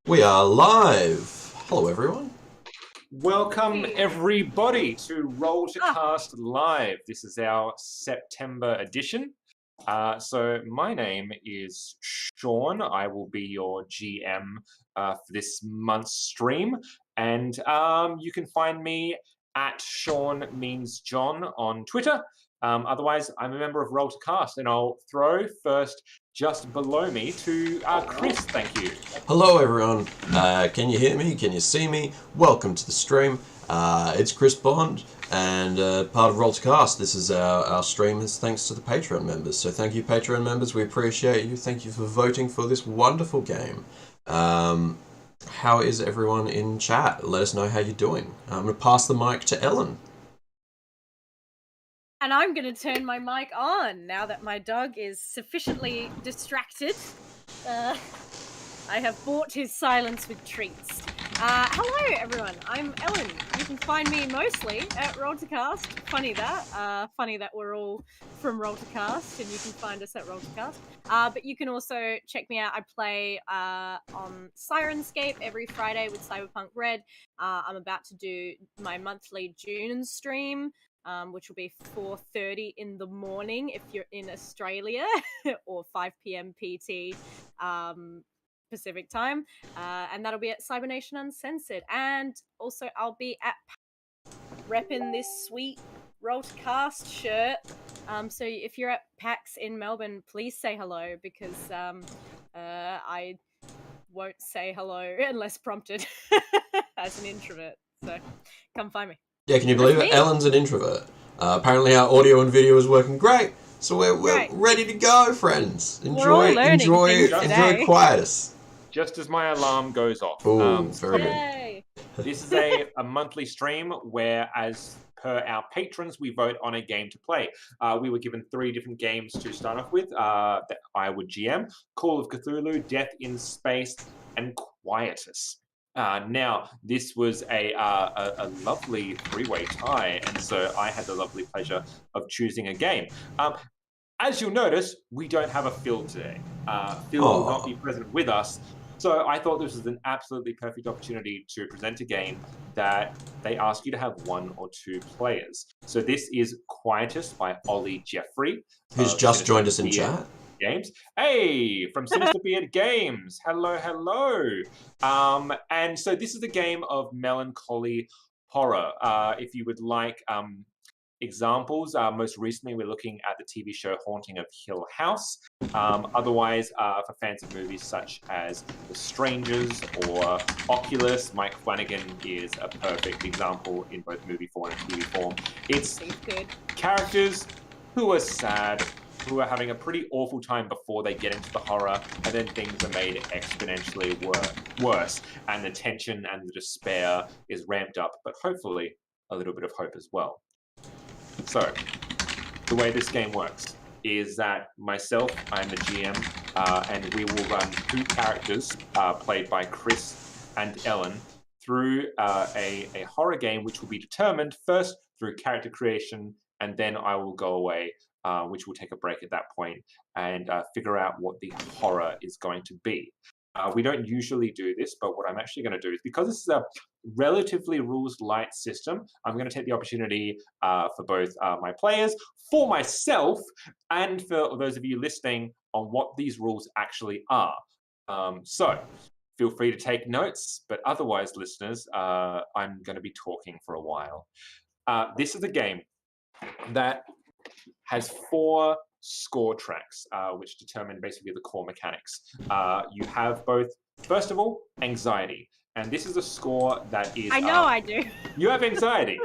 We are live! Hello everyone. Welcome everybody to Roll to Cast Live. This is our September edition. So my name is Sean. I will be your GM for this month's stream. And you can find me at Sean Means John on Twitter. Otherwise, I'm a member of Roll to Cast, and I'll throw first just below me to Chris. Thank you. Hello everyone. Can you hear me? Can you see me? Welcome to the stream. It's Chris Bond and part of Roll to Cast. This is our stream is thanks to the Patreon members. So thank you Patreon members. We appreciate you. Thank you for voting for this wonderful game. How is everyone in chat? Let us know how you're doing. I'm going to pass the mic to Ellen. And I'm going to turn my mic on now that my dog is sufficiently distracted. I have bought his silence with treats. Hello, everyone. I'm Ellen. You can find me mostly at Roll to Cast. Funny that we're all from Roll to Cast, and you can find us at Roll to Cast. But you can also check me out. I play on Sirenscape every Friday with Cyberpunk Red. I'm about to do my monthly June stream. Which will be 4:30 in the morning if you're in Australia, or 5 p.m. PT Pacific time, and that'll be at Cybernation Uncensored. And also I'll be at repping this sweet Roll to Cast shirt. So if you're at PAX in Melbourne, please say hello, because I won't say hello unless prompted as an introvert. So come find me. Yeah, can you believe it? Ellen's an introvert. Apparently our audio and video is working great, so we're ready to go, friends. Enjoy Quietus. Just as my alarm goes off. Very good. This is a monthly stream where, as per our patrons, we vote on a game to play. We were given 3 different games to start off with that I would GM: Call of Cthulhu, Death in Space, and Quietus. Now, this was a lovely 3-way tie, and so I had the lovely pleasure of choosing a game. As you'll notice, we don't have a Phil today. Phil will not be present with us, so I thought this was an absolutely perfect opportunity to present a game that they ask you to have 1 or 2 players. So this is Quietus by Ollie Jeffrey, who's just joined us in chat. Games. Hey, from Sinister Beard Games. Hello. And so this is a game of melancholy horror. If you would like examples, most recently we're looking at the TV show Haunting of Hill House. Otherwise, for fans of movies such as The Strangers or Oculus, Mike Flanagan is a perfect example in both movie form and TV form. It's characters who are sad, who are having a pretty awful time before they get into the horror, and then things are made exponentially worse, and the tension and the despair is ramped up, but hopefully a little bit of hope as well. So, the way this game works is that myself, I'm the GM, and we will run 2 characters played by Chris and Ellen through a horror game, which will be determined first through character creation, and then I will go away, which will take a break at that point, and figure out what the horror is going to be. We don't usually do this, but what I'm actually going to do is, because this is a relatively rules-light system, I'm going to take the opportunity for both my players, for myself, and for those of you listening on what these rules actually are. So feel free to take notes, but otherwise, listeners, I'm going to be talking for a while. This is a game that has 4 score tracks, which determine basically the core mechanics. You have both, first of all, anxiety. And this is a score that is... I know I do. You have anxiety.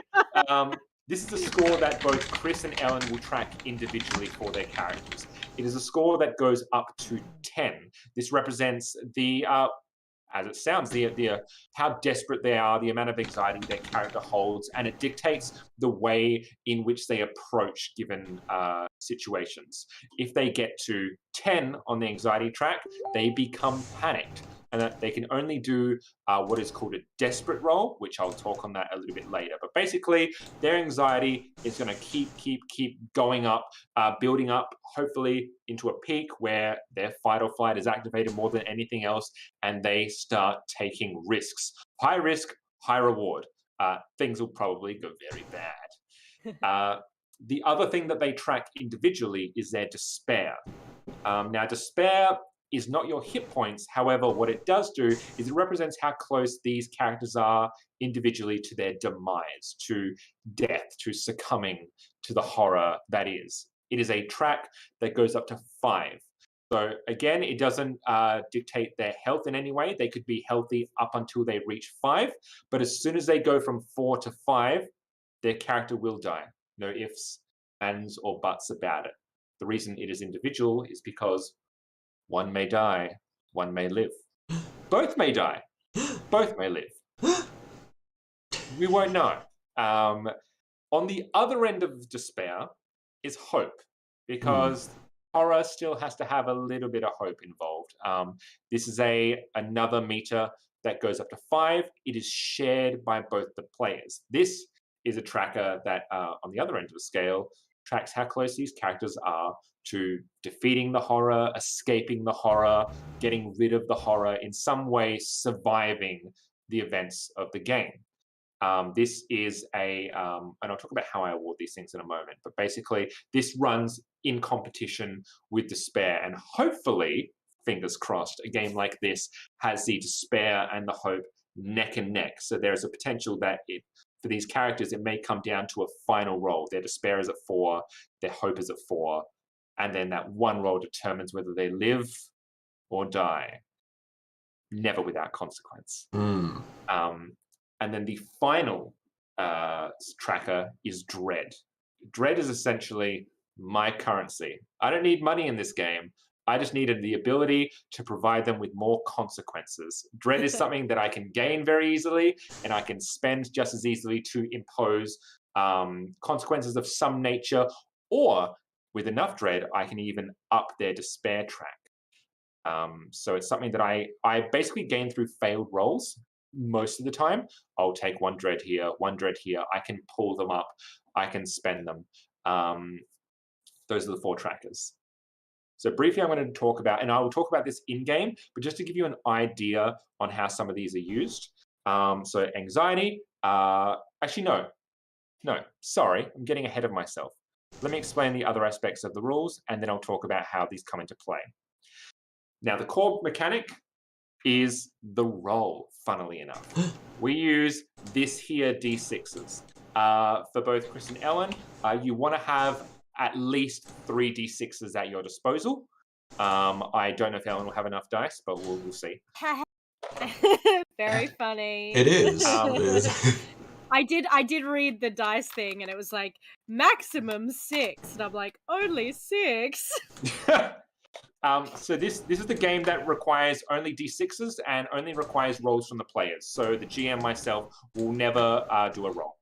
This is a score that both Chris and Ellen will track individually for their characters. It is a score that goes up to 10. This represents the... as it sounds, how desperate they are, the amount of anxiety their character holds, and it dictates the way in which they approach given situations. If they get to 10 on the anxiety track, they become panicked. and that they can only do what is called a desperate roll, which I'll talk on that a little bit later. But basically, their anxiety is going to keep going up, building up, hopefully into a peak where their fight or flight is activated more than anything else, and they start taking risks. High risk, high reward. Things will probably go very bad. The other thing that they track individually is their despair. Now, despair is not your hit points. However, what it does do is it represents how close these characters are individually to their demise, to death, to succumbing to the horror that is. It is a track that goes up to 5. So again, it doesn't dictate their health in any way. They could be healthy up until they reach 5, but as soon as they go from 4 to 5, their character will die. No ifs, ands, or buts about it. The reason it is individual is because one may die, one may live. Both may die, both may live. We won't know. On the other end of despair is hope, because horror still has to have a little bit of hope involved. This is another meter that goes up to 5. It is shared by both the players. This is a tracker that, on the other end of the scale, tracks how close these characters are to defeating the horror, escaping the horror, getting rid of the horror, in some way surviving the events of the game. This is and I'll talk about how I award these things in a moment, but basically this runs in competition with despair, and hopefully, fingers crossed, a game like this has the despair and the hope neck and neck. So there's a potential that for these characters, it may come down to a final roll. Their despair is at 4, their hope is at 4, and then that one roll determines whether they live or die, never without consequence. And then the final tracker is dread. Dread is essentially my currency. I don't need money in this game. I just needed the ability to provide them with more consequences. Dread is something that I can gain very easily, and I can spend just as easily to impose consequences of some nature, or with enough dread, I can even up their despair track. So it's something that I basically gain through failed rolls most of the time. I'll take one dread here, one dread here. I can pull them up. I can spend them. Those are the 4 trackers. So briefly, I'm going to talk about, and I will talk about this in-game, but just to give you an idea on how some of these are used. So anxiety, actually, no, sorry, I'm getting ahead of myself. Let me explain the other aspects of the rules, and then I'll talk about how these come into play. Now, the core mechanic is the roll, funnily enough. We use this here D6s. For both Chris and Ellen, you want to have at least 3 D6s at your disposal. I don't know if Ellen will have enough dice, but we'll see. Very funny. It is. I did read the dice thing, and it was like maximum 6, and I'm like, only 6. So this is the game that requires only D6s and only requires rolls from the players. So the GM, myself, will never do a roll.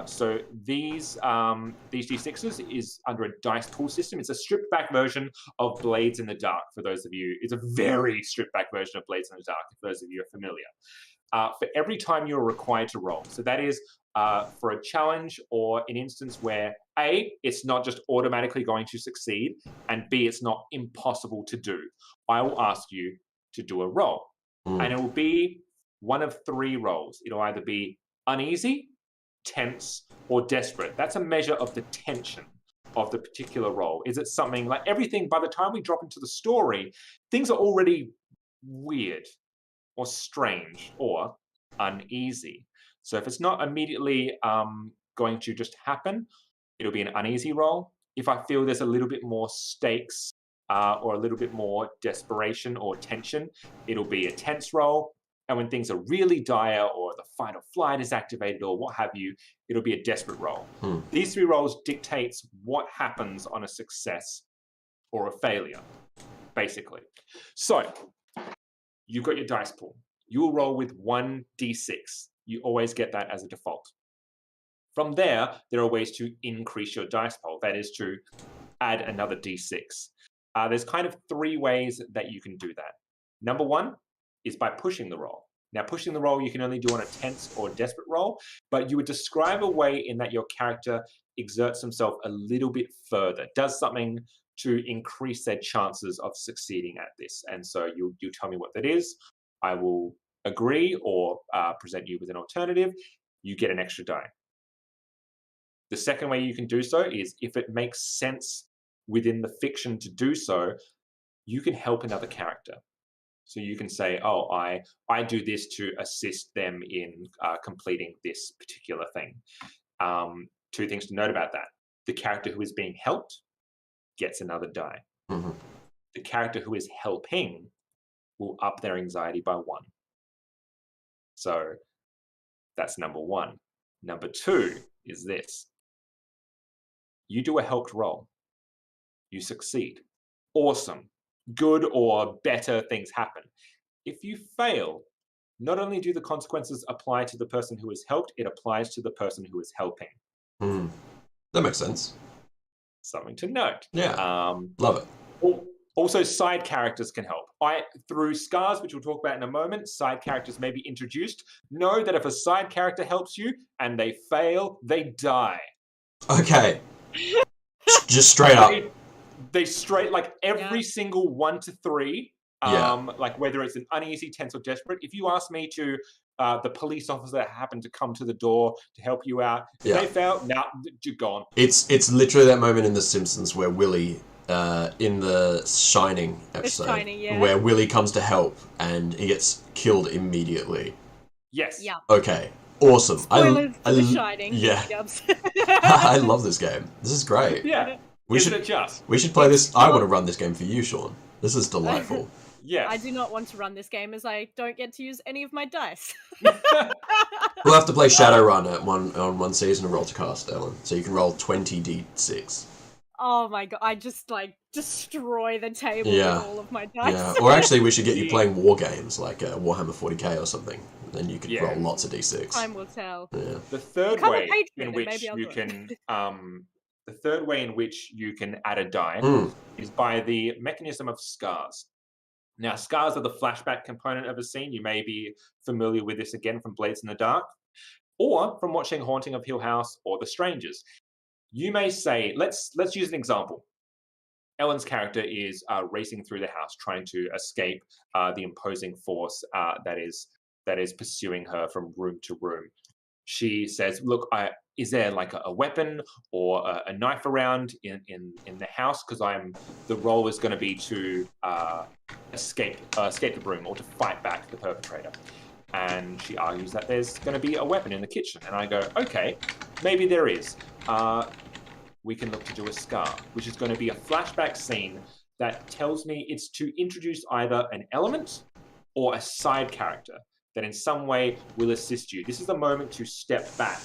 So these D6s is under a dice pool system. It's a stripped back version of Blades in the Dark, for those of you. It's a very stripped back version of Blades in the Dark, if those of you are familiar. For every time you're required to roll. So that is for a challenge or an instance where A, it's not just automatically going to succeed, and B, it's not impossible to do. I will ask you to do a roll. And it will be one of 3 rolls. It'll either be uneasy, tense, or desperate. That's a measure of the tension of the particular role. Is it something like everything, by the time we drop into the story, things are already weird or strange or uneasy. So if it's not immediately going to just happen, it'll be an uneasy roll. If I feel there's a little bit more stakes or a little bit more desperation or tension, it'll be a tense roll. And when things are really dire or the fight or flight is activated or what have you, it'll be a desperate roll. These 3 rolls dictates what happens on a success or a failure, basically. So you've got your dice pool. You will roll with 1 D6. You always get that as a default. From there are ways to increase your dice pool. That is to add another D6. There's kind of 3 ways that you can do that. Number 1 is by pushing the roll. Now, pushing the roll you can only do on a tense or desperate roll, but you would describe a way in that your character exerts himself a little bit further, does something to increase their chances of succeeding at this. And so you tell me what that is. I will agree or present you with an alternative. You get an extra die. The second way you can do so is if it makes sense within the fiction to do so, you can help another character. So you can say, oh, I do this to assist them in completing this particular thing. Two things to note about that. The character who is being helped gets another die. Mm-hmm. The character who is helping will up their anxiety by 1. So that's number 1. Number 2 is this. You do a helped roll. You succeed. Awesome. Good or better things happen. If you fail, not only do the consequences apply to the person who is helped, it applies to the person who is helping. Mm. That makes sense. Something to note. Yeah. Love it. Also, side characters can help. Through scars, which we'll talk about in a moment, side characters may be introduced. Know that if a side character helps you and they fail, they die. Okay. Just straight up. They straight, like every single 1 to 3, like whether it's an uneasy, tense, or desperate. If you ask me to, the police officer that happened to come to the door to help you out, if they fail, now you're gone. It's literally that moment in The Simpsons where Willie, in the Shining episode, where Willie comes to help and he gets killed immediately. Yes. Yeah. Okay. Awesome. Spoilers for The Shining. Yeah. I love this game. This is great. Yeah. We should play this. I want to run this game for you, Sean. This is delightful. Yes. I do not want to run this game as I don't get to use any of my dice. We'll have to play Shadowrun on one season of Roll to Cast, Ellen. So you can roll 20d6. Oh my god, I just destroy the table with all of my dice. Yeah, or actually we should get you playing war games like Warhammer 40k or something. Then you could roll lots of d6. Time will tell. Yeah. The third way in which you can the third way in which you can add a die is by the mechanism of scars. Now, scars are the flashback component of a scene. You may be familiar with this again from Blades in the Dark, or from watching Haunting of Hill House or The Strangers. You may say, let's use an example. Ellen's character is racing through the house, trying to escape the imposing force that is pursuing her from room to room. She says, "Look, is there like a weapon or a knife around in the house? Because the role is going to be to escape the room or to fight back the perpetrator." And she argues that there's going to be a weapon in the kitchen. And I go, okay, maybe there is. We can look to do a scar, which is going to be a flashback scene that tells me it's to introduce either an element or a side character that in some way will assist you. This is a moment to step back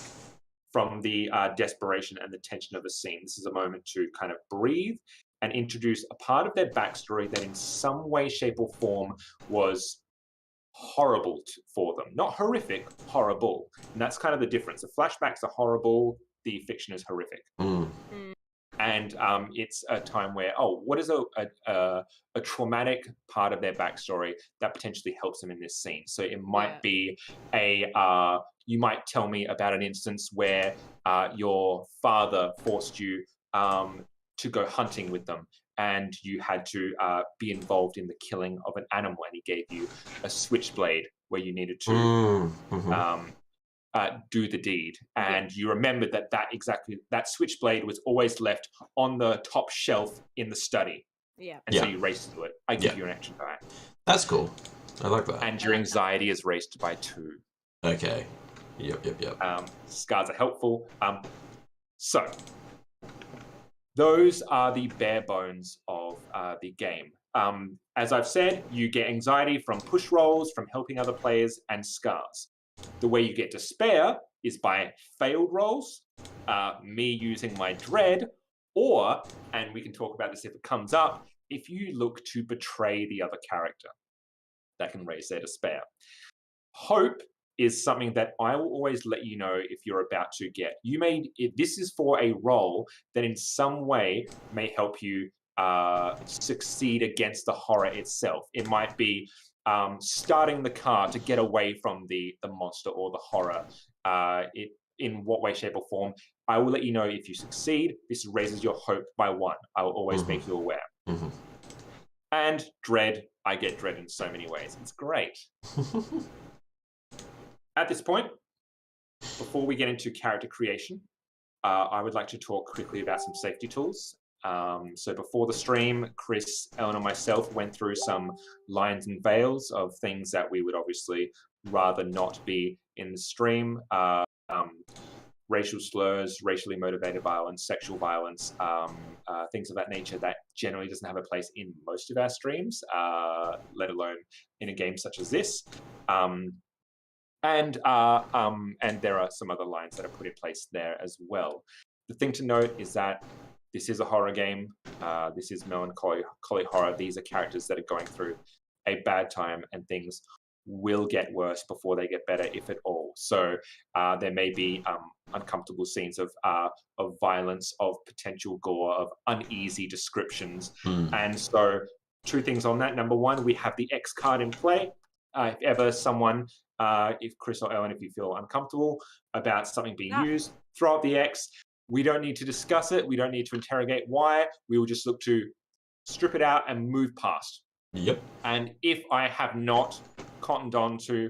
from the desperation and the tension of a scene. This is a moment to kind of breathe and introduce a part of their backstory that in some way, shape, or form was horrible for them. Not horrific, horrible. And that's kind of the difference. The flashbacks are horrible, the fiction is horrific. And it's a time where, what is a traumatic part of their backstory that potentially helps them in this scene? So it might be you might tell me about an instance where your father forced you to go hunting with them, and you had to be involved in the killing of an animal, and he gave you a switchblade where you needed to do the deed, and you remembered that switchblade was always left on the top shelf in the study. And so you raced to it. I give you an extra die. That's cool. I like that. And your anxiety is raised by 2. Okay. Yep. Scars are helpful. So those are the bare bones of the game. As I've said, you get anxiety from push rolls, from helping other players, and scars. The way you get despair is by failed rolls, me using my dread, or, and we can talk about this if it comes up, if you look to betray the other character. That can raise their despair. Hope is something that I will always let you know if you're about to get. This is for a role that in some way may help you succeed against the horror itself. It might be starting the car to get away from the monster or the horror. In what way, shape, or form. I will let you know if you succeed. This raises your hope by 1. I will always make you aware. And dread. I get dread in so many ways. It's great. At this point, before we get into character creation, I would like to talk quickly about some safety tools. So before the stream, Chris, Ellen, and myself went through some lines and veils of things that we would obviously rather not be in the stream. Racial slurs, racially motivated violence, sexual violence, things of that nature that generally doesn't have a place in most of our streams, let alone in a game such as this. And there are some other lines that are put in place there as well. The thing to note is that this is a horror game. This is melancholy horror. These are characters that are going through a bad time, and things will get worse before they get better, if at all. So there may be uncomfortable scenes of violence, of potential gore, of uneasy descriptions. And so 2 things on that. Number 1, we have the X card in play. If ever someone, if Chris or Ellen, if you feel uncomfortable about something being used, throw out the X. We don't need to discuss it. We don't need to interrogate why. We will just look to strip it out and move past. Yep. And if I have not cottoned on to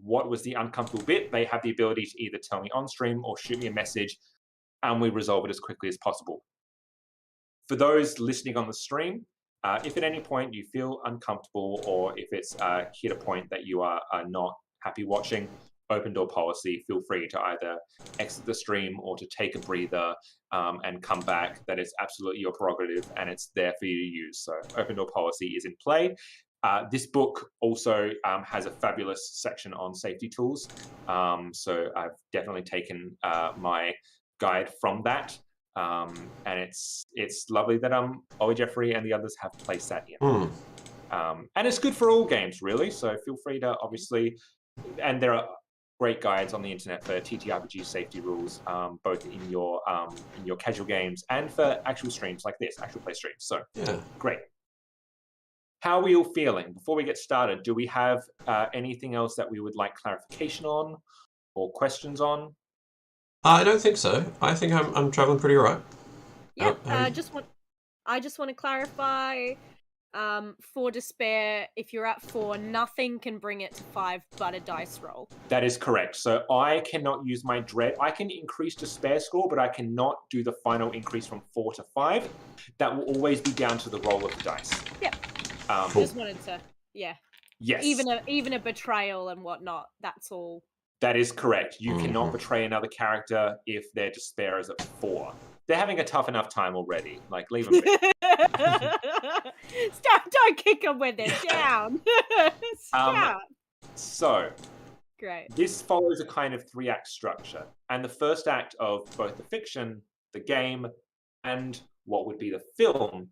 what was the uncomfortable bit, they have the ability to either tell me on stream or shoot me a message, and we resolve it as quickly as possible. For those listening on the stream, if at any point you feel uncomfortable, or if it's hit a point that you are not happy watching, open door policy, feel free to either exit the stream or to take a breather and come back. That is absolutely your prerogative, and it's there for you to use. So open door policy is in play. This book also has a fabulous section on safety tools. So I've definitely taken my guide from that. And it's lovely that Ollie Jeffrey and the others have placed that in. And it's good for all games, really. So feel free to obviously, and there are great guides on the internet for TTRPG safety rules, both in your casual games and for actual streams like this, actual play streams. So Yeah. Great. How are we all feeling? Before we get started, do we have anything else that we would like clarification on or questions on? I don't think so. I think I'm traveling pretty right. Yep. I just want to clarify. For despair, if you're at 4, nothing can bring it to 5 but a dice roll. That is correct. So I cannot use my dread. I can increase despair score, but I cannot do the final increase from 4 to 5. That will always be down to the roll of the dice. Yep. Cool. Just wanted to, yeah. Yes. Even a betrayal and whatnot. That's all. That is correct. You cannot betray another character if their despair is at 4. They're having a tough enough time already. Like, leave them be. Don't kick them when they're down. Stop. So, Great. this follows a kind of 3-act structure. And the first act of both the fiction, the game, and what would be the film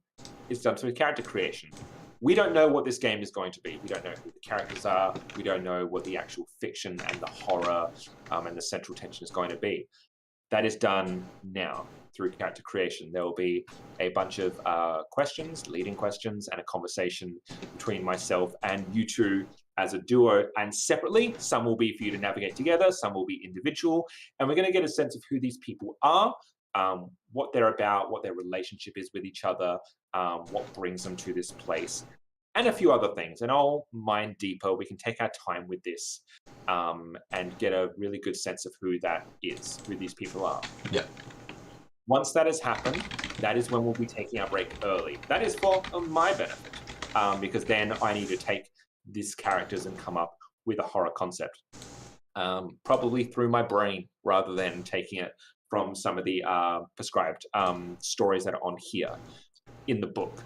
is done through character creation. We don't know what this game is going to be. We don't know who the characters are. We don't know what the actual fiction and the horror and the central tension is going to be. That is done now through character creation. There will be a bunch of questions, leading questions, and a conversation between myself and you two as a duo, and separately. Some will be for you to navigate together, some will be individual, and we're going to get a sense of who these people are, what they're about, what their relationship is with each other, what brings them to this place, and a few other things. And I'll mine deeper. We can take our time with this and get a really good sense of who that is, who these people are. Yeah. Once that has happened, that is when we'll be taking our break early. That is for my benefit, because then I need to take these characters and come up with a horror concept, probably through my brain rather than taking it from some of the prescribed stories that are on here in the book,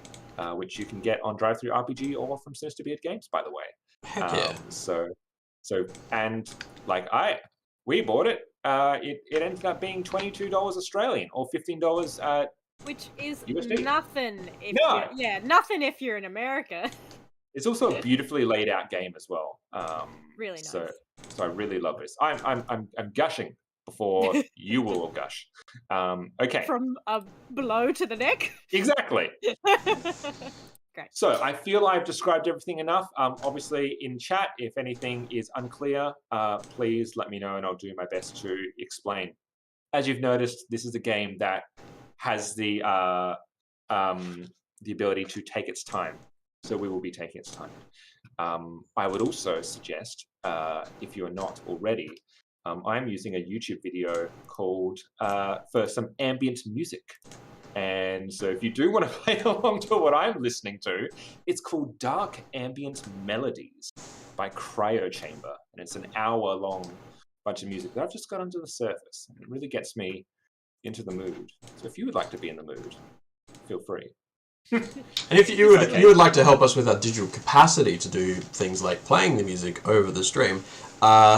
which you can get on DriveThruRPG or from Sinister Beard Games, by the way. Heck yeah. So, and like we bought it. It ended up being $22 Australian or $15 which is USD. Nothing. Nothing if you're in America. It's also a beautifully laid out game as well. Really nice. So I really love this. I'm gushing before you will all gush. Okay. From below to the neck. Exactly. Great. So I feel I've described everything enough. Obviously, in chat, if anything is unclear, please let me know and I'll do my best to explain. As you've noticed, this is a game that has the ability to take its time. So we will be taking its time. I would also suggest, if you're not already, I'm using a YouTube video called for some ambient music. And so if you do want to play along to what I'm listening to, it's called Dark Ambient Melodies by Cryo Chamber. And it's an hour-long bunch of music that I've just got under the surface. And it really gets me into the mood. So if you would like to be in the mood, feel free. And if you would like to help us with our digital capacity to do things like playing the music over the stream,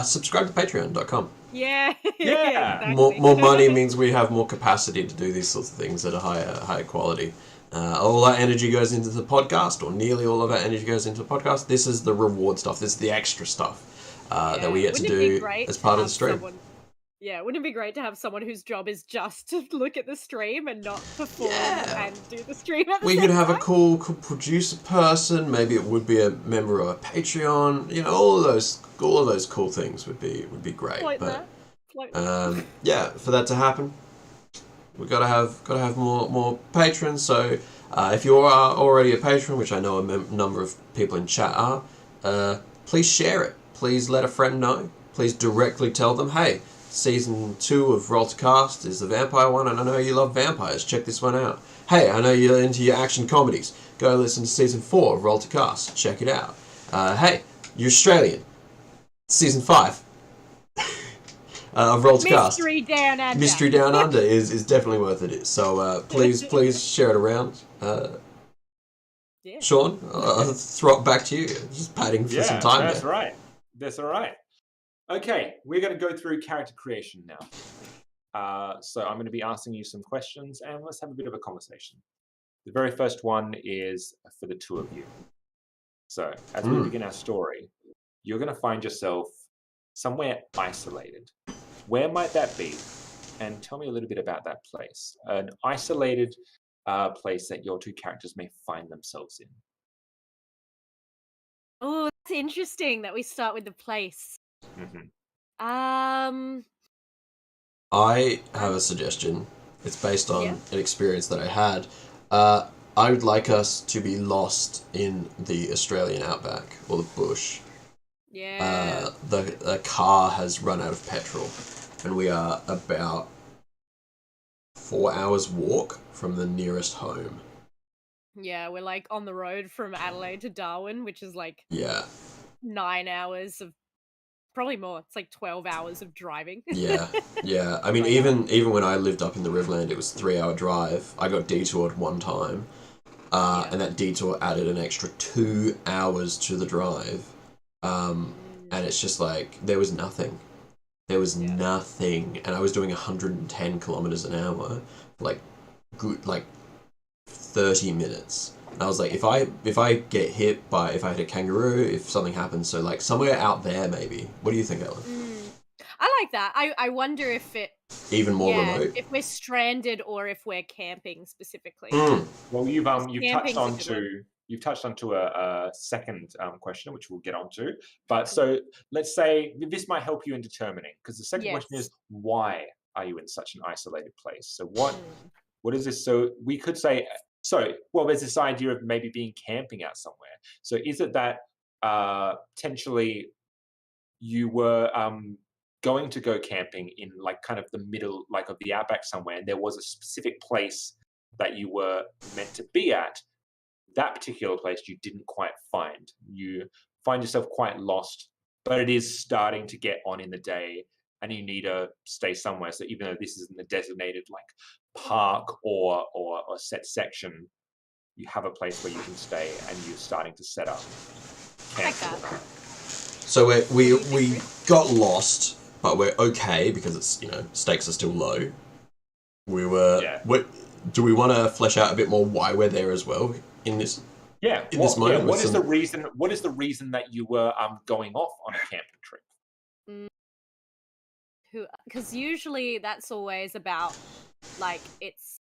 subscribe to patreon.com. Yeah. Yeah. Exactly. More money means we have more capacity to do these sorts of things at a higher quality. All our energy goes into the podcast, or nearly all of our energy goes into the podcast. This is the reward stuff. This is the extra stuff that we get to do as part of the stream. Yeah, wouldn't it be great to have someone whose job is just to look at the stream and not perform and do the stream at the We same could have time? a cool producer person. Maybe it would be a member of a Patreon. You know, all of those cool things would be great. Yeah, for that to happen, we gotta have more patrons. So if you are already a patron, which I know a number of people in chat are, please share it. Please let a friend know. Please directly tell them, hey, Season 2 of Roll to Cast is the vampire one, and I know you love vampires. Check this one out. Hey, I know you're into your action comedies. Go listen to Season 4 of Roll to Cast. Check it out. Hey, you're Australian. Season 5 of Roll to Cast. Mystery Down Under. Mystery Down Under is definitely worth it. So please share it around. Sean, I'll throw it back to you. Just padding for some time that's there. right. That's all right. Okay, we're going to go through character creation now. So I'm going to be asking you some questions, and let's have a bit of a conversation. The very first one is for the two of you. So as we begin our story, you're going to find yourself somewhere isolated. Where might that be? And tell me a little bit about that place. An isolated place that your two characters may find themselves in. Oh, that's interesting that we start with the place. Mm-hmm. I have a suggestion. It's based on an experience that I had. I would like us to be lost in the Australian outback or the bush. Yeah. The car has run out of petrol, and we are about 4 hours walk from the nearest home. Yeah, we're like on the road from Adelaide to Darwin, which is like 9 hours of, probably more. It's like 12 hours of driving. Yeah. I mean, even when I lived up in the Riverland, it was a 3-hour drive. I got detoured one time, and that detour added an extra 2 hours to the drive. And it's just like, there was nothing. There was nothing. And I was doing 110 kilometers an hour for like 30 minutes. And I was like, if I get hit if I hit a kangaroo, if something happens, so like somewhere out there maybe. What do you think, Ellen? I like that. I wonder if it even more remote. If we're stranded or if we're camping specifically. Well, you've touched onto a second question, which we'll get onto. But so let's say this might help you in determining, because the second question is, why are you in such an isolated place? So what is this? So we could say, there's this idea of maybe being camping out somewhere. So is it that potentially you were going to go camping in like kind of the middle, like of the outback somewhere, and there was a specific place that you were meant to be at? That particular place you didn't quite find. You find yourself quite lost, but it is starting to get on in the day, and you need to stay somewhere. So even though this isn't the designated like park or a set section, you have a place where you can stay, and you're starting to set up camp for the night. So we got lost, but we're okay because it's, stakes are still low. We were. Do we want to flesh out a bit more why we're there as well in this? This moment. What is the reason? What is the reason that you were going off on a camping trip? Because usually that's always about, like, it's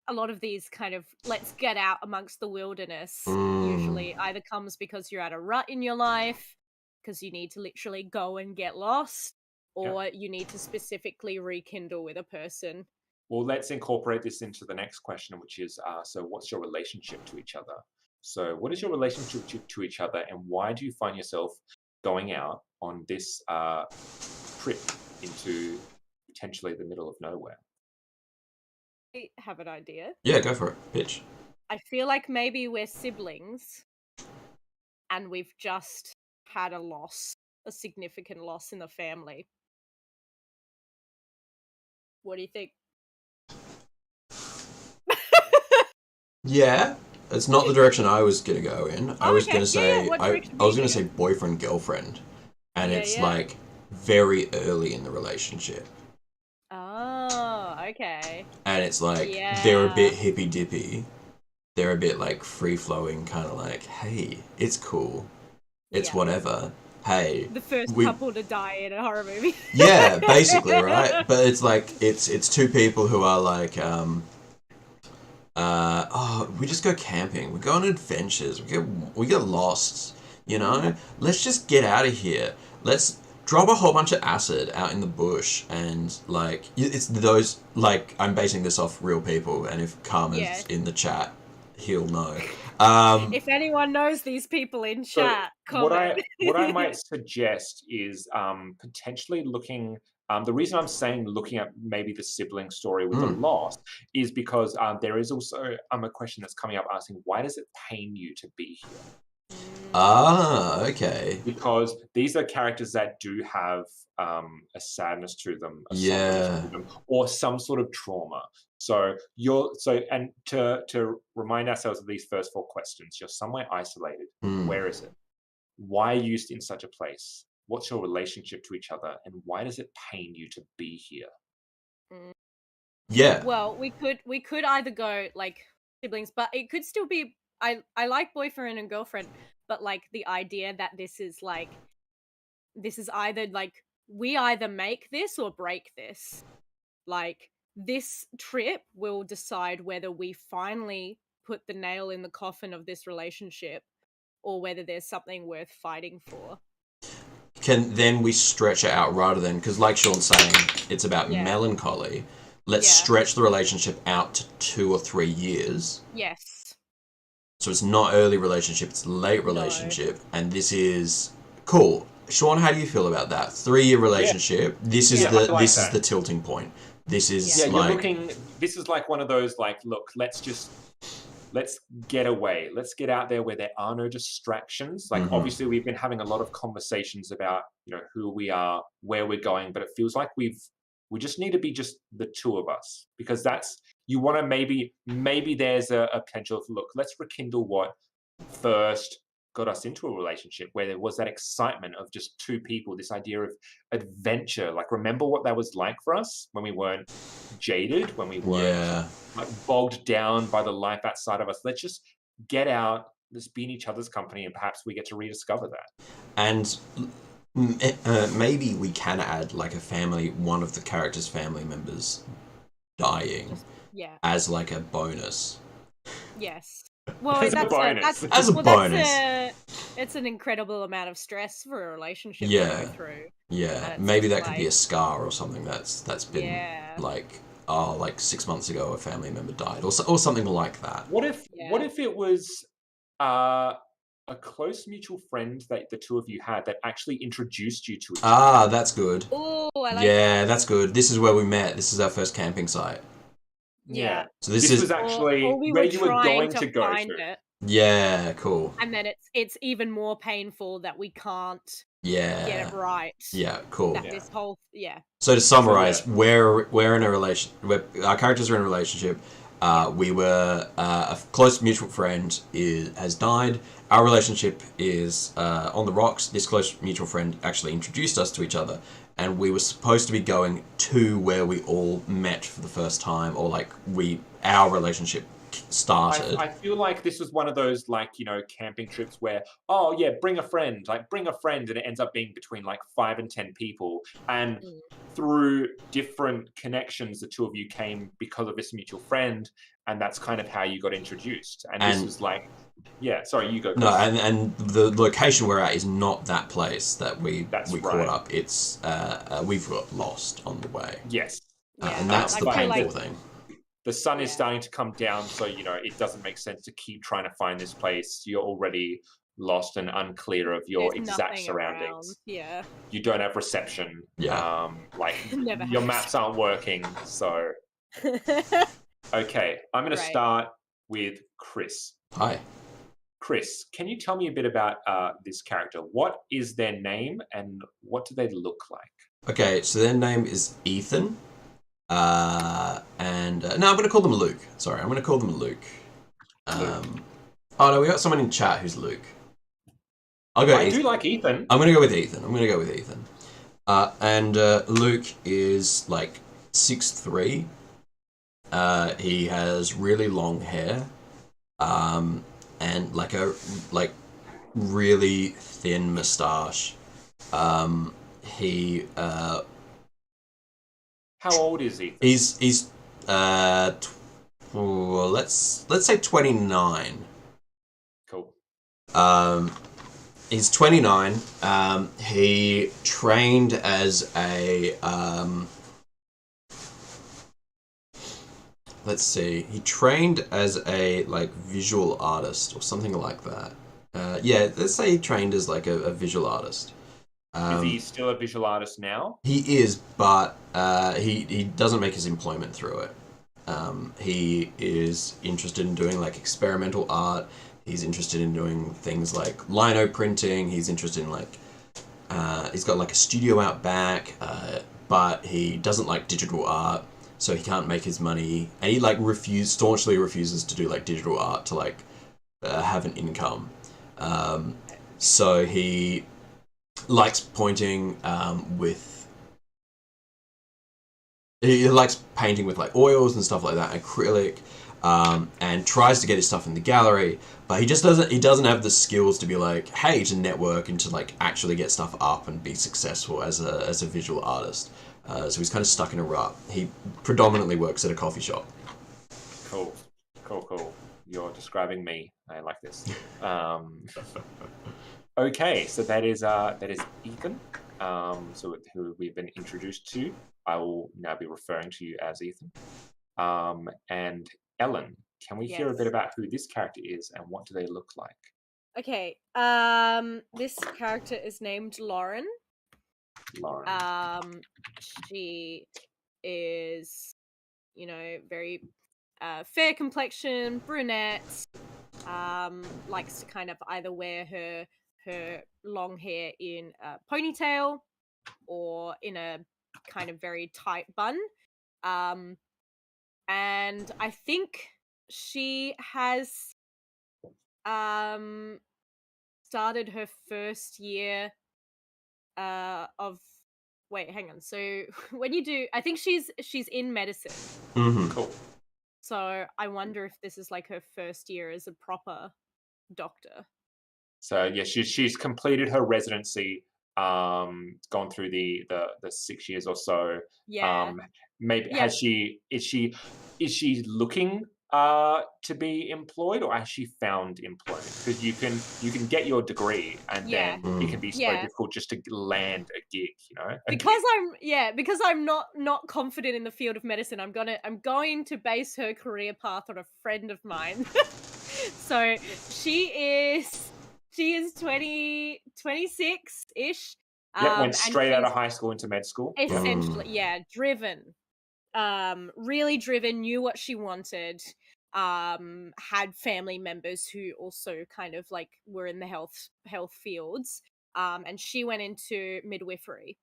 a lot of these kind of let's get out amongst the wilderness Mm. usually either comes because you're at a rut in your life, because you need to literally go and get lost, or you need to specifically rekindle with a person. Well, let's incorporate this into the next question, which is, so what's your relationship to each other? So what is your relationship to each other, and why do you find yourself going out on this trip into potentially the middle of nowhere? I have an idea. Yeah, go for it. Pitch. I feel like maybe we're siblings and we've just had a significant loss in the family. What do you think? Yeah, it's not the direction I was gonna go in. I was gonna say what I direction was do you gonna say boyfriend girlfriend, and Yeah, it's yeah. like very early in the relationship, Oh, okay. and it's like they're a bit Yeah. hippy dippy. They're a bit like free flowing, kind of like, hey, it's cool, it's Yeah. whatever. Hey, The first we- couple to die in a horror movie. yeah, basically, right? But it's like it's two people who are like, we just go camping, we go on adventures, we get lost, you know? Let's just get out of here. Let's drop a whole bunch of acid out in the bush, and like it's those, like, I'm basing this off real people, and if Karma's Yeah. in the chat, he'll know. If anyone knows these people in So chat, what comment. I might suggest is potentially looking. The reason I'm saying looking at maybe the sibling story with the loss is because there is also a question that's coming up asking, why does it pain you to be here? Ah, okay. Because these are characters that do have a sadness to them, a Yeah. somberness to them, or some sort of trauma. So to remind ourselves of these first four questions, you're somewhere isolated. Where is it? Why are you in such a place? What's your relationship to each other, and why does it pain you to be here? Yeah. Well, we could either go like siblings, but it could still be I like boyfriend and girlfriend, but like the idea that this is either like we either make this or break this. Like this trip will decide whether we finally put the nail in the coffin of this relationship or whether there's something worth fighting for. Can then we stretch it out rather than, because like Sean's saying, it's about melancholy. Let's stretch the relationship out to 2 or 3 years. Yes. So it's not early relationship, it's late relationship, and this is cool. Sean, how do you feel about that? 3-year relationship. This is the tilting point. This is you're looking. This is like one of those like, look, let's get away. Let's get out there where there are no distractions. Like obviously we've been having a lot of conversations about, you know, who we are, where we're going, but it feels like we just need to be just the two of us, because that's, you want to maybe there's a potential of, look, let's rekindle what first got us into a relationship, where there was that excitement of just two people, this idea of adventure. Like, remember what that was like for us when we weren't jaded, when we weren't like bogged down by the life outside of us. Let's just get out, let's be in each other's company, and perhaps we get to rediscover that. And maybe we can add like one of the characters' family members dying as like a bonus. Yes. Well, it's a bonus. It's an incredible amount of stress for a relationship to go through. Yeah, maybe that could be a scar or something that's been like 6 months ago a family member died or something like that. What if it was a close mutual friend that the two of you had that actually introduced you to each other? Ah, that's good. Oh, I like that. That's good. This is where we met. This is our first camping site. Yeah. So this was actually where you were going to go to. Yeah, cool. And then it's even more painful that we can't get it right. Yeah, cool. This whole So to summarize, we're in a relation. Our characters are in a relationship. We were a close mutual friend has died. Our relationship is on the rocks. This close mutual friend actually introduced us to each other, and we were supposed to be going to where we all met for the first time, or like our relationship started. I feel like this was one of those, like, you know, camping trips where, oh yeah, bring a friend, and it ends up being between like 5 and 10 people, and through different connections, the two of you came because of this mutual friend, and that's kind of how you got introduced. And this was like, yeah, sorry, you go. No, and the location we're at is not that place that we Right. caught up. It's we've got lost on the way. Yes. And that's the painful thing. The sun is starting to come down, so, you know, it doesn't make sense to keep trying to find this place. You're already lost and unclear of your exact surroundings. Around. Yeah. You don't have reception. Yeah. Like, your maps aren't working, so... Okay, I'm going to start with Chris. Hi. Chris, can you tell me a bit about this character? What is their name and what do they look like? Okay, so their name is Ethan. No, I'm going to call them Luke. Sorry, I'm going to call them Luke. Oh no, we got someone in chat who's Luke. I'll go. I do like Ethan. I'm going to go with Ethan. And Luke is like 6'3". He has really long hair. And like a really thin moustache. He How old is he? He's let's say 29. Cool. He's 29. He trained as a let's see. He trained as a like visual artist or something like that. Yeah, let's say he trained as like a visual artist. Is he still a visual artist now? He is, but he doesn't make his employment through it. He is interested in doing like experimental art. He's interested in doing things like lino printing. He's interested in like he's got like a studio out back, but he doesn't like digital art, so he can't make his money. And he like staunchly refuses to do like digital art to like have an income. So he likes pointing he likes painting with like oils and stuff like that, acrylic, and tries to get his stuff in the gallery, but he doesn't have the skills to be like, hey, to network and to like actually get stuff up and be successful as a visual artist. So he's kind of stuck in a rut. He predominantly works at a coffee shop. Cool. You're describing me. I like this. Okay, so that is Ethan. So who we've been introduced to. I will now be referring to you as Ethan. And Ellen, can we hear a bit about who this character is and what do they look like? Okay. This character is named Lauren. She is, you know, very fair complexion, brunette. Likes to kind of either wear her long hair in a ponytail or in a kind of very tight bun. And I think she has started her first year of wait, hang on. So when you do, I think she's in medicine. Mm-hmm. Cool. So I wonder if this is like her first year as a proper doctor. So yeah, she's completed her residency, gone through the 6 years or so. Yeah. Maybe Yeah. is she looking to be employed, or has she found employment? Because you can get your degree and then it can be so difficult just to land a gig, you know. Because I'm not confident in the field of medicine. I'm going to base her career path on a friend of mine. So she is 26-ish. Went straight out of high school into med school. Essentially, driven. Really driven, knew what she wanted. Had family members who also kind of like were in the health fields. And she went into midwifery.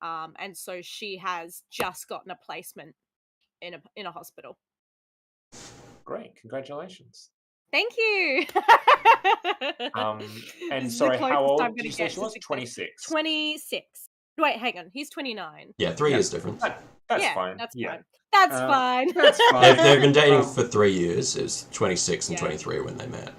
And so she has just gotten a placement in a hospital. Great, congratulations. Thank you. And sorry, how old did you say she was? 26. 26. Wait, hang on. He's 29. Yeah, 3 years difference. That's yeah, fine. that's Yeah. fine. That's fine. That's fine. They've been dating for 3 years. It was 26 and Yeah. 23 when they met.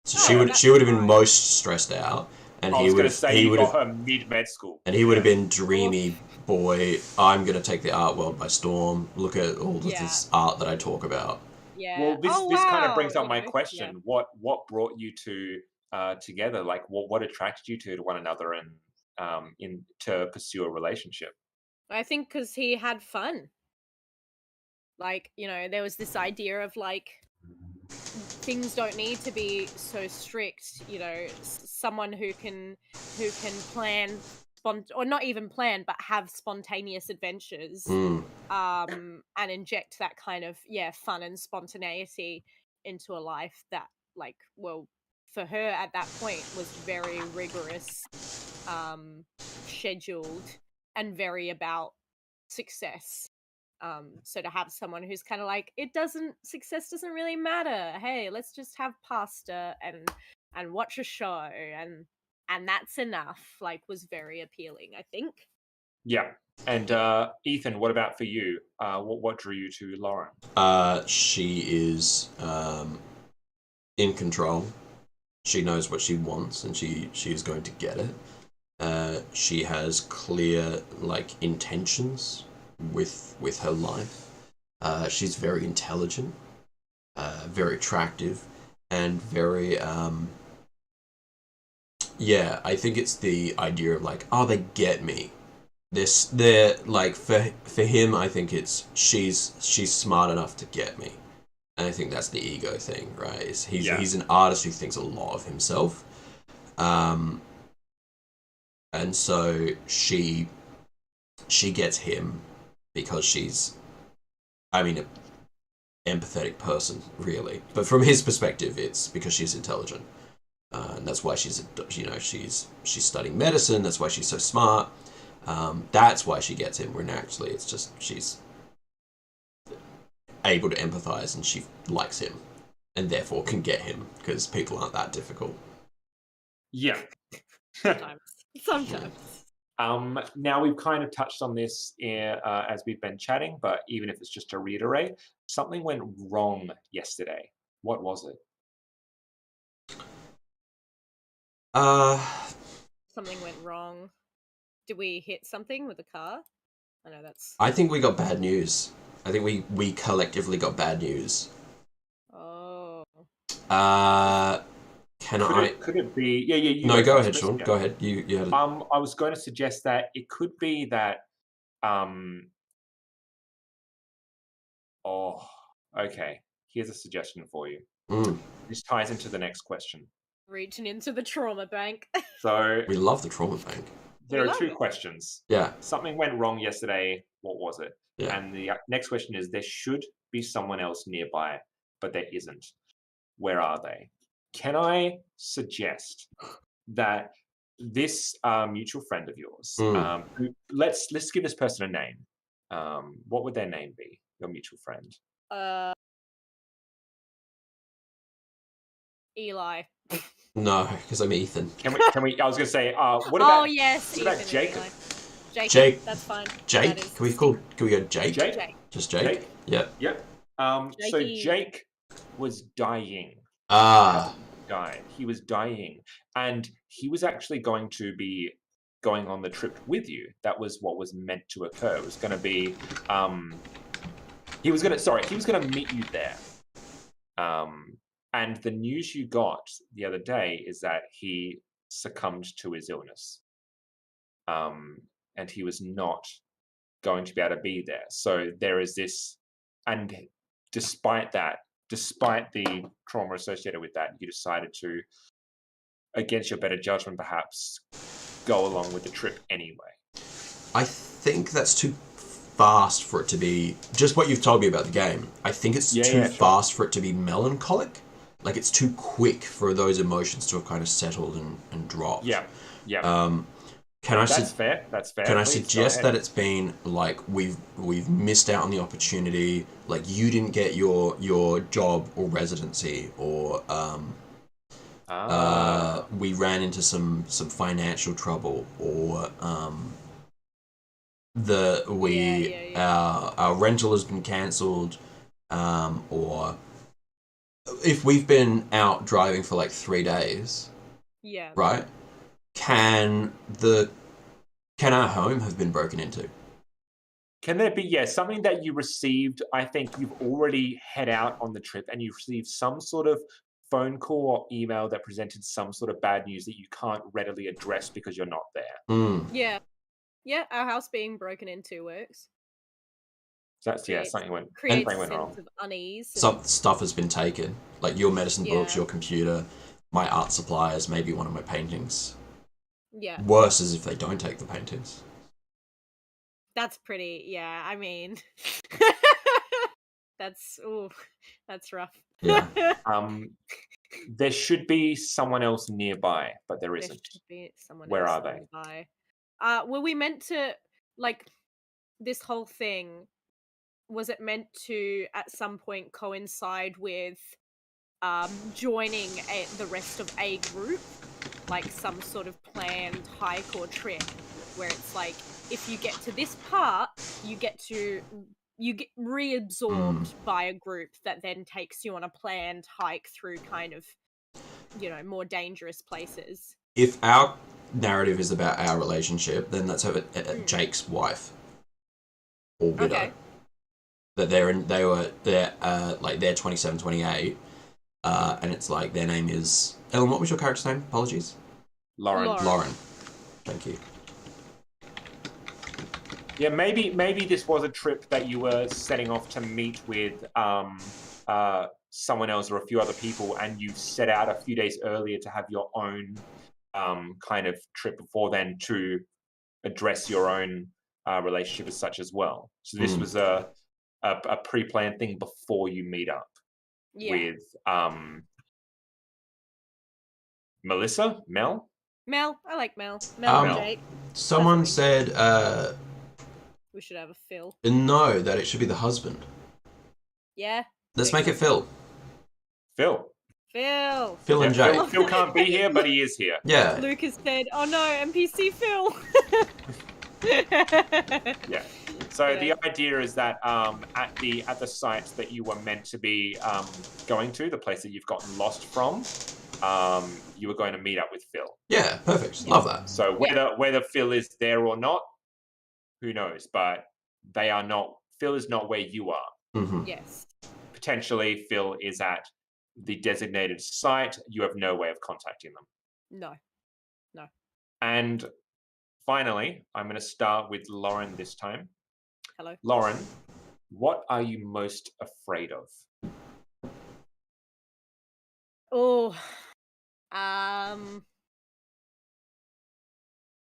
So Oh, she would have been fine. most stressed out, and I he was would going to have say you got her mid-med school. and he would have been dreamy boy. I'm gonna take the art world by storm. Look at all of this art that I talk about. Yeah. Well, this oh, this wow. kind of brings up my Yeah. question. What brought you two together? Like, what attracted you to one another and to pursue a relationship? I think because he had fun. Like, there was this idea of like things don't need to be so strict. Someone who can plan or not even plan, but have spontaneous adventures, and inject that kind of fun and spontaneity into a life that, like, well, for her at that point was very rigorous, scheduled, and very about success. So to have someone who's kind of like, success doesn't really matter. Hey, let's just have pasta and watch a show and that's enough. Like, was very appealing, I think. Yeah. And Ethan, what about for you? What drew you to Lauren? She is in control. She knows what she wants, and she is going to get it. She has clear intentions with her life. She's very intelligent, very attractive, and very I think it's the idea of they get me. They're like, for him, I think it's she's smart enough to get me. And I think that's the ego thing, right? He's an artist who thinks a lot of himself. And so she gets him because she's, an empathetic person, really. But from his perspective, it's because she's intelligent. And that's why she's studying medicine. That's why she's so smart. That's why she gets him. When actually, it's just she's able to empathize and she likes him, and therefore can get him because people aren't that difficult. Yeah. Sometimes. Now we've kind of touched on this as we've been chatting, but even if it's just to reiterate, something went wrong yesterday. What was it? Something went wrong. Did we hit something with a car? I know that's... I think we got bad news. I think we collectively got bad news. Oh. Could it be... Yeah. No, go ahead, Sean. Go ahead. You had it. I was going to suggest that it could be that... Oh, okay. Here's a suggestion for you. This ties into the next question. Reaching into the trauma bank. So... We love the trauma bank. There are two questions. Yeah. Something went wrong yesterday. What was it? Yeah. And the next question is, there should be someone else nearby, but there isn't. Where are they? Can I suggest that this mutual friend of yours, let's give this person a name. What would their name be? Your mutual friend. Eli. No, because I'm Ethan. Can we? I was going to say. What about? Oh yes. What about Jacob? Jake. That's fine. Jake. Can we go Jake? Jake. Just Jake. Yep. So Jake was dying. Died. He was dying, and he was actually going to be going on the trip with you. That was what was meant to occur. It was going to be. He was going to meet you there. And the news you got the other day is that he succumbed to his illness. And he was not going to be able to be there. So there is this, and despite the trauma associated with that, you decided to, against your better judgment perhaps, go along with the trip anyway. I think that's too fast for it to be, just what you've told me about the game, I think it's too fast for it to be melancholic. Like, it's too quick for those emotions to have kind of settled and dropped. Yeah. That's fair. Can I suggest that it's been like we've missed out on the opportunity, like you didn't get your job or residency, or we ran into some financial trouble, or our rental has been cancelled, or if we've been out driving for like 3 days, right? Can our home have been broken into? Can there be, something that you received? I think you've already head out on the trip and you received some sort of phone call or email that presented some sort of bad news that you can't readily address because you're not there. Yeah. Yeah, our house being broken into works. So that's, something went wrong. Of unease. Some stuff has been taken, like your medicine books, your computer, my art supplies, maybe one of my paintings. Yeah. Worse is if they don't take the paintings. That's pretty, I mean, that's rough. Yeah. There should be someone else nearby, but there isn't. There should be someone Where else are they? nearby. Were we meant to, like, this whole thing, was it meant to at some point coincide with joining the rest of a group, like some sort of planned hike or trip, where it's like, if you get to this part, you get reabsorbed by a group that then takes you on a planned hike through kind of, more dangerous places. If our narrative is about our relationship, then let's have it Jake's wife or widow. Okay. That they're 27, 28, and it's like their name is Ellen. What was your character's name? Apologies. Lauren. Thank you. Yeah, maybe this was a trip that you were setting off to meet with someone else or a few other people, and you set out a few days earlier to have your own kind of trip before then to address your own relationship as such as well. So this was a pre-planned thing before you meet up with Melissa? Mel? I like Mel. Mel and Jake. Someone said we should have a Phil. No, that it should be the husband. Yeah. Let's make it Phil. Phil and Jake. Phil can't be here, but he is here. Yeah. Lucas said, "Oh no, NPC Phil." Yeah. So the idea is that at the site that you were meant to be going to, the place that you've gotten lost from, you were going to meet up with Phil. Yeah, perfect. Love that. So whether Phil is there or not, who knows? But they are not. Phil is not where you are. Mm-hmm. Yes. Potentially, Phil is at the designated site. You have no way of contacting them. No. And finally, I'm going to start with Lauren this time. Hello. Lauren, what are you most afraid of? Oh,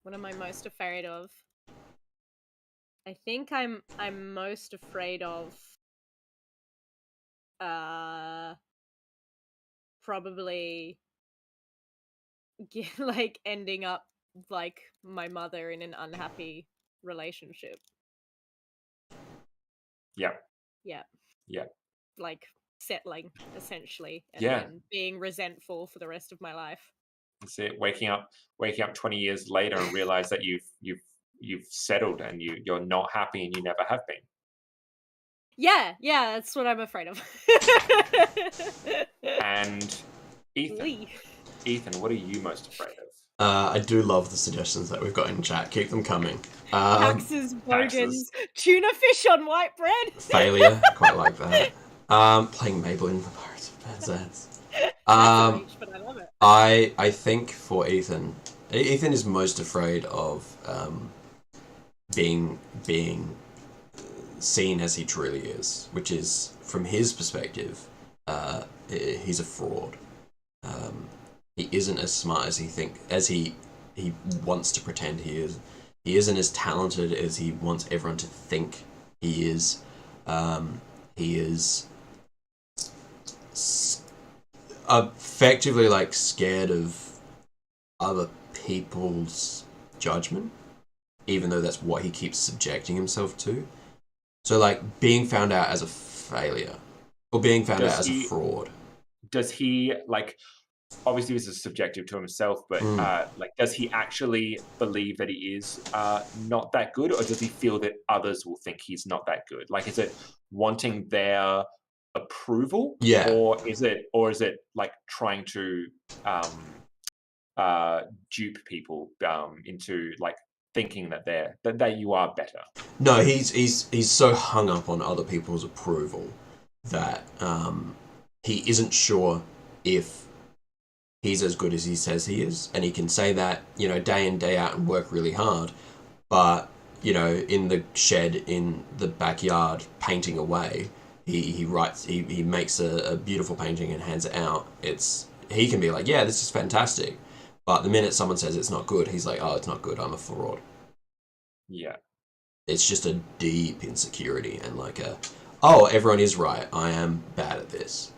what am I most afraid of? I think I'm most afraid of probably like ending up like my mother in an unhappy relationship. Yeah. Like settling essentially, and Yeah. then being resentful for the rest of my life. That's it. Waking up 20 years later and realize that you've settled and you're not happy and you never have been. Yeah, that's what I'm afraid of. And Ethan, what are you most afraid of? I do love the suggestions that we've got in chat. Keep them coming. Taxes, bogans, tuna fish on white bread. Failure. Quite like that. Playing Maybelline the Pirates of Penzance. But I love it. I think for Ethan is most afraid of being seen as he truly is, which is, from his perspective, he's a fraud. He isn't as smart as he wants to pretend he is. He isn't as talented as he wants everyone to think he is. He is effectively like scared of other people's judgment, even though that's what he keeps subjecting himself to. So like being found out as a failure or being found out as a fraud. Does he like obviously this is subjective to himself, but like, does he actually believe that he is not that good, or does he feel that others will think he's not that good? Like, is it wanting their approval, Yeah. or is it like trying to dupe people into like thinking that that you are better? No, he's so hung up on other people's approval that he isn't sure if he's as good as he says he is, and he can say that, you know, day in, day out and work really hard, but, you know, in the shed in the backyard painting away, he makes a beautiful painting and hands it out. He can be like, yeah, this is fantastic, but the minute someone says it's not good, he's like, oh, it's not good, I'm a fraud. Yeah. It's just a deep insecurity and like oh, everyone is right, I am bad at this.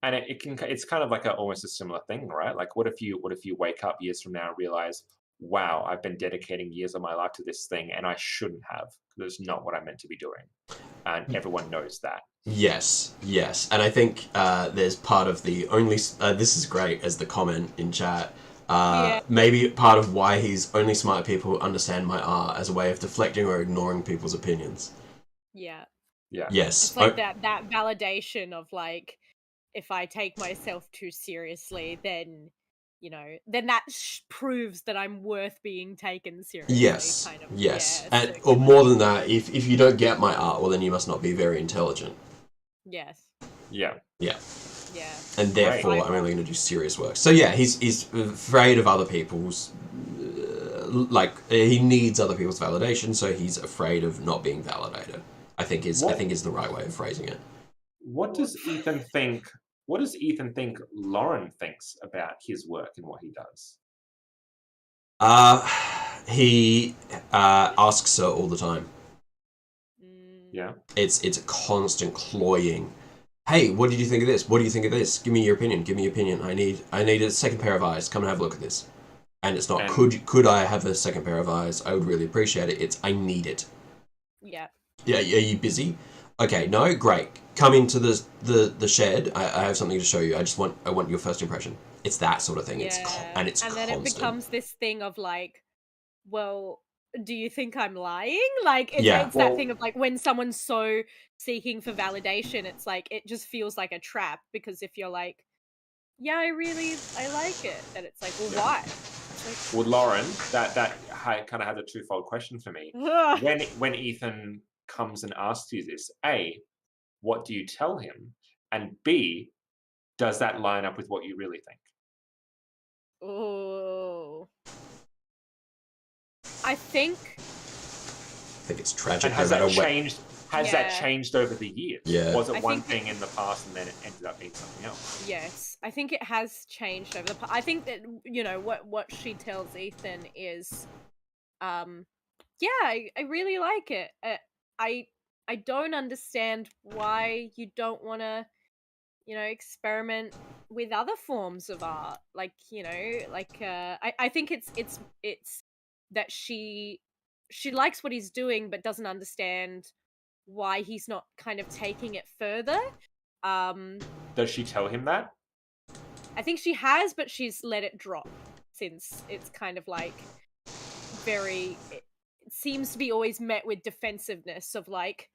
And it's kind of like almost a similar thing, right? Like, what if you wake up years from now and realize, wow, I've been dedicating years of my life to this thing and I shouldn't have, because it's not what I'm meant to be doing. And everyone knows that. Yes. And I think there's part of the only... this is great as the comment in chat. Maybe part of why he's only smart people who understand my art as a way of deflecting or ignoring people's opinions. Yeah. Yes. It's like that validation of like, if I take myself too seriously, then, you know, then that proves that I'm worth being taken seriously. Yes. Kind of. Yes. Yeah, And, or more than that, if you don't get my art, well, then you must not be very intelligent. Yes. Yeah. And therefore, I'm only going to do serious work. So yeah, he's afraid of other people's... like, he needs other people's validation, so he's afraid of not being validated. I think is the right way of phrasing it. What does Ethan think? What does Ethan think Lauren thinks about his work and what he does? He asks her all the time. Yeah. It's a constant cloying. Hey, what did you think of this? What do you think of this? Give me your opinion. Give me your opinion. I need a second pair of eyes. Come and have a look at this. And it's not could I have a second pair of eyes? I would really appreciate it. It's I need it. Yeah. Yeah. Are you busy? Okay. No. Great. Come into the shed. I have something to show you. I want your first impression. It's that sort of thing. Yeah. It's and constant. then it becomes this thing of like, well, do you think I'm lying? Like, it's that thing of like, when someone's so seeking for validation, it's like, it just feels like a trap, because if you're like, yeah, I like it, then it's like, well, why? Like, well, Lauren, that kind of has a twofold question for me. When Ethan comes and asks you this, A, what do you tell him? And B, does that line up with what you really think? Oh, I think it's tragic. And has that changed? Has that changed over the years? Yeah. Was it one thing in the past and then it ended up being something else? Yes, I think it has changed over the past. I think that, you know, what she tells Ethan is, yeah, I really like it. I don't understand why you don't want to, you know, experiment with other forms of art. Like, you know, like I think it's that she likes what he's doing, but doesn't understand why he's not kind of taking it further. Does she tell him that? I think she has, but she's let it drop, since it's kind of like very, it seems to be always met with defensiveness of like,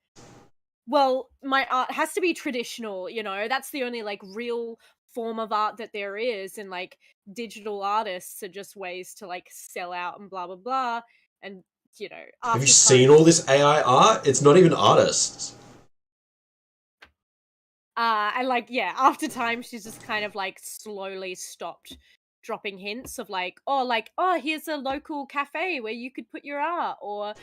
well, my art has to be traditional, you know, that's the only like real form of art that there is, and like digital artists are just ways to like sell out and blah blah blah. And, you know, have you seen all this AI art? It's not even artists. And like, yeah, after time, she's just kind of like slowly stopped dropping hints of like, oh, here's a local cafe where you could put your art, or,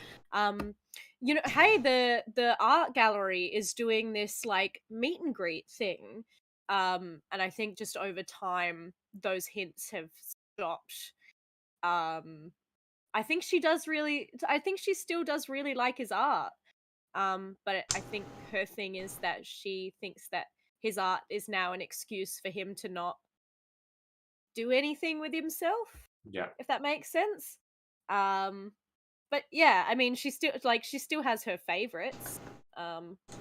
you know, hey, the art gallery is doing this like meet and greet thing. And I think just over time, those hints have stopped. I think she still does really like his art. But I think her thing is that she thinks that his art is now an excuse for him to not do anything with himself. Yeah. If that makes sense. But yeah, I mean, she still has her favorites.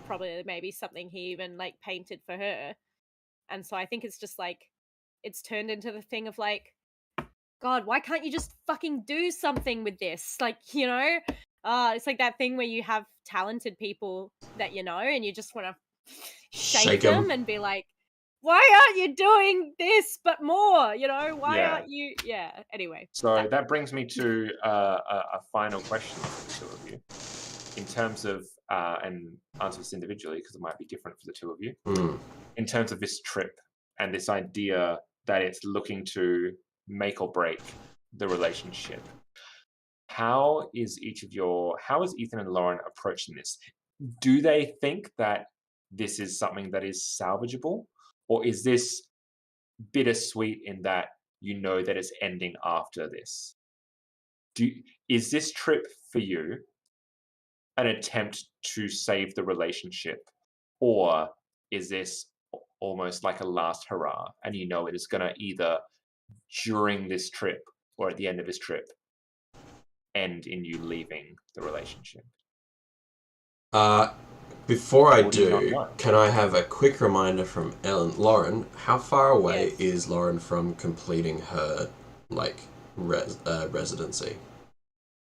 Probably maybe something he even like painted for her. And so I think it's just like, it's turned into the thing of like, God, why can't you just fucking do something with this? Like, you know, it's like that thing where you have talented people that you know, and you just want to shake them and be like, why aren't you doing this but more? You know, why aren't you? Yeah. Anyway. So that brings me to a final question for the two of you, in terms of and answer this individually because it might be different for the two of you. In terms of this trip and this idea that it's looking to make or break the relationship. How is Ethan and Lauren approaching this? Do they think that this is something that is salvageable, or is this bittersweet in that you know that it's ending after this? Is this trip for you an attempt to save the relationship, or is this almost like a last hurrah, and you know it is going to either during this trip or at the end of this trip end in you leaving the relationship? Before I do, can I have a quick reminder from Lauren? How far away is Lauren from completing her residency?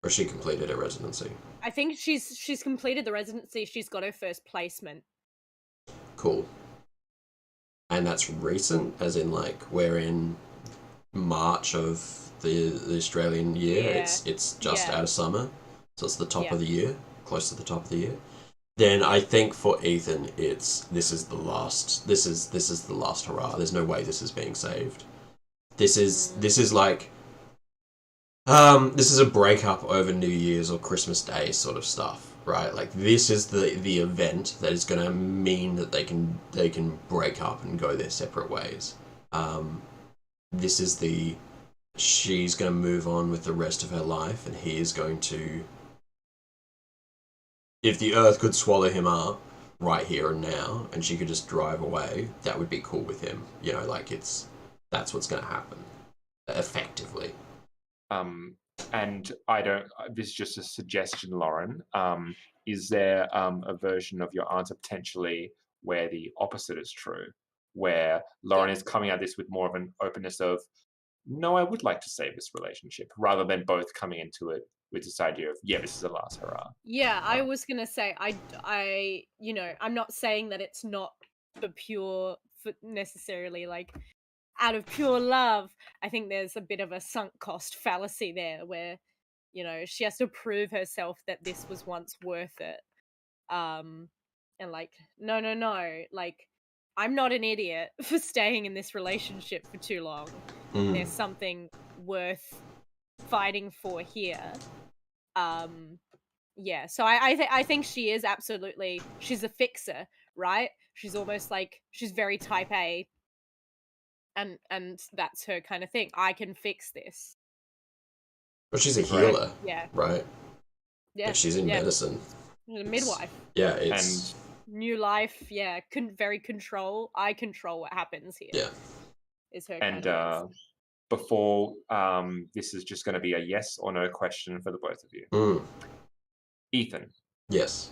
Or she completed a residency? I think she's completed the residency. She's got her first placement. Cool. And that's recent, as in like we're in March of the Australian year. Yeah. It's just out of summer, so it's the top of the year, close to the top of the year. Then I think for Ethan, this is the last hurrah. There's no way this is being saved. This is like this is a breakup over New Year's or Christmas Day sort of stuff, right? Like this is the event that is going to mean that they can break up and go their separate ways. This is she's going to move on with the rest of her life, and he is going to, if the earth could swallow him up right here and now, and she could just drive away, that would be cool with him. You know, like that's what's going to happen, effectively. And this is just a suggestion, Lauren. Is there a version of your answer potentially where the opposite is true, where Lauren is coming at this with more of an openness of, no, I would like to save this relationship, rather than both coming into it with this idea of, this is the last hurrah. Yeah, I was gonna say, I I'm not saying that it's not necessarily like out of pure love. I think there's a bit of a sunk cost fallacy there, where she has to prove herself that this was once worth it. And like, no, like, I'm not an idiot for staying in this relationship for too long. There's something worth fighting for here. So I think she is absolutely, she's a fixer, right? She's almost like, she's very type A, and that's her kind of thing. I can fix this. But she's a healer, right? Yeah, she's in medicine. She's a midwife. Yeah, it's new life. Yeah, very control. I control what happens here. Yeah, is her. And before this is just going to be a yes or no question for the both of you. Ethan. Yes.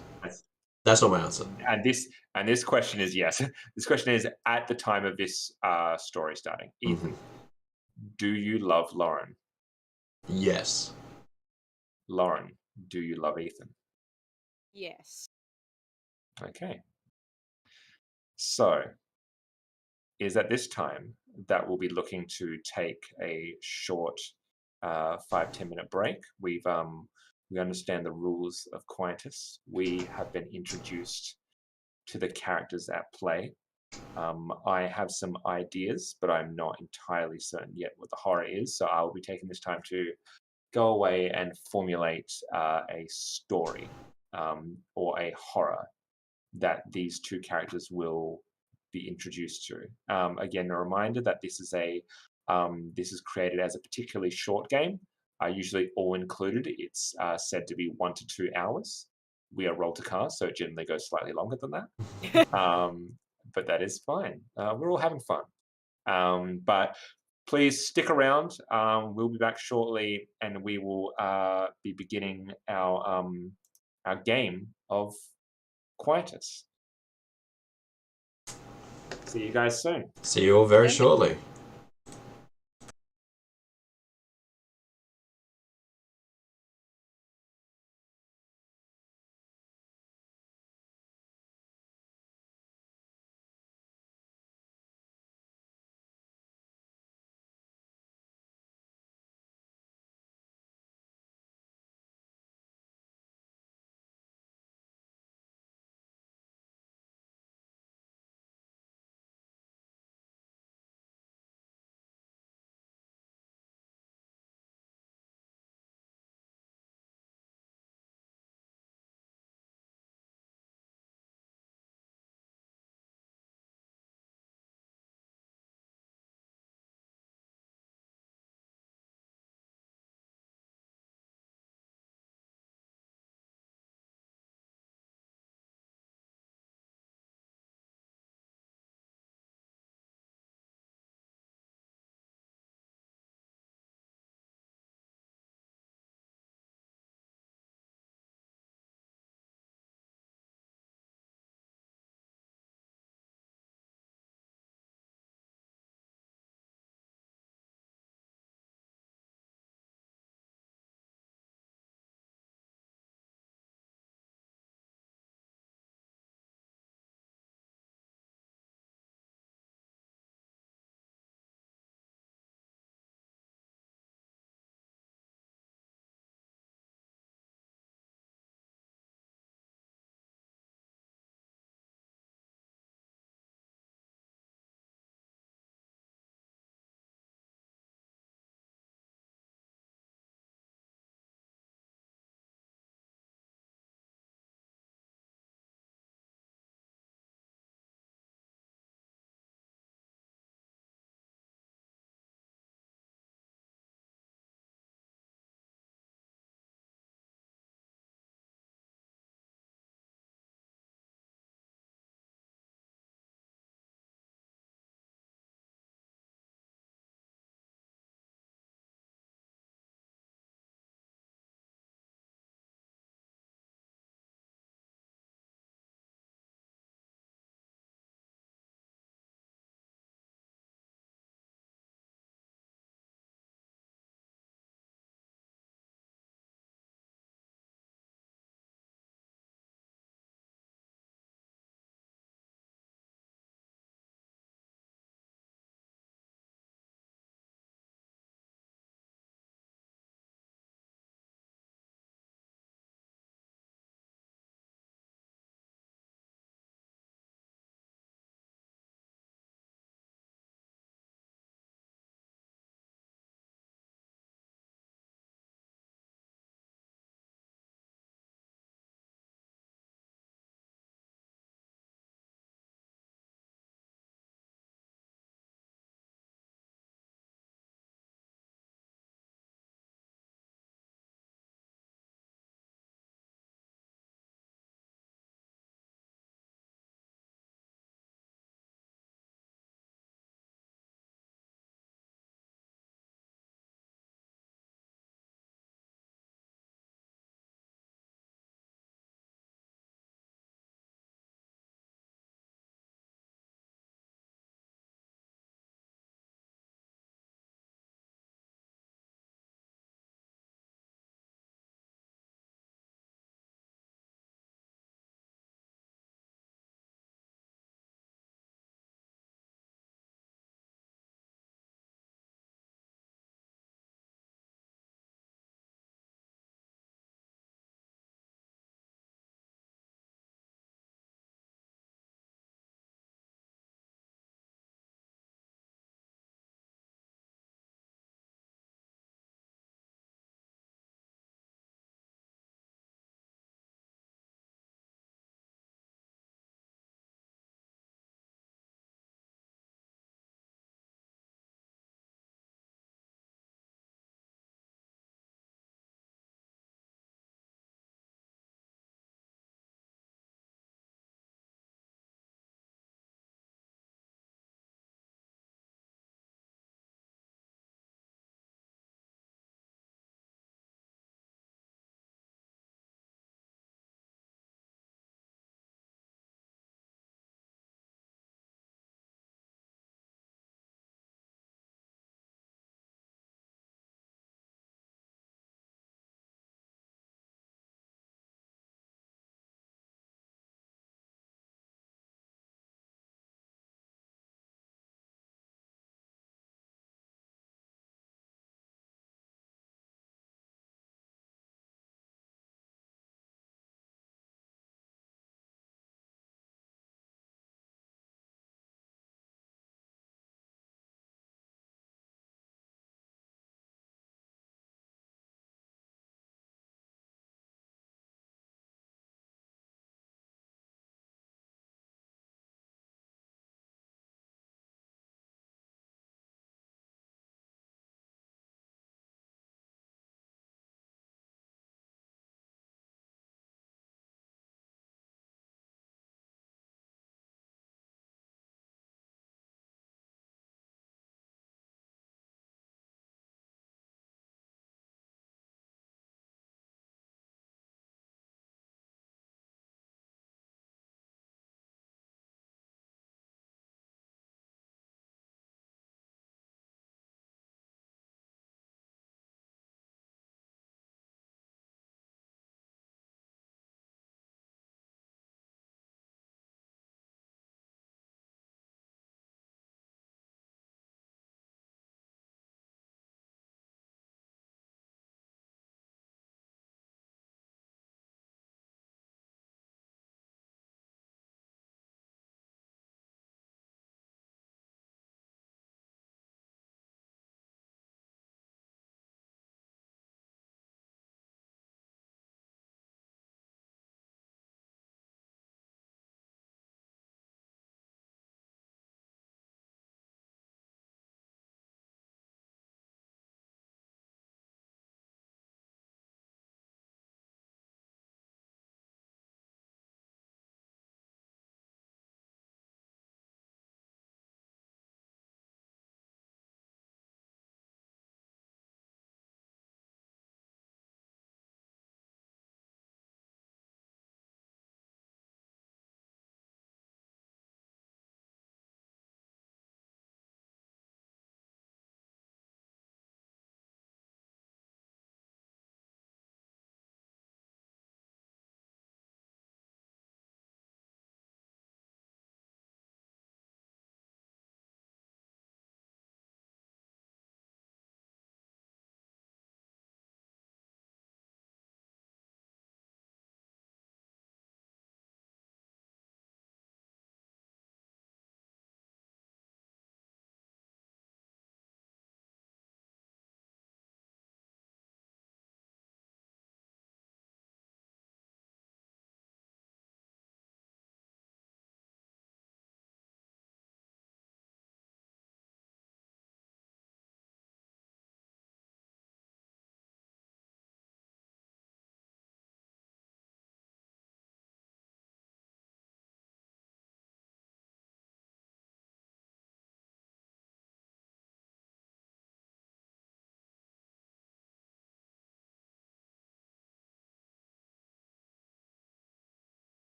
That's not my answer. And this question is yes. This question is at the time of this story starting. Ethan, do you love Lauren? Yes. Lauren, do you love Ethan? Yes. Okay. So, is at this time that we'll be looking to take a short 5-10 minute break. We understand the rules of Quietus. We have been introduced to the characters at play. I have some ideas, but I'm not entirely certain yet what the horror is, so I'll be taking this time to go away and formulate a story or a horror that these two characters will be introduced to. Again, a reminder that this is created as a particularly short game. Usually all included, it's said to be 1 to 2 hours. We are roll to cast, so it generally goes slightly longer than that. But that is fine. We're all having fun. But please stick around. We'll be back shortly, and we will be beginning our game of Quietus. See you guys soon. See you all very shortly.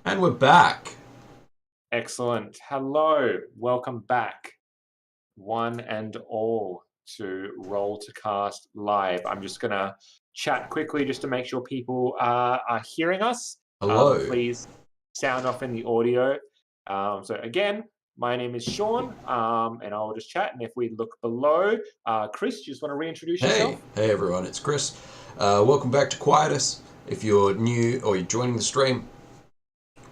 And we're back. Excellent. Hello. Welcome back, one and all, to Roll to Cast Live. I'm just going to chat quickly just to make sure people are hearing us. Hello. Please sound off in the audio. So again, my name is Sean, and I'll just chat. And if we look below, Chris, you just want to reintroduce yourself? Hey everyone, it's Chris. Welcome back to Quietus. If you're new or you're joining the stream,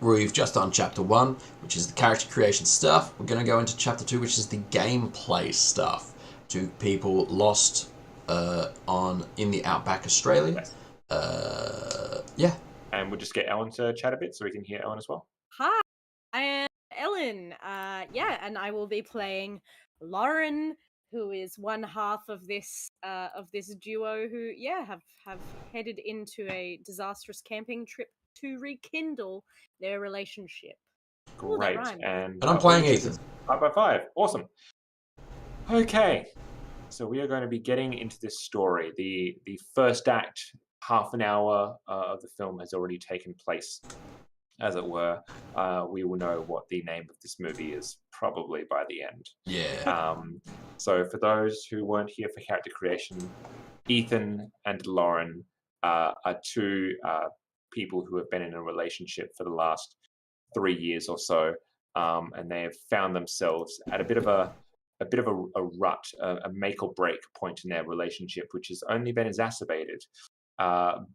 we've just done Chapter 1, which is the character creation stuff. We're going to go into Chapter 2, which is the gameplay stuff. To people lost in the Outback, Australia. Yeah. And we'll just get Ellen to chat a bit so we can hear Ellen as well. Hi, I am Ellen. And I will be playing Lauren, who is one half of this duo who have headed into a disastrous camping trip to rekindle their relationship. Ooh, that Great. rhymed. And I'm playing Ethan. 5 by 5. Awesome. Okay. So we are going to be getting into this story. The first act, half an hour of the film has already taken place, as it were. We will know what the name of this movie is probably by the end. Yeah. So for those who weren't here for character creation, Ethan and Lauren are two people who have been in a relationship for the last 3 years or so, and they have found themselves at a bit of a rut, a make or break point in their relationship, which has only been exacerbated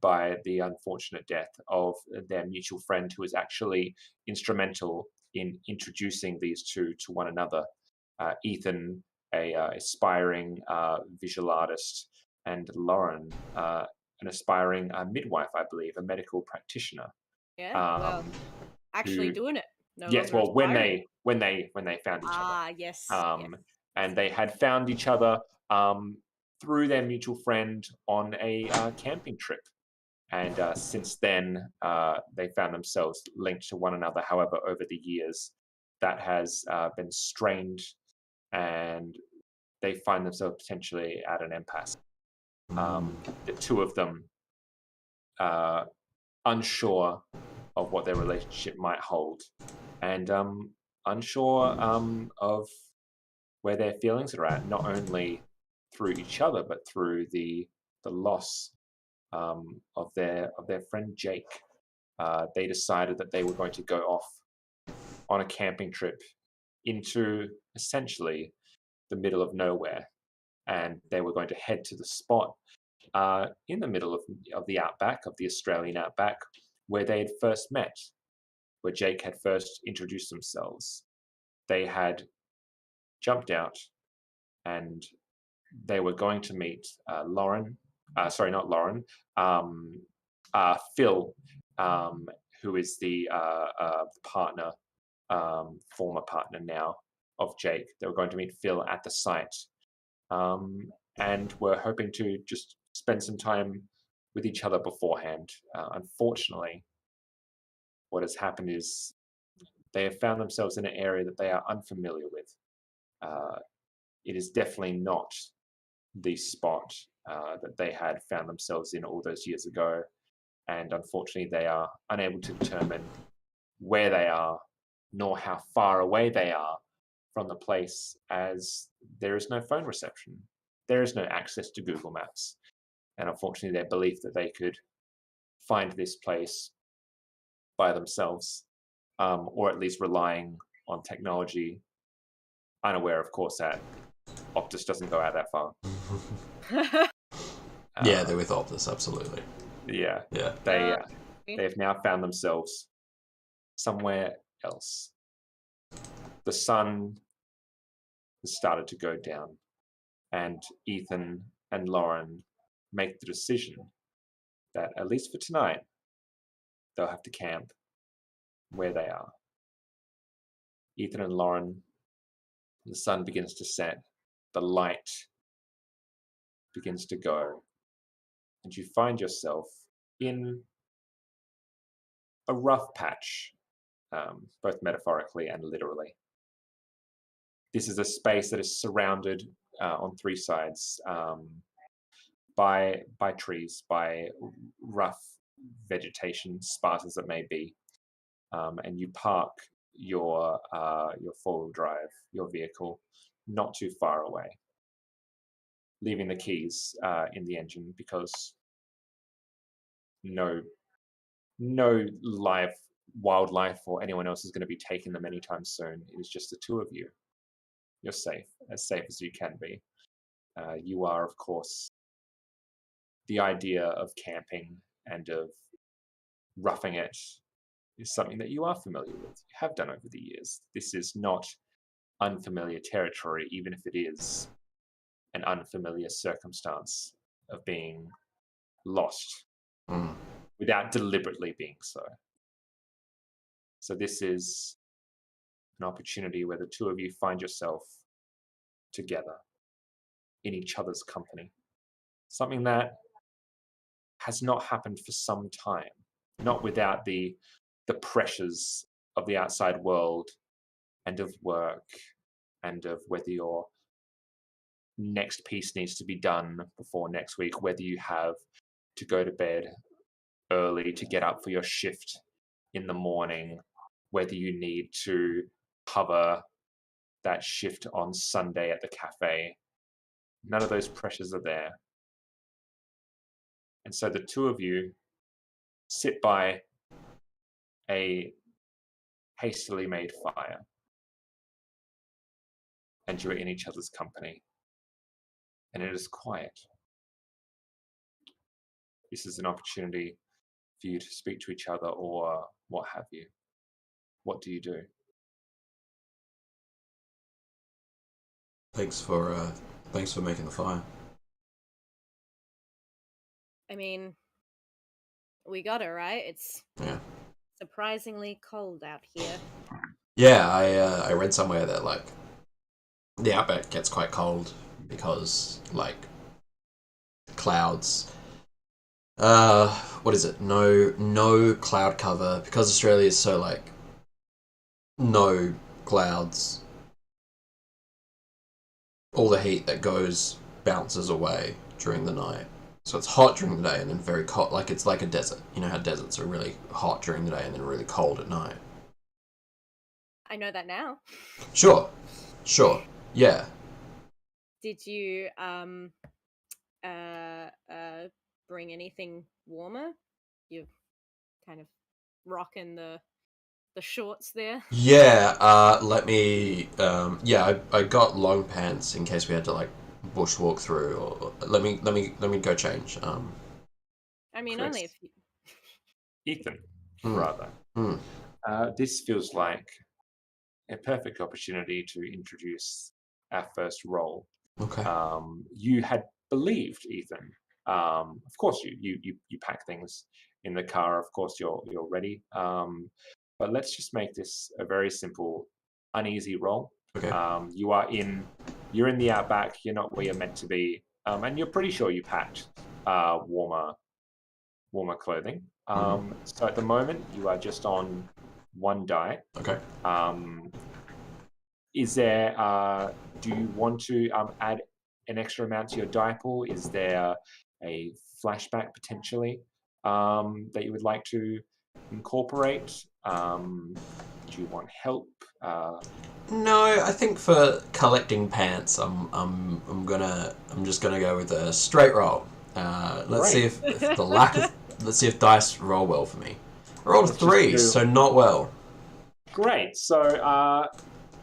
by the unfortunate death of their mutual friend, who was actually instrumental in introducing these two to one another. Ethan, a aspiring visual artist, and Lauren, an aspiring midwife, I believe, a medical practitioner. Yeah, actually doing it. Yes, well, when they found each other. Yes. And they had found each other through their mutual friend on a camping trip. And since then, they found themselves linked to one another. However, over the years, that has been strained, and they find themselves potentially at an impasse. The two of them, unsure of what their relationship might hold, and unsure of where their feelings are at, not only through each other, but through the loss of their friend Jake. They decided that they were going to go off on a camping trip into essentially the middle of nowhere, and they were going to head to the spot in the middle of the outback, of the Australian outback, where they had first met, where Jake had first introduced themselves. They had jumped out, and they were going to meet Phil, who is the partner, former partner now of Jake. They were going to meet Phil at the site, and were hoping to just spend some time with each other beforehand. Unfortunately, what has happened is they have found themselves in an area that they are unfamiliar with. It is definitely not the spot that they had found themselves in all those years ago, and unfortunately they are unable to determine where they are, nor how far away they are from the place, as there is no phone reception. There is no access to Google Maps, and unfortunately their belief that they could find this place by themselves, or at least relying on technology, unaware, of course, that Optus doesn't go out that far. Yeah, they're with Optus, absolutely. Yeah. Yeah. They've now found themselves somewhere else. The sun has started to go down, and Ethan and Lauren make the decision that, at least for tonight, they'll have to camp where they are. Ethan and Lauren, the sun begins to set, the light begins to go, and you find yourself in a rough patch, both metaphorically and literally. This is a space that is surrounded on three sides by trees, by rough vegetation, sparse as it may be. and you park your 4-wheel drive, your vehicle, not too far away, leaving the keys in the engine because no live wildlife or anyone else is going to be taking them anytime soon. It is just the two of you. You're safe as you can be. You are, of course, the idea of camping and of roughing it is something that you are familiar with. You have done over the years. This is not unfamiliar territory, even if it is an unfamiliar circumstance of being lost without deliberately being so. So this is an opportunity where the two of you find yourself together in each other's company. Something that has not happened for some time, not without the pressures of the outside world and of work and of whether your next piece needs to be done before next week, whether you have to go to bed early to get up for your shift in the morning, whether you need to cover that shift on Sunday at the cafe. None of those pressures are there. And so the two of you sit by a hastily made fire, and you're in each other's company, and it is quiet. This is an opportunity for you to speak to each other or what have you. What do you do? Thanks for making the fire. I mean, we got it, right? It's surprisingly cold out here. Yeah, I read somewhere that like the outback gets quite cold because like clouds. What is it? No cloud cover because Australia is so like no clouds. All the heat that goes bounces away during the night. So it's hot during the day and then very cold. Like it's like a desert. You know how deserts are really hot during the day and then really cold at night. I know that now. Sure. Yeah. Did you bring anything warmer? You're kind of rocking the shorts there. Yeah, let me I got long pants in case we had to like bushwalk through or let me go change. I mean, Chris. only if you... Ethan, rather. This feels like a perfect opportunity to introduce our first role. Okay. You had believed, Ethan. Of course, you pack things in the car. Of course, you're ready. But let's just make this a very simple, uneasy role. Okay. You're in the outback. You're not where you're meant to be, and you're pretty sure you packed warmer clothing. So at the moment, you are just on one die. Okay. Is there? Do you want to add an extra amount to your die pool? Is there a flashback potentially that you would like to incorporate? Do you want help? No, I think for collecting pants, I'm just gonna go with a straight roll. Let's see if let's see if dice roll well for me. I rolled a 3, so not well. Great. So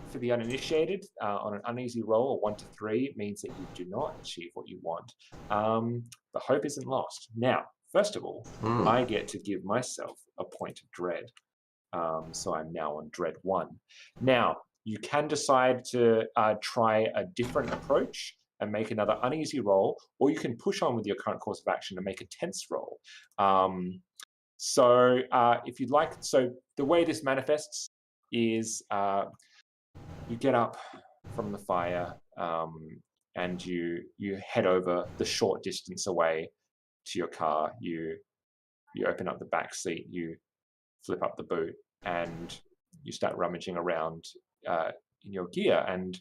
for the uninitiated, on an uneasy roll, a 1 to 3 means that you do not achieve what you want. The hope isn't lost. Now, first of all, I get to give myself a point of dread. So I'm now on dread 1. Now, you can decide to try a different approach and make another uneasy roll, or you can push on with your current course of action and make a tense roll. So if you'd like, so the way this manifests is you get up from the fire and you head over the short distance away to your car. You open up the back seat, you flip up the boot, and you start rummaging around in your gear. And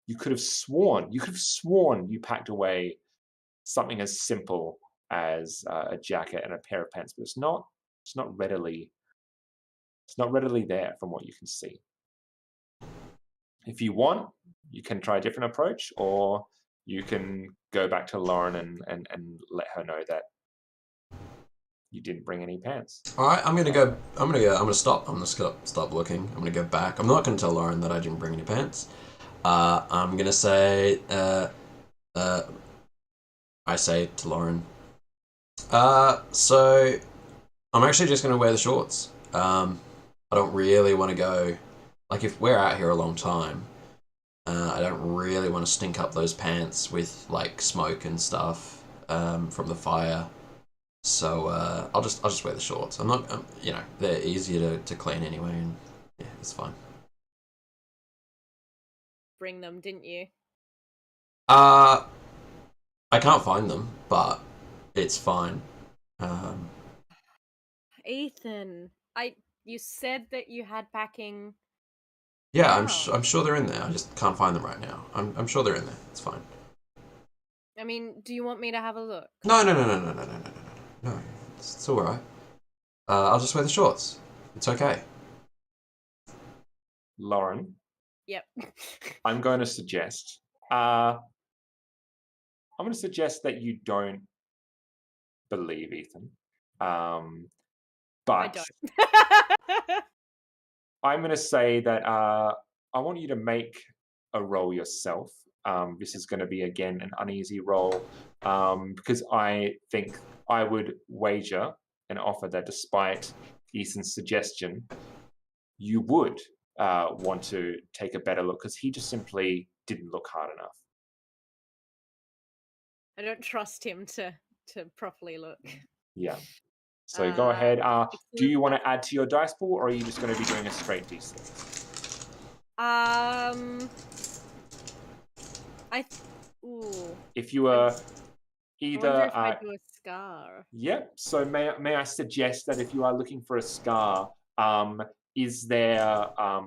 you could have sworn you packed away something as simple as a jacket and a pair of pants, but it's not readily It's not readily there from what you can see. If you want, you can try a different approach, or you can go back to Lauren and let her know that you didn't bring any pants. All right, I'm gonna stop. I'm just gonna stop looking. I'm gonna go back. I'm not gonna tell Lauren that I didn't bring any pants. I'm gonna say, I say to Lauren, so I'm actually just gonna wear the shorts. I don't really want to go, like, if we're out here a long time, I don't really want to stink up those pants with like smoke and stuff from the fire. So I'll just wear the shorts. I'm not, you know, they're easier to clean anyway, and yeah, it's fine. Bring them, didn't you? I can't find them, but it's fine. Ethan, you said that you had packing. Yeah, Wow. I'm sure they're in there. I just can't find them right now. I'm sure they're in there. It's fine. I mean, do you want me to have a look? No. No, it's all right. I'll just wear the shorts. It's okay. Lauren, Yep. I'm going to suggest that you don't believe Ethan. But I don't. I'm going to say that I want you to make a roll yourself. This is going to be, again, an uneasy roll, because I think I would wager and offer that despite Ethan's suggestion, you would want to take a better look, because he just simply didn't look hard enough. I don't trust him to properly look. Yeah. So go ahead. Do Excellent. you want to add to your dice pool, or are you just going to be doing a straight D6? Ooh. If you were I either... wonder if I do a scar. Yep. So may I suggest that if you are looking for a scar, is there a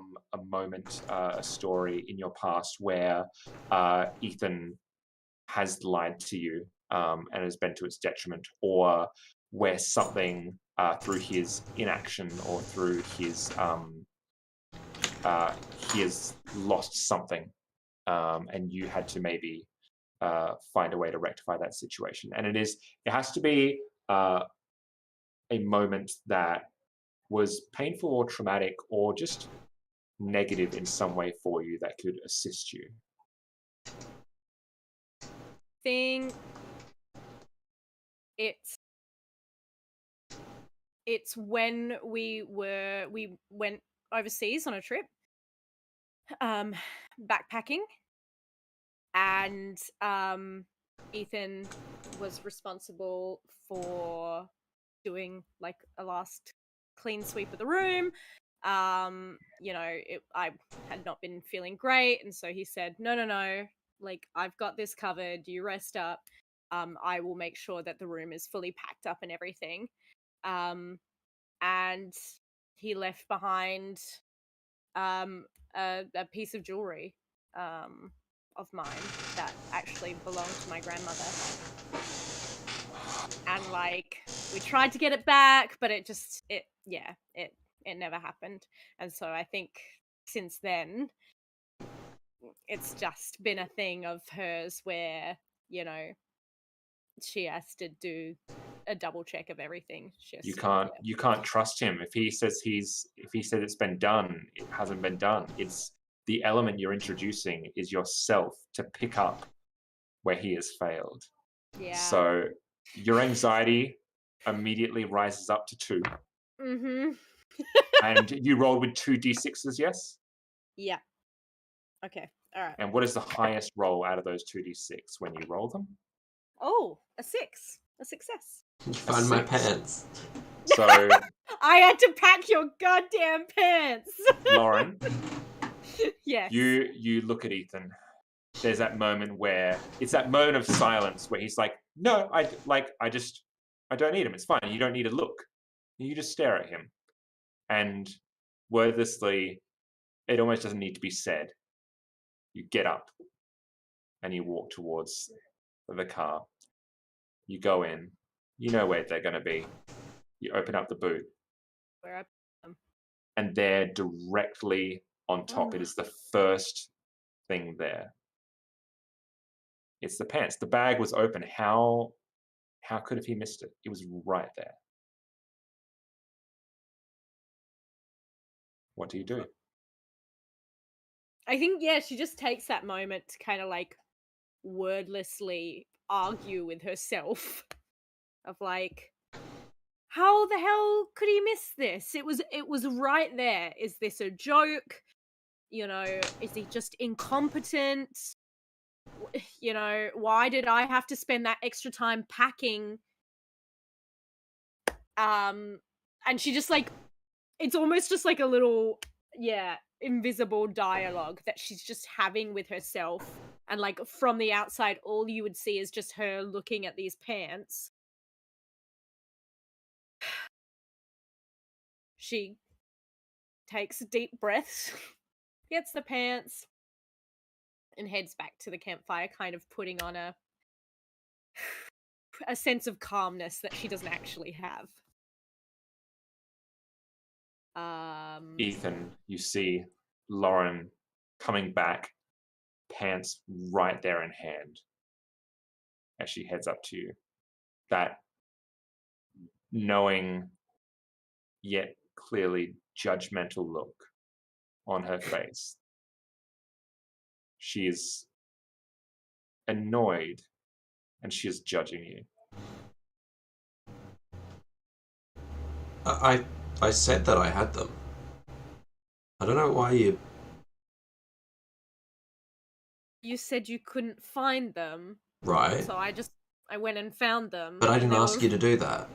moment, a story in your past where Ethan has lied to you and has been to its detriment, or where something through his inaction or through his he has lost something, and you had to maybe find a way to rectify that situation? And it has to be a moment that was painful or traumatic or just negative in some way for you that could assist you. Thing. It's when we went overseas on a trip, backpacking, and Ethan was responsible for doing like a last clean sweep of the room. You know, I had not been feeling great, and so he said, no, like, I've got this covered, you rest up. I will make sure that the room is fully packed up and everything. And he left behind a piece of jewelry of mine that actually belonged to my grandmother. And like, we tried to get it back, but it never happened. And so I think since then it's just been a thing of hers where, you know, she has to do a double check of everything. You can't trust him. If he said it's been done, it hasn't been done. It's the element you're introducing is yourself to pick up where he has failed. Yeah. So your anxiety immediately rises up to 2. Mm-hmm. And you rolled with 2 d6s, yes? Yeah. Okay. All right. And what is the highest roll out of those 2 d6 when you roll them? Oh, a 6. A success. You find my pants. So I had to pack your goddamn pants. Lauren, yes. You look at Ethan. There's that moment where it's that moment of silence where he's like, "No, I don't need him. It's fine. You don't need to look." And you just stare at him, and wordlessly, it almost doesn't need to be said. You get up and you walk towards the car. You go in. You know where they're going to be. You open up the boot. Where I put them. and they're directly on top. It is the first thing there. It's the pants. The bag was open. How could have he missed it? It was right there. What do you do? I think, yeah, she just takes that moment to kind of like wordlessly argue with herself of like, how the hell could he miss this? It was right there. Is this a joke? You know, is he just incompetent? You know, why did I have to spend that extra time packing? And she just like, it's almost just like a little, invisible dialogue that she's just having with herself. And like from the outside, all you would see is just her looking at these pants. She takes deep breaths, gets the pants, and heads back to the campfire, kind of putting on a sense of calmness that she doesn't actually have. Ethan, you see Lauren coming back, pants right there in hand, as she heads up to you. That knowing yet clearly judgmental look on her face. She is annoyed and she is judging you. I said that I had them. I don't know why you... You said you couldn't find them. Right. So I went and found them. But I didn't ask you to do that.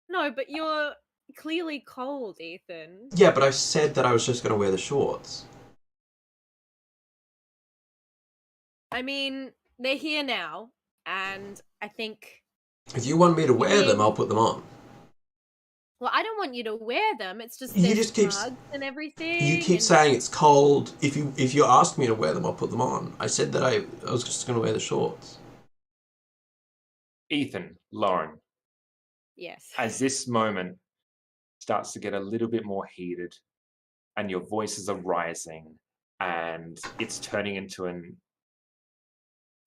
No, but you're clearly cold, Ethan. Yeah, but I said that I was just going to wear the shorts. I mean, they're here now, and I think... If you want me to wear them, I'll put them on. Well, I don't want you to wear them. It's just You just keep bugs and everything. You keep saying it's cold. If you ask me to wear them, I'll put them on. I said that I was just going to wear the shorts. Ethan, Lauren. Yes. As this moment starts to get a little bit more heated and your voices are rising and it's turning into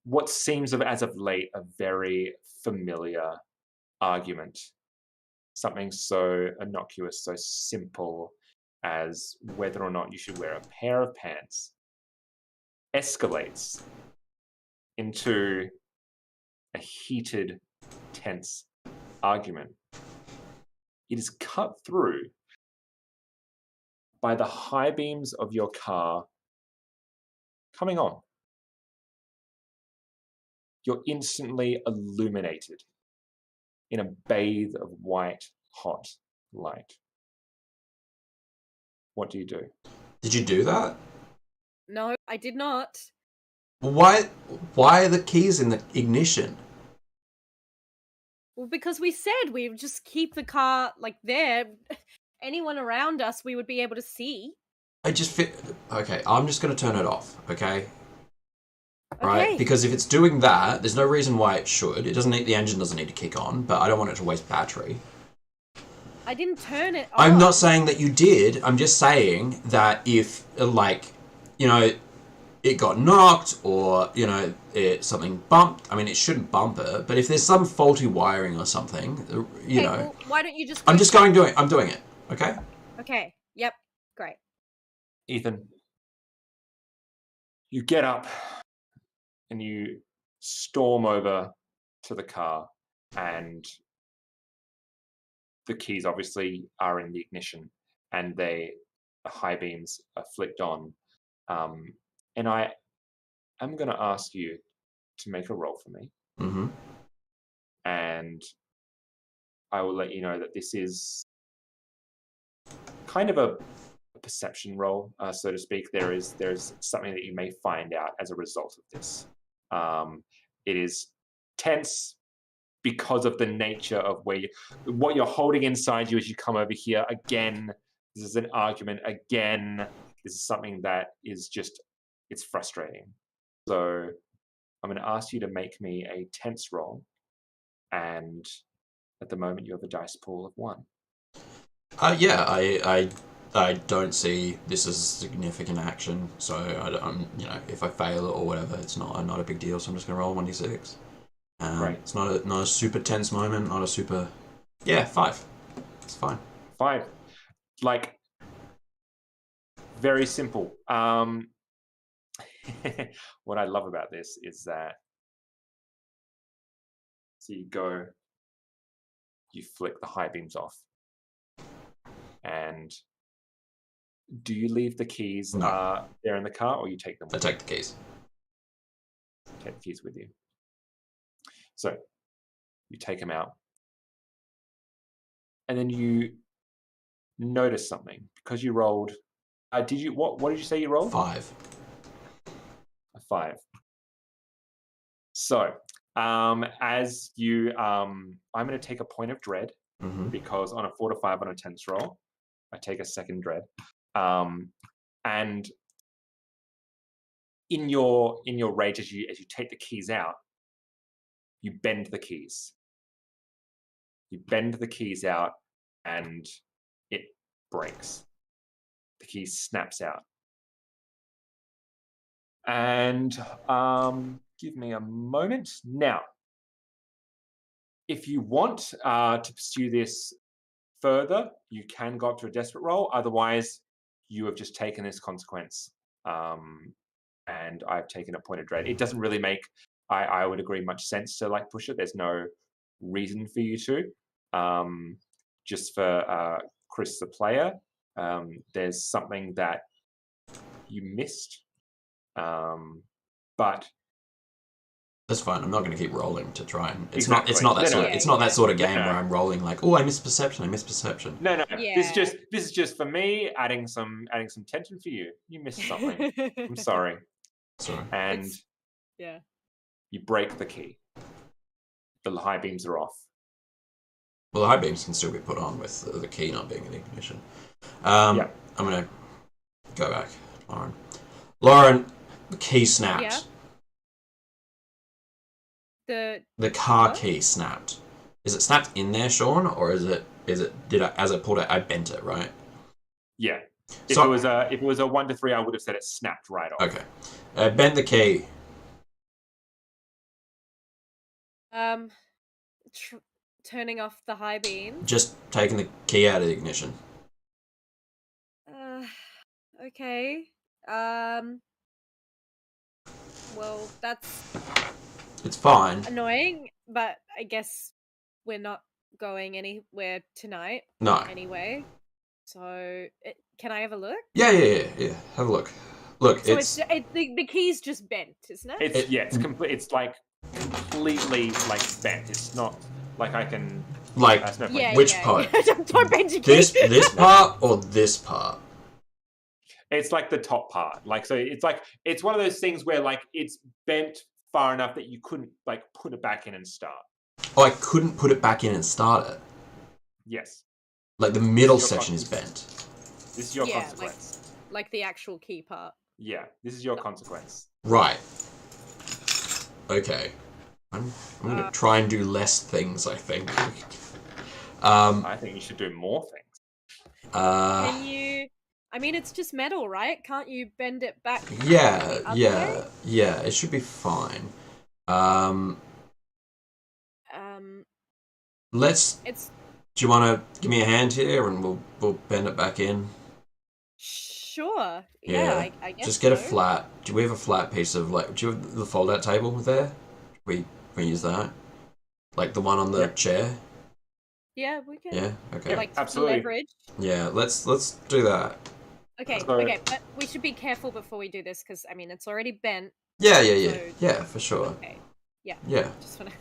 what seems as of late a very familiar argument. Something so innocuous, so simple as whether or not you should wear a pair of pants escalates into a heated, tense argument. It is cut through by the high beams of your car coming on. You're instantly illuminated in a bathe of white, hot light. What do you do? Did you do that? No, I did not. Why are the keys in the ignition? Well, because we said we would just keep the car like there. Anyone around us, we would be able to see. Okay, I'm just going to turn it off, okay? Okay. Right? Because if it's doing that, there's no reason why it should. The engine doesn't need to kick on, but I don't want it to waste battery. I didn't turn it on. I'm not saying that you did. I'm just saying that if, like, you know, it got knocked or, you know, something bumped. I mean, it shouldn't bump it, but if there's some faulty wiring or something, you know. Well, why don't you just... I'm doing it, okay? Okay, yep, great. Ethan, you get up and you storm over to the car, and the keys obviously are in the ignition, and the high beams are flicked on. And I am going to ask you to make a roll for me. Mm-hmm. And I will let you know that this is kind of a perception roll, so to speak. There's something that you may find out as a result of this. It is tense because of the nature of what you're holding inside you as you come over here. Again, this is an argument. Again, this is something that is just, it's frustrating. So I'm going to ask you to make me a tense roll. And at the moment, you have a dice pool of 1. Yeah, I don't see this as a significant action, so you know, if I fail it or whatever, it's not a big deal. So I'm just gonna roll 1d6. Great. It's not a super tense moment, not a super. Yeah, 5. It's fine. 5. Like, very simple. What I love about this is that, so you go, you flick the high beams off, and do you leave the keys No. there in the car, or you take them I take the keys. Take the keys with you? So you take them out, and then you notice something because you rolled. Did you what did you say you rolled? 5. A 5. So as you, I'm going to take a point of dread because on a 4 to 5 on a tense roll, I take a second dread, and in your rage, as you take the keys out, you bend the keys. You bend the keys out, and it breaks. The key snaps out. And give me a moment. Now, if you want to pursue this further, you can go up to a desperate roll. Otherwise, you have just taken this consequence. And I've taken a point of dread. It doesn't really make, I would agree, much sense to like push it. There's no reason for you to. Just for Chris the player, there's something that you missed. But that's fine. I'm not going to keep rolling to try and. It's exactly. not that sort. It's not that sort of game No. where I'm rolling like, oh, I missed perception. I missed perception. No. Yeah. This is just for me adding some tension for you. You missed something. I'm sorry. Sorry. And yeah. you break the key. The high beams are off. Well, the high beams can still be put on with the key not being in ignition. Yeah. I'm going to go back, Lauren. Lauren, the key snapped. Yeah. The car what? key snapped. Is it snapped in there, Sean, or is it as I pulled it, I bent it, right? Yeah. If it was a 1 to 3, I would have said it snapped right off. Okay. Bend the key. Turning off the high beam. Just taking the key out of the ignition. Okay. Well, that's It's fine. annoying, but I guess we're not going anywhere tonight. No. Anyway, so can I have a look? Yeah. Have a look. Look, so the key's just bent, isn't it? It's complete. It's like completely like bent. It's not like I can. Like which part? Don't bend your key. This part or this part? It's like the top part. Like, so it's one of those things where like it's bent far enough that you couldn't like put it back in and start. Oh, I couldn't put it back in and start it. Yes. Like the middle section is bent. This is your consequence. Like the actual key part. Yeah, this is your consequence. Right. Okay. I'm going to try and do less things, I think. I think you should do more things. Can you... I mean, it's just metal, right? Can't you bend it back? Yeah. It should be fine. Let's... Do you want to give me a hand here and we'll bend it back in? Sure. Yeah, I guess just get a so. flat... Do we have a flat piece of, like... Do you have the fold-out table there? We use that? Like the one on the chair? Yeah, we can. Yeah, okay. Like absolutely. Leverage. Yeah, let's do that. Okay, but we should be careful before we do this because I mean it's already bent. Yeah, for sure. Okay. Yeah. Just wanna...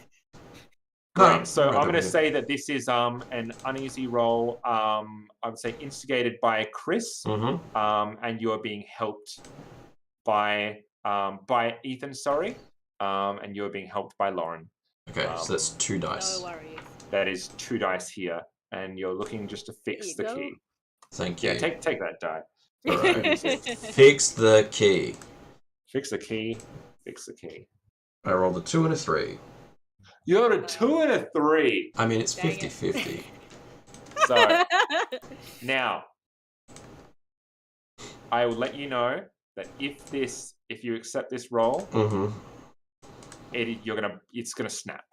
Great. So I'm going to say that this is an uneasy roll. I would say instigated by Chris, and you are being helped by Ethan. Sorry, and you are being helped by Lauren. Okay, so that's 2 dice. No worries. That is 2 dice here, and you're looking just to fix the key. Thank you. Yeah, take that die. All right. Fix the key. Fix the key. Fix the key. I rolled a 2 and a 3. You got a 2 and a 3. I mean, it's 50-50. So now, I will let you know that if you accept this roll, it's gonna snap.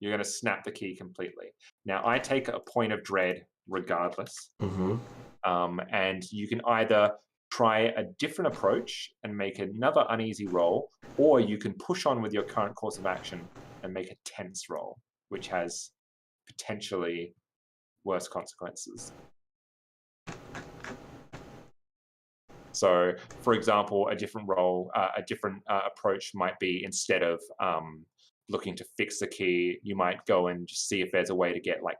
You're gonna snap the key completely. Now, I take a point of dread regardless, and you can either try a different approach and make another uneasy roll, or you can push on with your current course of action and make a tense roll, which has potentially worse consequences. So, for example, a different roll, a different approach might be, instead of looking to fix the key, you might go and just see if there's a way to get, like,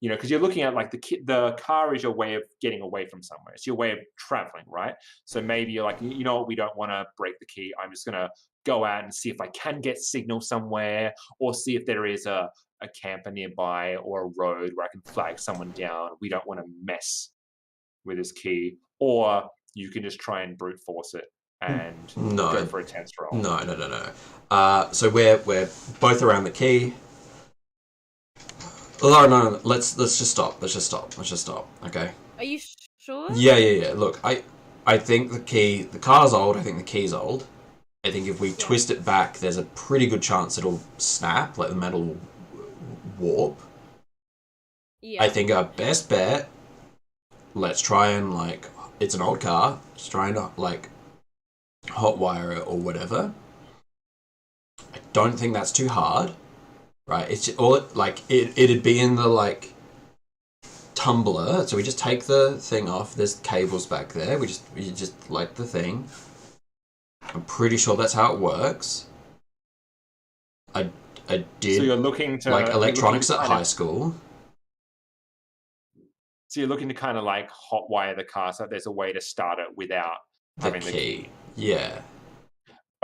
because you're looking at, like, the car is your way of getting away from somewhere. It's your way of traveling, right? So maybe you're like, you know what, we don't want to break the key. I'm just going to go out and see if I can get signal somewhere, or see if there is a camper nearby or a road where I can flag someone down. We don't want to mess with this key. Or you can just try and brute force it and go for a tense roll. No. So we're both around the key. Oh, no. Let's just stop. Okay. Are you sure? Yeah. Look, I think the car's old. I think the key's old. I think if we twist it back, there's a pretty good chance it'll snap, like the metal will warp. Yeah. I think our best bet, let's try and, like, it's an old car, just try and, like, hotwire it or whatever. I don't think that's too hard, right? It's just, it'd be in the, like, tumbler. So we just take the thing off. There's cables back there. You just light the thing. I'm pretty sure that's how it works. I did. So you're looking to, like, electronics at high school. So you're looking to kind of, like, hotwire the car so there's a way to start it without having the key. Yeah.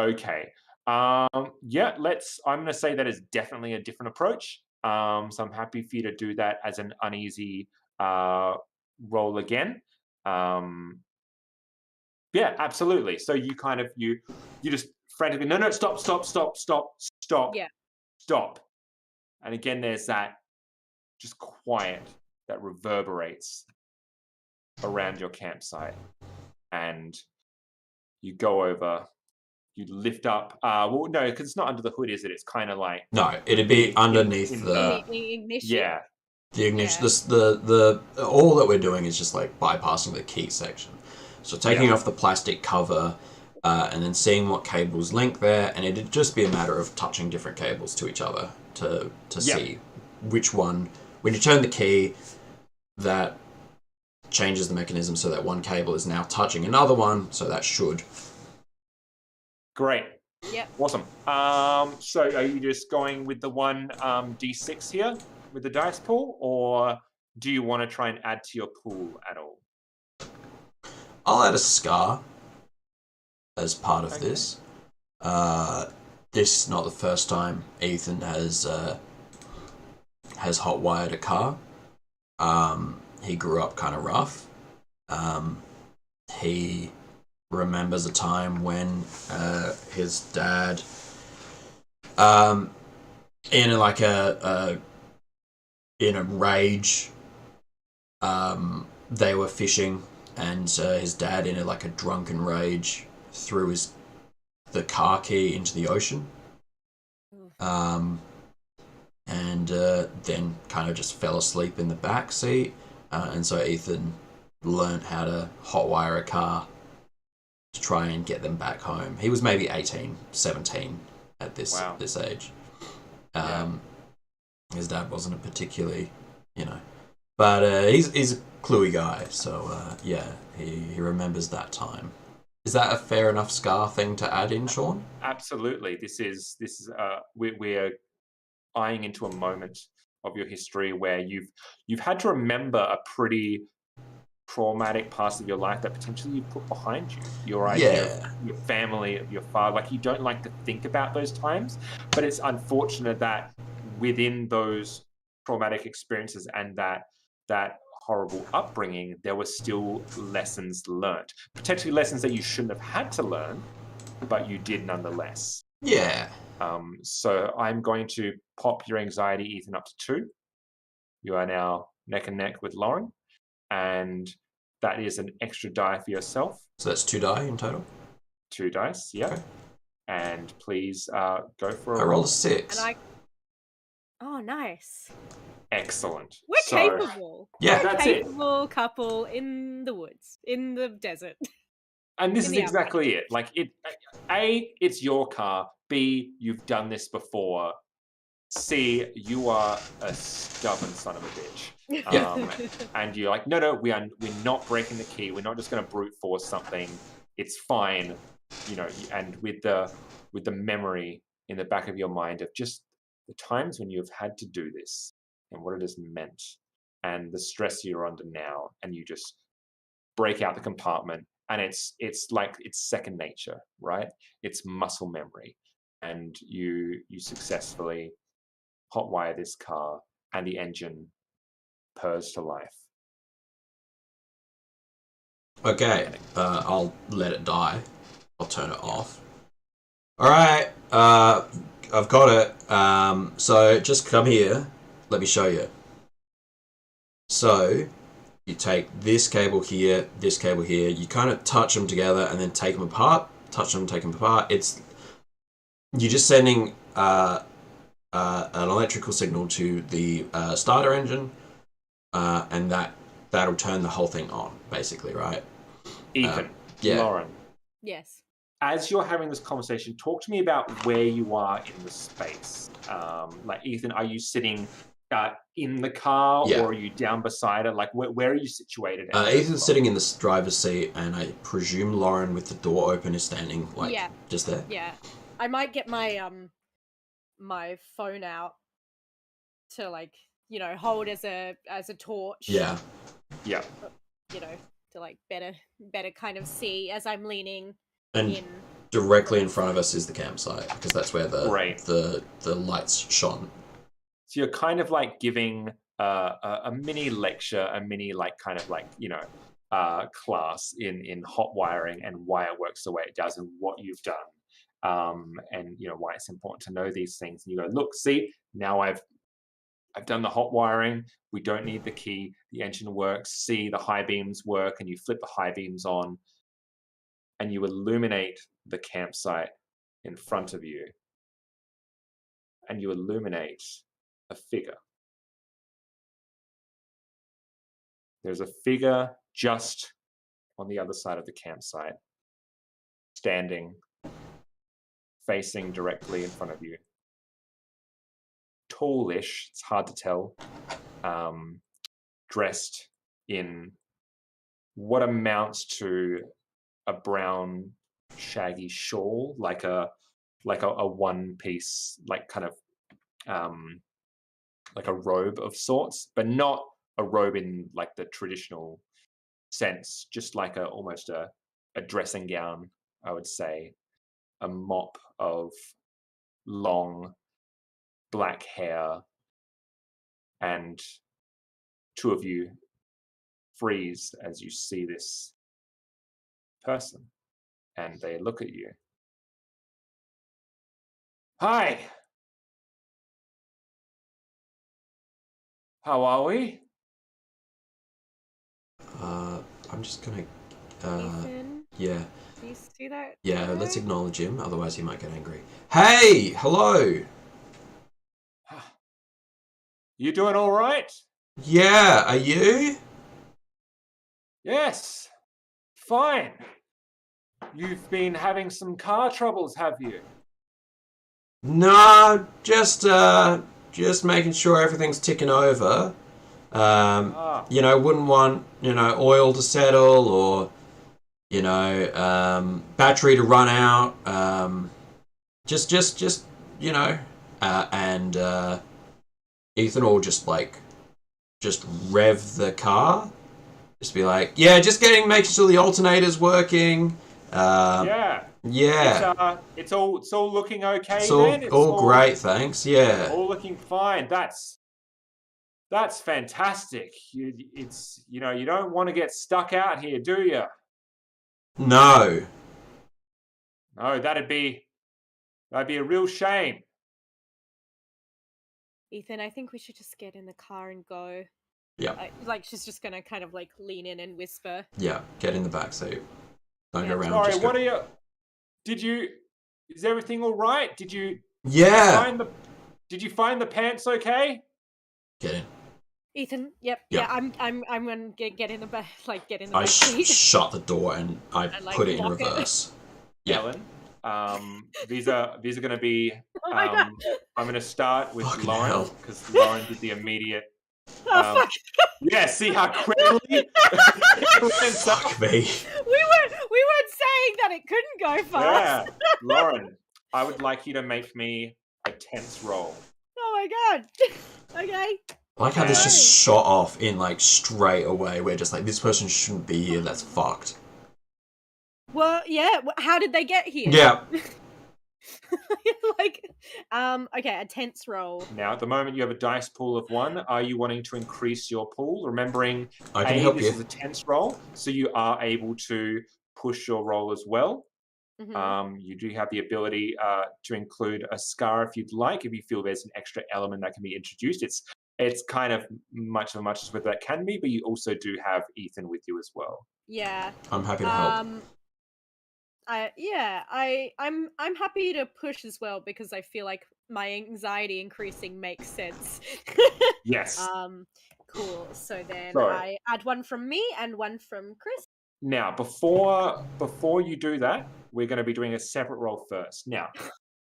Okay. I'm going to say that is definitely a different approach. So I'm happy for you to do that as an uneasy roll again. Yeah, absolutely. So you kind of, you just frantically, no, stop. Yeah. Stop. And again, there's that just quiet that reverberates around your campsite. And you go over, you lift up, well, no, because it's not under the hood, is it? It's kind of like... No, it'd be underneath the ignition. Yeah. The ignition, the all that we're doing is just, like, bypassing the key section. So taking off the plastic cover, and then seeing what cables link there, and it'd just be a matter of touching different cables to each other to see which one. When you turn the key, that changes the mechanism so that one cable is now touching another one, so that should. Great. Yep. Awesome. So are you just going with the one D6 here with the dice pool, or do you want to try and add to your pool at all? I'll add a scar as part of this. This is not the first time Ethan has hotwired a car. He grew up kind of rough. He remembers a time when his dad, in a rage, they were fishing, and his dad, in a drunken rage, threw the car key into the ocean, and then kind of just fell asleep in the back seat, and so Ethan learned how to hotwire a car to try and get them back home. He was maybe 18, 17 at this age. His dad wasn't a particularly, but he's a cluey guy, so he remembers that time. Is that a fair enough scar thing to add in, Sean? Absolutely. This is we're eyeing into a moment of your history where you've had to remember a pretty traumatic past of your life that potentially you put behind you. Your idea of your family, of your father. You don't like to think about those times, but it's unfortunate that within those traumatic experiences and that horrible upbringing, there were still lessons learned. Potentially lessons that you shouldn't have had to learn, but you did nonetheless. Yeah. So I'm going to pop your anxiety, Ethan, up to 2. You are now neck and neck with Lauren, and that is an extra die for yourself. So that's 2 die in total? 2 dice, yeah. Okay. And please go for a I roll. rolled a 6. And Oh, nice. Excellent. We're So, capable. Yeah. We're That's it. capable couple in the woods, in the desert. And this In is the exactly it. Like, A, it's your car. B, you've done this before. C, you are a stubborn son of a bitch. And you're like, no, we're not breaking the key. We're not just going to brute force something. It's fine, you know. And with the memory in the back of your mind of just the times when you have had to do this and what it has meant, and the stress you're under now, and you just break out the compartment, and it's like it's second nature, right? It's muscle memory, and you successfully hotwire this car, and the engine purrs to life. Okay, I'll let it die. I'll turn it off. Alright, I've got it. So just come here. Let me show you. So you take this cable here, you kind of touch them together and then take them apart. Touch them, take them apart. You're just sending an electrical signal to the starter engine, and that'll turn the whole thing on, basically, right? Ethan, yeah. Lauren, Yes. as you're having this conversation, talk to me about where you are in the space. Like, Ethan, are you sitting in the car, Yeah. or are you down beside it? Like, where are you situated? Ethan's sitting in the driver's seat, and I presume Lauren, with the door open, is standing just there. Yeah. I might get my my phone out to, like, you know, hold as a torch. Yeah. Yeah. You know, to like better kind of see as I'm leaning And in. directly in front of us is the campsite, because that's where the lights shone. So you're kind of like giving a mini lecture, a mini like kind of like, you know, class in hot wiring and why it works the way it does and what you've done, and you know why it's important to know these things. And you go, look, see, now I've done the hot wiring. We don't need the key. The engine works. See, the high beams work, and you flip the high beams on, and you illuminate the campsite in front of you, and you illuminate a figure. There's a figure just on the other side of the campsite, standing, facing directly in front of you. Tallish, it's hard to tell, dressed in what amounts to a brown shaggy shawl, like a one piece, like kind of like a robe of sorts, but not a robe in like the traditional sense, just like almost a dressing gown, I would say. A mop of long black hair, and two of you freeze as you see this person, and they look at you. Hi. How are we? I'm just gonna. Ethan, Yeah. do you see that? Yeah. guy? Let's acknowledge him, otherwise he might get angry. Hey, hello. You doing all right? Yeah. Are you? Yes. Fine. You've been having some car troubles, have you? No, just making sure everything's ticking over. You know, wouldn't want, you know, oil to settle, or, you know, battery to run out. Just, you know, and Ethan will just rev the car. Just be like, yeah, just making sure the alternator's working. Yeah. It's all looking okay. It's then? It's all great, thanks. Yeah. All looking fine. That's fantastic. It's you know, you don't want to get stuck out here, do you? No. No, that'd be a real shame. Ethan, I think we should just get in the car and go. Yeah. Like she's just gonna kind of like lean in and whisper. Yeah, get in the back seat. Don't go around. Sorry, just what are you? Is everything all right? Did you Yeah. Did you find the pants okay? Get in. Ethan, yep, Yeah. yeah, I'm gonna get in the back, like get in the I back seat. shut the door and I And, like, put it in lock it. reverse. Yeah. Ellen, these are going to be. Oh my God. I'm going to start with Fucking Lauren hell. because Lauren did the immediate. Oh fuck! Yeah, see how quickly. Fuck me. We weren't saying that it couldn't go fast. Yeah, Lauren, I would like you to make me a tense roll. Oh my God. Okay. I like how this Okay. just shot off in like straight away. We're just like, this person shouldn't be here. That's fucked. Well, yeah. How did they get here? Yeah. Like, okay, a tense roll. Now, at the moment, you have a dice pool of 1. Are you wanting to increase your pool? Remembering, I can help this you. is a tense roll, so you are able to push your roll as well. Mhm. You do have the ability to include a scar if you'd like, if you feel there's an extra element that can be introduced. It's kind of much as what that can be, but you also do have Ethan with you as well. Yeah. I'm happy to help. I'm happy to push as well because I feel like my anxiety increasing makes sense. Yes. Cool. So then So- I add 1 from me and 1 from Chris. Now, before you do that, we're going to be doing a separate roll first. Now,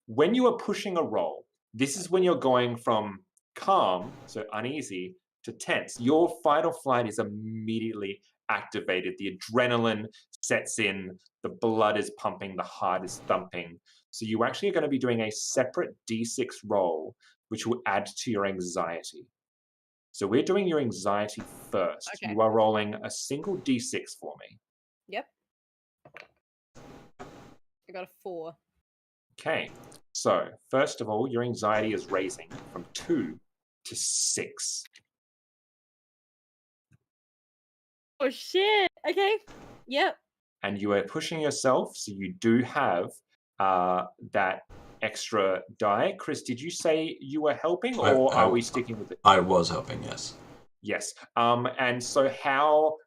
when you are pushing a roll, this is when you're going from calm, so uneasy, to tense. Your fight or flight is immediately activated. The adrenaline sets in, the blood is pumping, the heart is thumping. So you actually are going to be doing a separate D6 roll, which will add to your anxiety. So we're doing your anxiety first. Okay. You are rolling a single D6 for me. Yep. I got a 4. Okay. So, first of all, your anxiety is raising from 2 to 6. Oh shit. Okay. Yep. And you are pushing yourself, so you do have that extra die. Chris, did you say you were helping, or are we sticking with it? I was helping, yes. Yes. And so how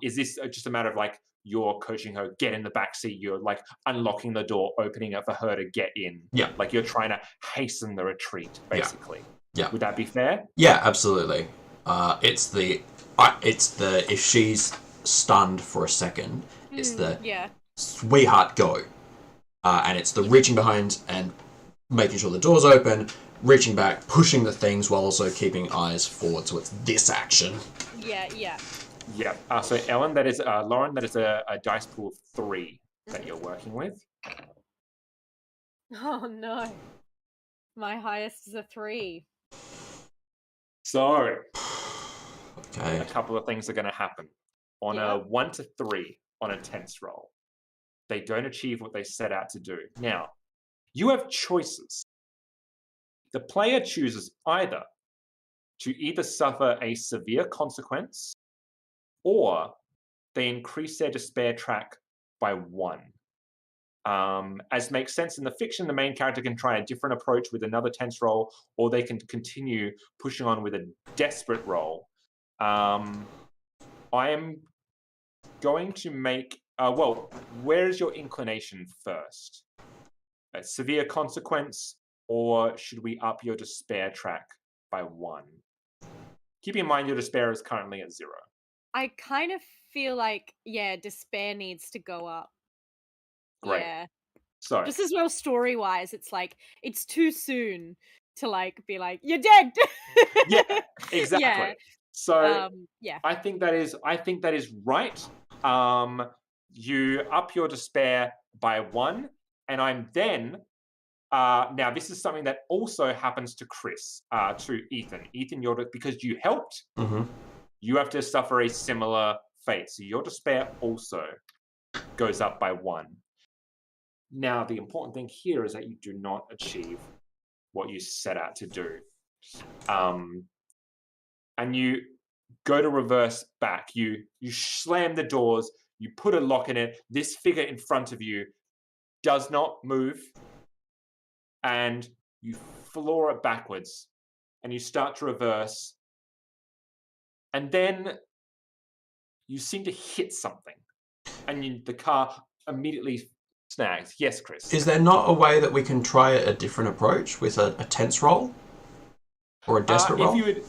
is this just a matter of like you're coaching her, get in the back seat, you're like unlocking the door, opening it for her to get in? Yeah. Like you're trying to hasten the retreat, basically. Yeah. Would that be fair? Yeah, absolutely. It's the if she's stunned for a second, it's the Yeah. sweetheart go. And it's the reaching behind and making sure the door's open, reaching back, pushing the things while also keeping eyes forward. So it's this action. Yeah. Yeah. Yeah. So Ellen, that is Lauren, that is a dice pool of 3 that you're working with. Oh no. My highest is a 3. So Okay. a couple of things are going to happen. On a 1 to 3 on a tense roll, they don't achieve what they set out to do. Now, you have choices. The player chooses either to suffer a severe consequence or they increase their despair track by 1. As makes sense in the fiction, the main character can try a different approach with another tense roll, or they can continue pushing on with a desperate roll. I am going to make... where's your inclination first? A severe consequence, or should we up your despair track by 1? Keep in mind your despair is currently at 0. I kind of feel like, despair needs to go up. Great. Yeah. So, Just as well story-wise, it's like, it's too soon to like be like, you're dead! yeah, exactly. Yeah. So, yeah. I think that is right. You up your despair by 1, and I'm then... now, this is something that also happens to Chris, to Ethan. Ethan, because you helped, you have to suffer a similar fate. So your despair also goes up by 1. Now, the important thing here is that you do not achieve what you set out to do. And you go to reverse back. You slam the doors. You put a lock in it. This figure in front of you does not move. And you floor it backwards. And you start to reverse. and then you seem to hit something, and the car immediately snags. Yes, Chris. Is there not a way that we can try a different approach with a tense roll? Or a desperate roll? If you would,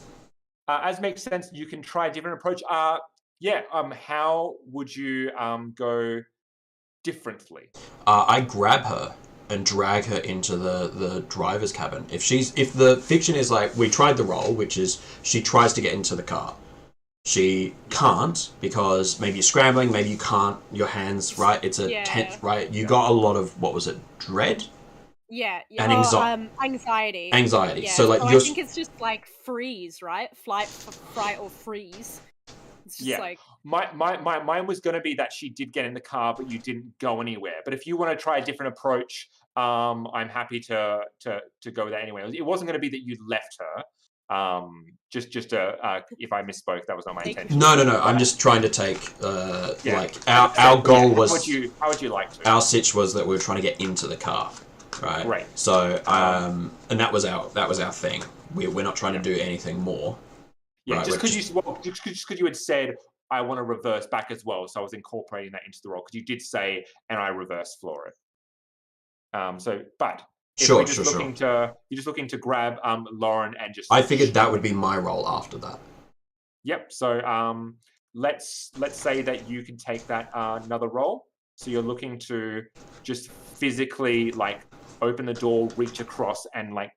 as makes sense, you can try a different approach. How would you go differently? I grab her and drag her into the driver's cabin. If the fiction is like, we tried the roll, which is she tries to get into the car. She can't because maybe you're scrambling, maybe you can't, your hands, right? It's a tense, right? You got a lot of, what was it, dread? Yeah, And anxiety. Anxiety. Yeah. So like I think it's just like freeze, right? Fright or freeze. It's just like mine was going to be that she did get in the car, but you didn't go anywhere. But if you want to try a different approach, I'm happy to go with that anyway. It wasn't going to be that you left her. If I misspoke, that was not my intention. No. I'm just trying to take like our goal was. How would you like to? Our sitch was that we were trying to get into the car, right? Right. So and that was our thing. We're not trying to do anything more. Yeah, right? just because you had said I want to reverse back as well, so I was incorporating that into the role because you did say and I reverse floor it. You're just looking to grab Lauren and just. I figured that would be my role after that. Yep. So let's say that you can take that another role. So you're looking to just physically like open the door, reach across, and like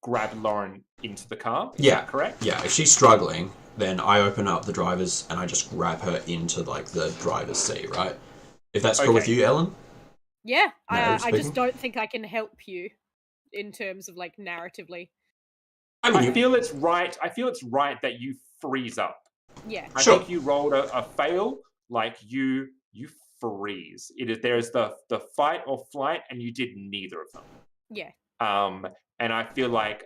grab Lauren into the car. Is that correct? Yeah. If she's struggling, then I open up the driver's and I just grab her into like the driver's seat, right? If that's cool with you, Ellen. Yeah, I just don't think I can help you in terms of like narratively. I feel it's right. I feel it's right that you freeze up. Yeah, I think you rolled a fail. Like you freeze. There's the fight or flight, and you did neither of them. Yeah. And I feel like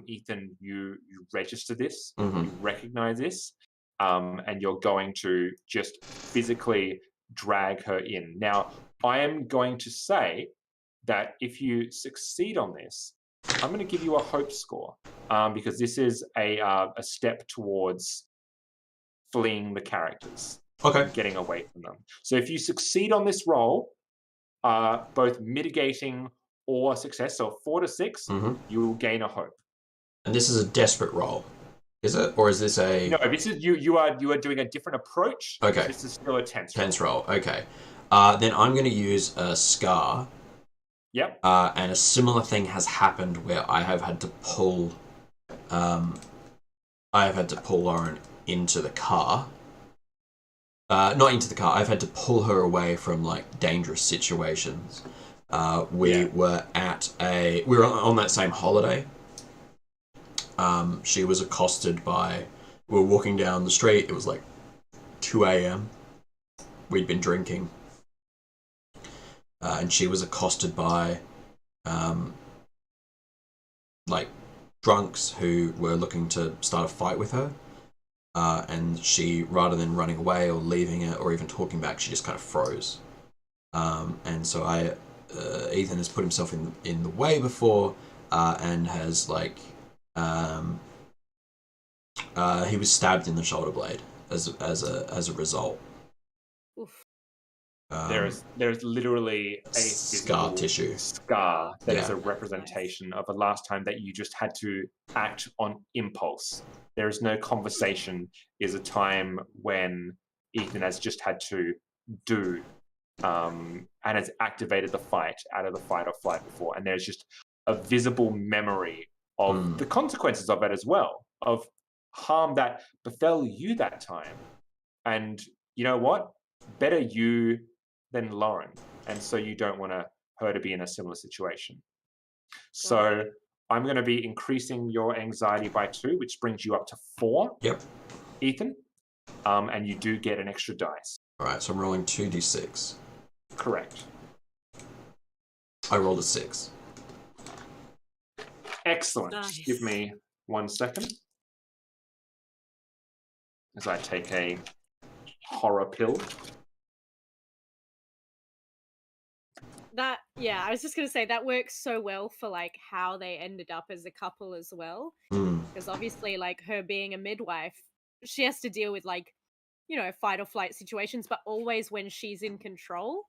Ethan, you register this, you recognize this, and you're going to just physically drag her in. Now, I am going to say that if you succeed on this, I'm going to give you a hope score because this is a step towards fleeing the characters, getting away from them. So if you succeed on this roll, both mitigating or success, so 4 to 6, you will gain a hope. And this is a desperate roll, is it, or is this a? No, this is you are doing a different approach. Okay, this is still a tense roll. Okay, then I'm going to use a scar. Yep. And a similar thing has happened where I have had to pull Lauren into the car. Not into the car. I've had to pull her away from like dangerous situations. We were on that same holiday. She was accosted by. We were walking down the street. It was like 2 a.m. We'd been drinking. And she was accosted by, like, drunks who were looking to start a fight with her. And she, rather than running away or leaving it or even talking back, she just kind of froze. And so Ethan has put himself in the way before, and has, like, he was stabbed in the shoulder blade as a result. Oof. There's literally a scar tissue scar that is a representation of the last time that you just had to act on impulse. There is no conversation. Is a time when Ethan has just had to do and has activated the fight out of the fight or flight before, and there's just a visible memory of the consequences of it as well, of harm that befell you that time. And you know what? Better you than Lauren, and so you don't want her to be in a similar situation. So I'm going to be increasing your anxiety by 2, which brings you up to 4. Yep. Ethan, and you do get an extra dice. All right, so I'm rolling 2d6. Correct. I rolled a 6. Excellent. Nice. Just give me 1 second as I take a horror pill. I was just gonna say that works so well for like how they ended up as a couple as well, because obviously like her being a midwife she has to deal with like, fight or flight situations, but always when she's in control.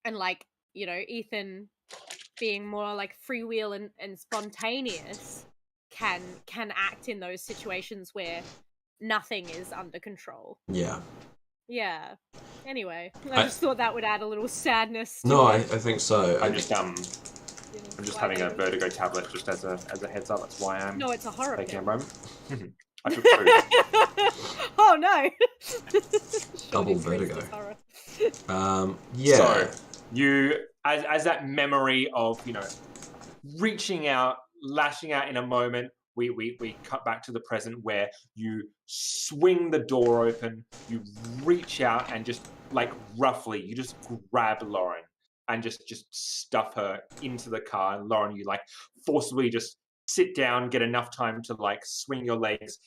And like, Ethan being more like freewheel and spontaneous can act in those situations where nothing is under control. Yeah. Yeah. Anyway, I just thought that would add a little sadness to No, I think so. I'm just having a vertigo tablet just as a heads up. That's why I'm it's a horror taking a pill. moment. I took 2. Oh no. Double Short increase vertigo. is horror. Yeah. So you, as that memory of reaching out, lashing out in a moment, we cut back to the present where you swing the door open, you reach out and just like roughly, you just grab Lauren and just stuff her into the car. And Lauren, you like forcibly just sit down, get enough time to like swing your legs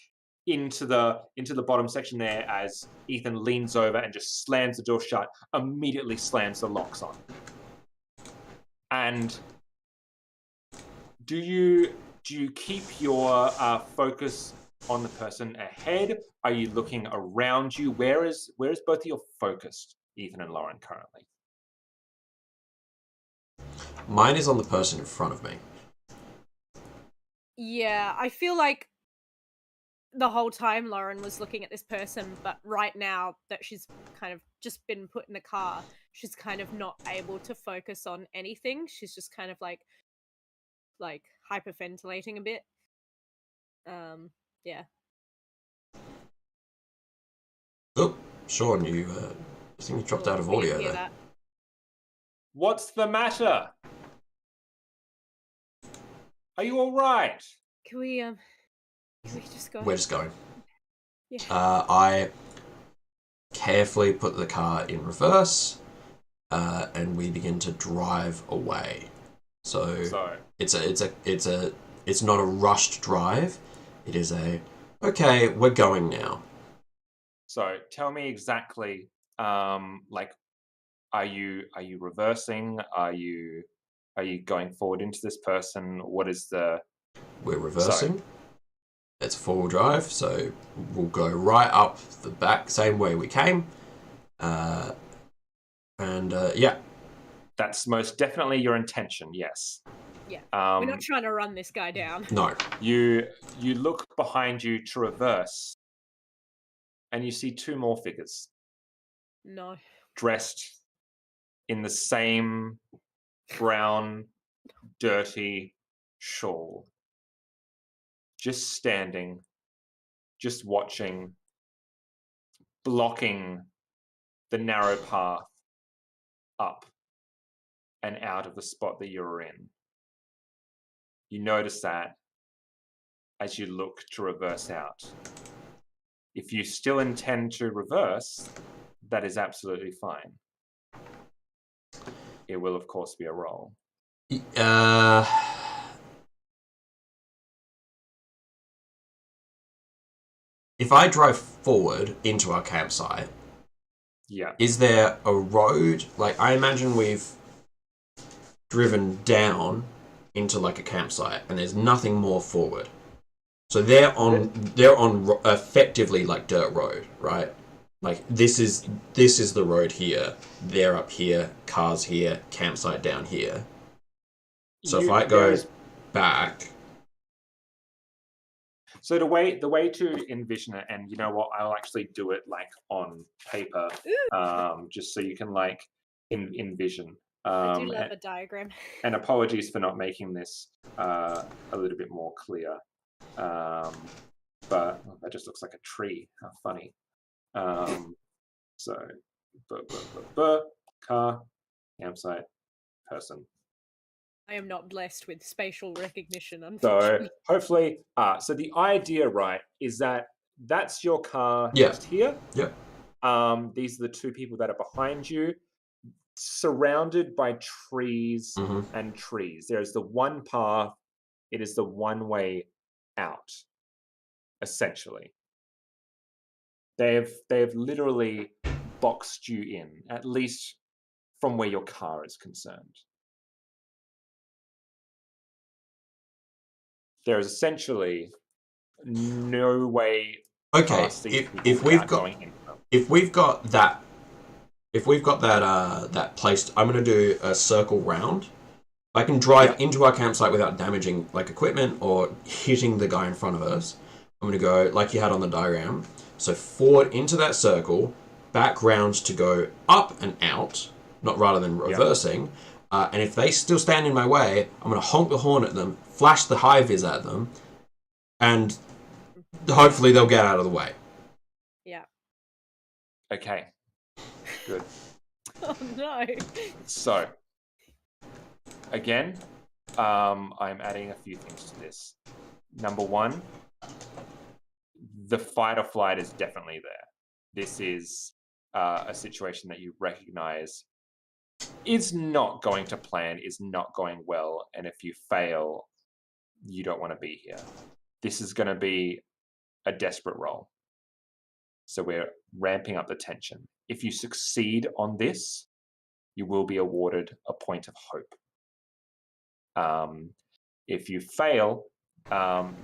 into the bottom section there as Ethan leans over and just slams the door shut, immediately slams the locks on. And do you keep your focus on the person ahead? Are you looking around you? Where is both of you focused, Ethan and Lauren, currently? Mine is on the person in front of me. Yeah, I feel like the whole time Lauren was looking at this person, but right now that she's kind of just been put in the car, she's kind of not able to focus on anything. She's just kind of like hyperventilating a bit. Yeah. Oh, Sean, I think you dropped out of We didn't audio hear there. that. What's the matter? Are you all right? Can we just go? We're just going. Yeah. I carefully put the car in reverse, and we begin to drive away. So it's not a rushed drive. It is okay, we're going now. So tell me exactly, like, are you reversing? Are you going forward into this person? What is the? We're reversing. It's a four-wheel drive, so we'll go right up the back, same way we came. Yeah. That's most definitely your intention, yes. Yeah. We're not trying to run this guy down. No. You look behind you to reverse, and you see 2 more figures. No. Dressed in the same brown, dirty shawl. Just standing, just watching, blocking the narrow path up and out of the spot that you're in. You notice that as you look to reverse out. If you still intend to reverse, that is absolutely fine. It will, of course, be a roll. If I drive forward into our campsite, yeah, is there a road? Like, I imagine we've driven down into like a campsite, and there's nothing more forward. So they're on effectively like dirt road, right? Like this is the road here. They're up here, cars here, campsite down here. So if I go back. So the way to envision it, and you know what, I'll actually do it like on paper, just so you can like envision. I do love a diagram. And apologies for not making this a little bit more clear, but that just looks like a tree. How funny. So, car, campsite, person. I am not blessed with spatial recognition, So unfortunately. hopefully, so the idea, right, is that that's your car just here. Yep. These are the 2 people that are behind you, surrounded by trees and trees. There's the one path. It is the one way out, essentially. They've literally boxed you in, at least from where your car is concerned. There is essentially no way. Okay, past these people if we've without got going into them. if we've got that that placed, I'm gonna do a circle round. I can drive into our campsite without damaging like equipment or hitting the guy in front of us. I'm gonna go like you had on the diagram. So forward into that circle, back round to go up and out, not rather than reversing. And if they still stand in my way, I'm gonna honk the horn at them, flash the high vis at them, and hopefully they'll get out of the way. Yeah. Okay. Good. Oh no. So, again, I'm adding a few things to this. Number one, the fight or flight is definitely there. This is a situation that you recognize is not going to plan, is not going well, and if you fail, you don't want to be here. This is going to be a desperate roll. So we're ramping up the tension. If you succeed on this, you will be awarded a point of hope. If you fail,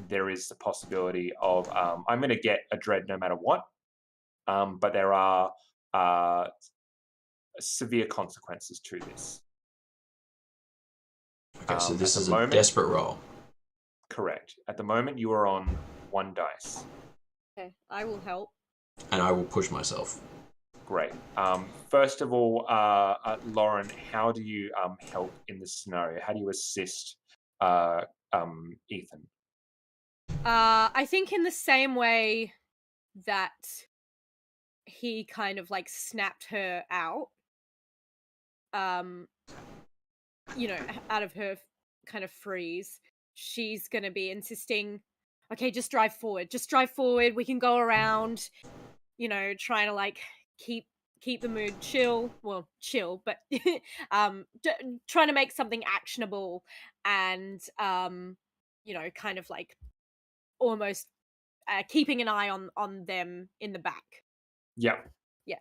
there is the possibility of I'm going to get a dread no matter what, but there are severe consequences to this. Okay, so this is a desperate roll. Correct. At the moment, you are on 1 dice. Okay, I will help. And I will push myself. Great. First of all, Lauren, how do you help in this scenario? How do you assist Ethan? I think in the same way that he kind of like snapped her out, you know, out of her kind of freeze, she's gonna be insisting, okay, just drive forward, we can go around, you know, trying to like keep the mood chill, but trying to make something actionable and you know, kind of like almost keeping an eye on them in the back. Yeah.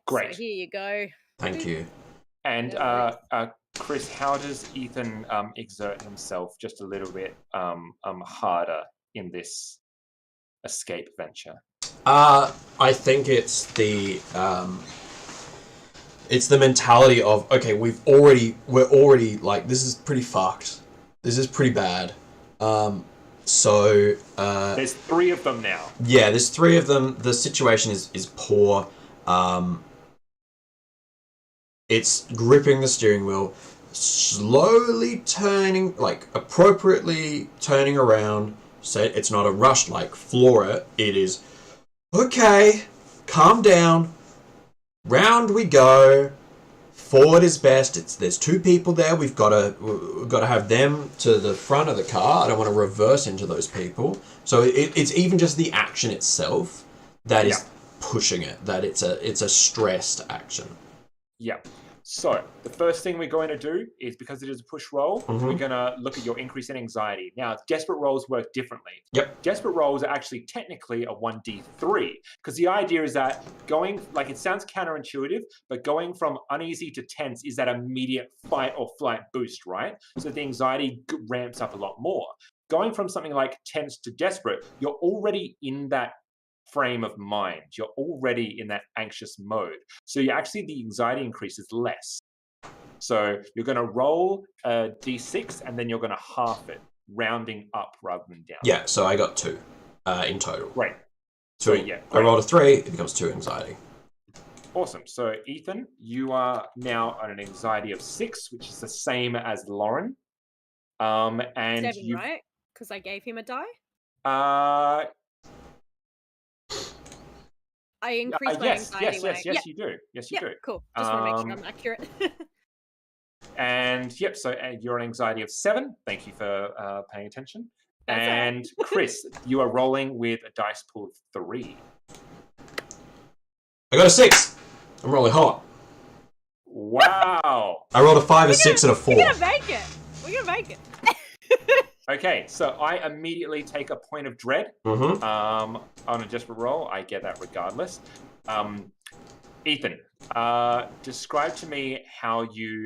Great. So here you go. Thank you. And Chris, how does Ethan exert himself just a little bit harder in this escape venture? I think it's the mentality of, okay, we're already like, this is pretty fucked. This is pretty bad. So there's 3 of them now. Yeah, there's 3 of them. The situation is poor. It's gripping the steering wheel, slowly turning, like appropriately turning around. So it's not a rush like floor it. It is, okay, calm down. Round we go. Forward is best. There's 2 people there. We've got to have them to the front of the car. I don't want to reverse into those people. So it's even just the action itself that is pushing it. That it's a stressed action. Yeah. So the first thing we're going to do is, because it is a push roll, we're going to look at your increase in anxiety. Now, desperate rolls work differently. Yep. Desperate rolls are actually technically a 1d3, because the idea is that going, like, it sounds counterintuitive, but going from uneasy to tense is that immediate fight or flight boost, right? So the anxiety ramps up a lot more. Going from something like tense to desperate, you're already in that frame of mind. You're already in that anxious mode. So the anxiety increases less. So you're going to roll a d6 and then you're going to half it, rounding up rather than down. Yeah, so I got 2 in total. Great. So yeah, I rolled a 3, it becomes 2 anxiety. Awesome. So Ethan, you are now on an anxiety of 6, which is the same as Lauren. And 7, right? Because I gave him a die? I increased my anxiety. Yes, you do. Yes, you do. Cool. Just want to make sure I'm accurate. And so you're an anxiety of 7. Thank you for paying attention. And Chris, you are rolling with a dice pool of 3. I got a 6. I'm rolling hot. Wow. I rolled a 5, a 6, and a 4. We're gonna make it. Okay, so I immediately take a point of dread on a desperate roll. I get that regardless. Ethan, describe to me how you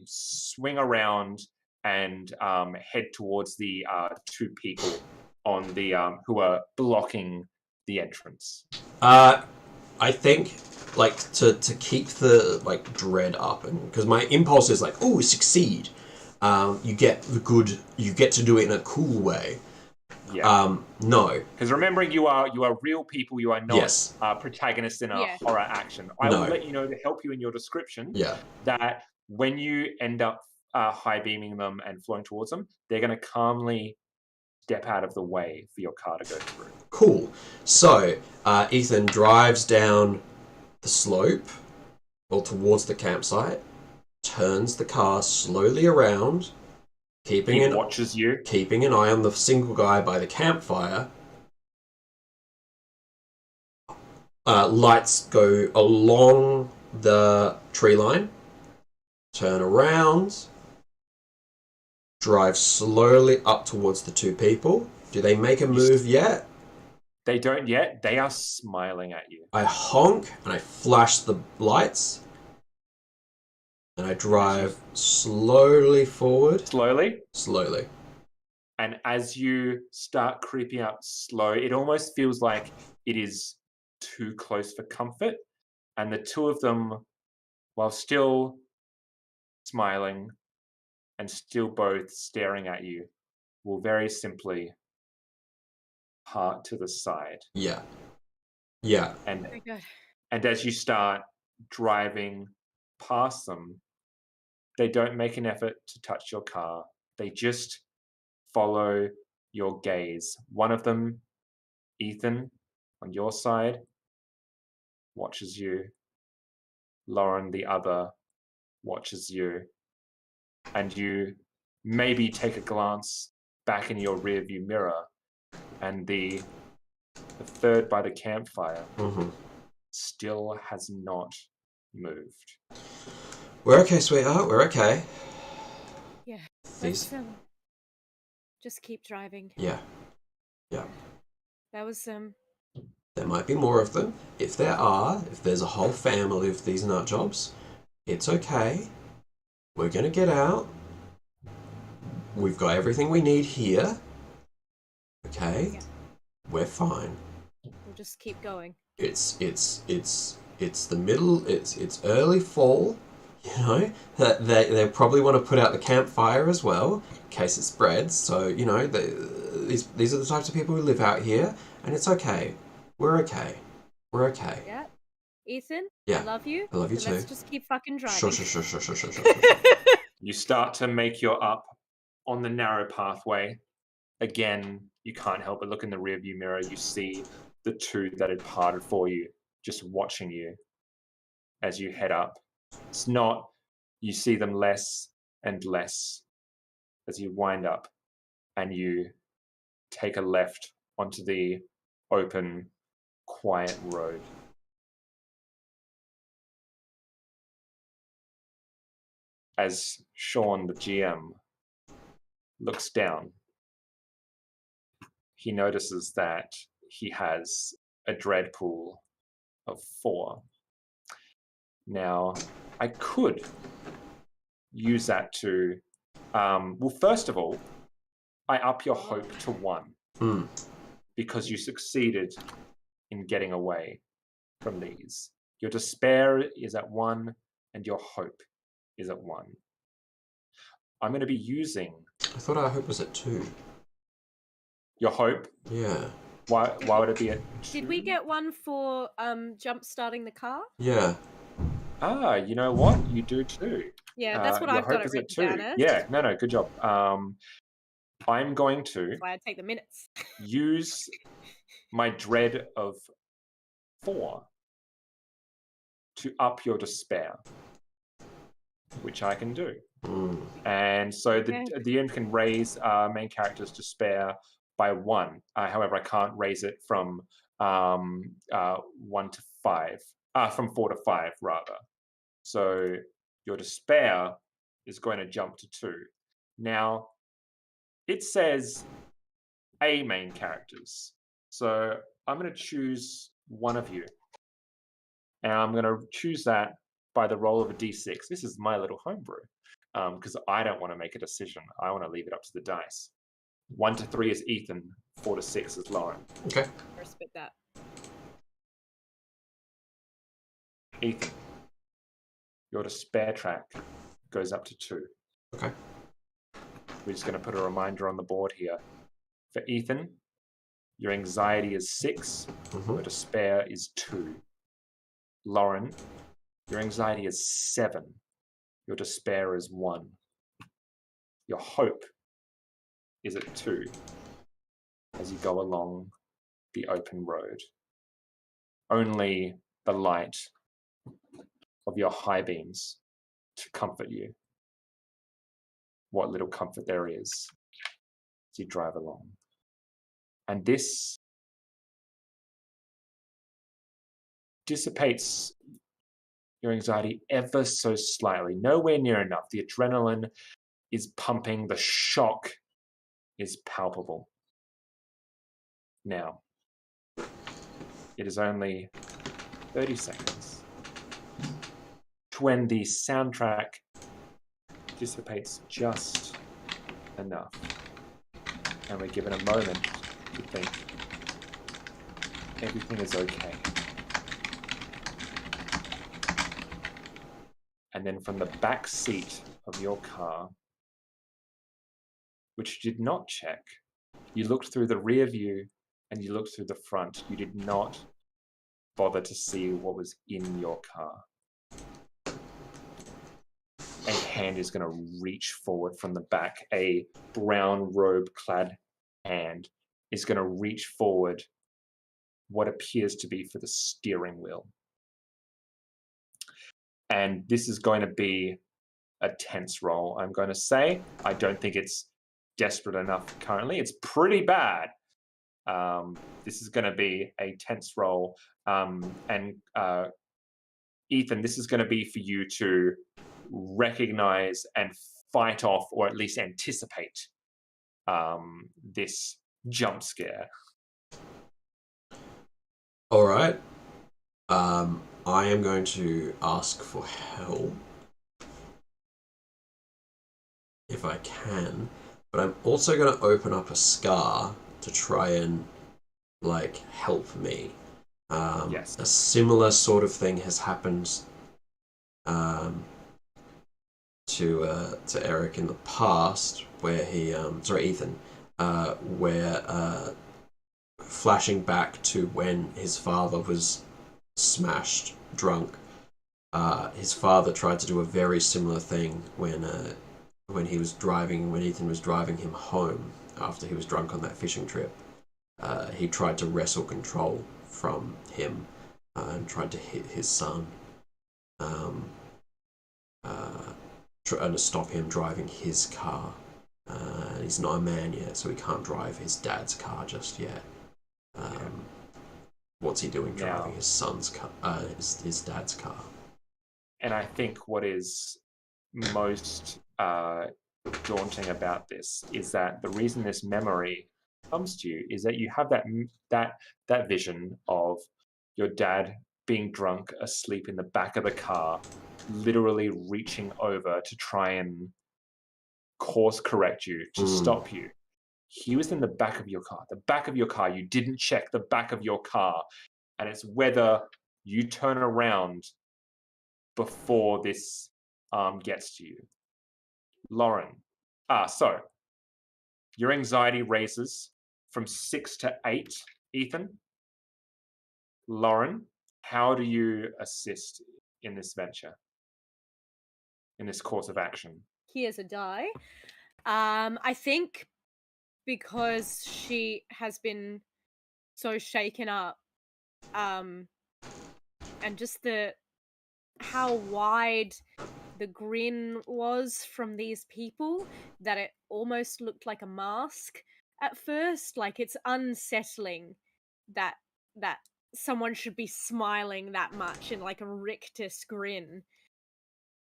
swing around and head towards the 2 people on the who are blocking the entrance. I think like to keep the like dread up, and because my impulse is like, oh, succeed. You get to do it in a cool way. Yeah. No. Because remembering you are real people, you are not Yes. protagonists in a Yeah. horror action. I No. will let you know to help you in your description Yeah. that when you end up high beaming them and flowing towards them, they're going to calmly step out of the way for your car to go through. Cool. So Ethan drives down the slope, or towards the campsite, turns the car slowly around, He watches you. keeping an eye on the single guy by the campfire. Lights go along the tree line, turn around, drive slowly up towards the two people. Do they make a move yet? They don't yet. They are smiling at you. I honk and I flash the lights. And I drive slowly forward. Slowly. And as you start creeping up slow, it almost feels like it is too close for comfort. And the two of them, while still smiling and still both staring at you, will very simply part to the side. Yeah. And Very good. And as you start driving past them, they don't make an effort to touch your car. They just follow your gaze. One of them, Ethan, on your side, watches you. Lauren, the other, watches you. And you maybe take a glance back in your rearview mirror, and the third by the campfire still has not moved. We're okay, sweetheart. We're okay. Yeah. Let's just keep driving. Yeah. That was There might be more of them. If there's a whole family of these nut jobs, it's okay. We're gonna get out. We've got everything we need here. Okay? Yeah. We're fine. We'll just keep going. It's the middle. It's early fall. You know that they probably want to put out the campfire as well in case it spreads. So these are the types of people who live out here, and it's okay. We're okay. Yeah. Ethan, Yeah. I love you. I love you too. Let's just keep fucking driving. Sure. You start to make your up on the narrow pathway. Again, you can't help but look in the rearview mirror. You see the two that had parted for you, just watching you as you head up. It's not, you see them less and less as you wind up and you take a left onto the open, quiet road. As Sean, the GM, looks down, he notices that he has a dread pool of 4. Now, I could use that to, well, first of all, I up your hope to 1 because you succeeded in getting away from these. Your despair is at 1 and your hope is at 1. I'm going to be using... I thought our hope was at 2. Your hope? Yeah. Why would it be at 2? Did we get 1 for jump starting the car? Yeah. Ah, you know what? You do too. Yeah, that's what I've got it written down as. Yeah, no, good job. I'm going to... That's why I take the minutes. use my dread of 4 to up your despair, which I can do. And so the DM can raise main character's despair by 1. However, I can't raise it from 1 to 5. From 4 to 5, rather. So your despair is going to jump to 2. Now, it says A main characters. So I'm going to choose one of you. And I'm going to choose that by the roll of a d6. This is my little homebrew. Because I don't want to make a decision. I want to leave it up to the dice. 1 to 3 is Ethan. 4 to 6 is Lauren. Okay. I respect that. Ethan, your despair track goes up to 2. Okay. We're just going to put a reminder on the board here. For Ethan, your anxiety is 6. Your despair is 2. Lauren, your anxiety is 7. Your despair is 1. Your hope is at 2 as you go along the open road. Only the light of your high beams to comfort you. What little comfort there is as you drive along. And this dissipates your anxiety ever so slightly, nowhere near enough. The adrenaline is pumping, the shock is palpable. Now, it is only 30 seconds to when the soundtrack dissipates just enough. And we're given a moment to think everything is okay. And then from the back seat of your car, which you did not check, you looked through the rear view and you looked through the front. You did not bother to see what was in your car. A hand is going to reach forward from the back. A brown robe-clad hand is going to reach forward what appears to be for the steering wheel. And this is going to be a tense roll, I'm going to say. I don't think it's desperate enough currently. It's pretty bad. This is going to be a tense roll. Ethan, this is going to be for you to recognize and fight off, or at least anticipate this jump scare. All right. I am going to ask for help if I can, but I'm also going to open up a scar to try and like help me. Yes. A similar sort of thing has happened to Eric in the past, where he Ethan, where flashing back to when his father was smashed drunk. His father tried to do a very similar thing when he was driving, when Ethan was driving him home after he was drunk on that fishing trip. He tried to wrestle control from him and tried to hit his son, trying to stop him driving his car. He's not a man yet, so he can't drive his dad's car just yet. What's he doing driving his son's car, his dad's car? And I think what is most daunting about this is that the reason this memory comes to you is that you have that vision of your dad being drunk, asleep in the back of the car, literally reaching over to try and course correct you, to stop you. He was in the back of your car. The back of your car. You didn't check the back of your car. And it's whether you turn around before this gets to you. Lauren. So your anxiety raises from 6 to 8, Ethan. Lauren, how do you assist in this venture, in this course of action? Here's a die. I think because she has been so shaken up, and just how wide the grin was from these people, that it almost looked like a mask at first. Like, it's unsettling that someone should be smiling that much in like a rictus grin.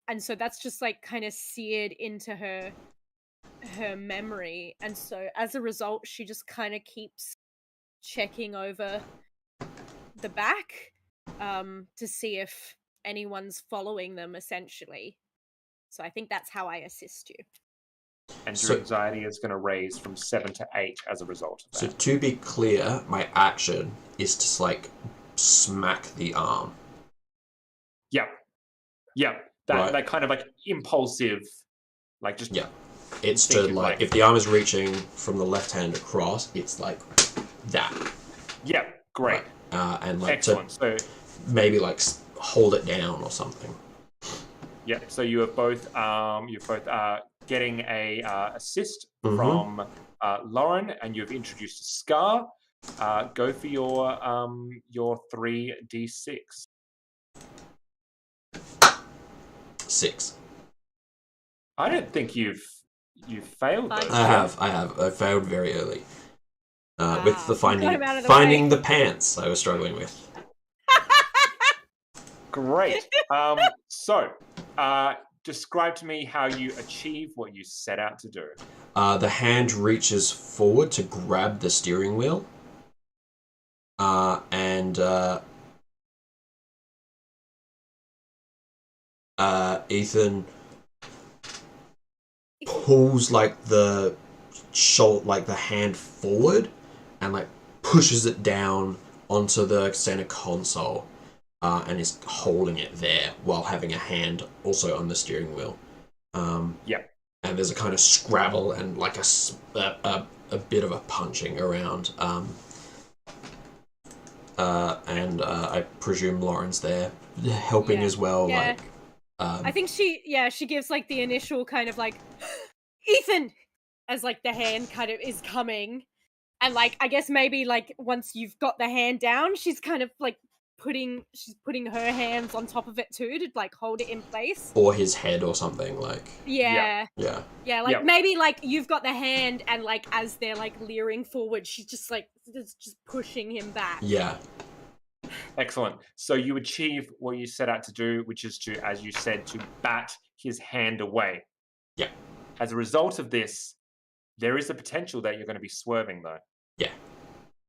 And so that's just like kind of seared into her memory. And so as a result, she just kind of keeps checking over the back to see if anyone's following them, essentially. So I think that's how I assist you. And your anxiety is going to raise from 7 to 8 as a result of that. So to be clear, my action is to like smack the arm. Yeah. That kind of like impulsive, like just It's to like if the arm is reaching from the left hand across, it's like that. Yeah, great. Right. And like excellent. So maybe like hold it down or something. Yeah. So you are both getting a assist from Lauren, and you've introduced a scar. Go for your 3d6. 6. I don't think you've failed those. I have. I failed very early. With the finding the pants I was struggling with. Great. So, describe to me how you achieve what you set out to do. The hand reaches forward to grab the steering wheel. And Ethan pulls like the hand forward and like pushes it down onto the center console, and is holding it there while having a hand also on the steering wheel. And there's a kind of scrabble and like a bit of a punching around. And I presume Lauren's there helping as well. Yeah. Like, I think she gives like the initial kind of like, Ethan, as like the hand kind of is coming, and like I guess maybe like once you've got the hand down, she's kind of like putting her hands on top of it too to like hold it in place, or his head or something like. Like maybe like you've got the hand, and like as they're like leering forward, she's just like just pushing him back. Excellent. So you achieve what you set out to do, which is to, as you said, to bat his hand away. As a result of this, there is a potential that you're going to be swerving, though.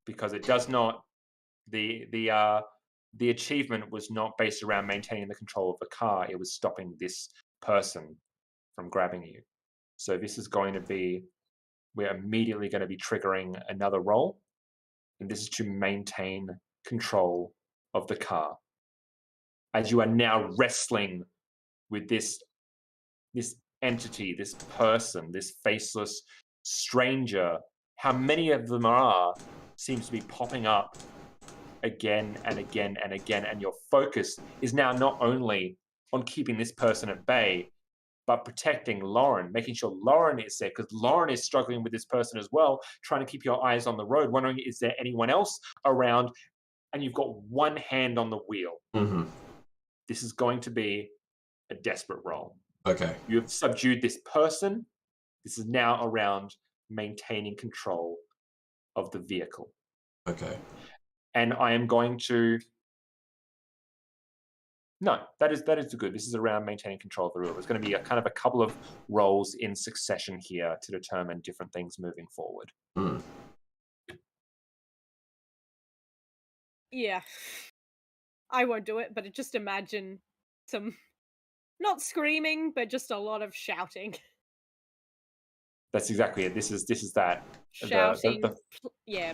Because it does not. The achievement was not based around maintaining the control of the car. It was stopping this person from grabbing you. So this is going to be. We're immediately going to be triggering another roll, and this is to maintain control of the car. As you are now wrestling with this entity, this person, this faceless stranger, how many of them seems to be popping up again and again and again, and your focus is now not only on keeping this person at bay, but protecting Lauren, making sure Lauren is safe, because Lauren is struggling with this person as well, trying to keep your eyes on the road, wondering, is there anyone else around? And you've got one hand on the wheel. This is going to be a desperate role. Okay. You have subdued this person. This is now around maintaining control of the vehicle. Okay. And I am going to... No, that is good. This is around maintaining control of the wheel. There's going to be a kind of a couple of roles in succession here to determine different things moving forward. Yeah. I won't do it, but just imagine some, not screaming, but just a lot of shouting. That's exactly it. This is that. Shouting,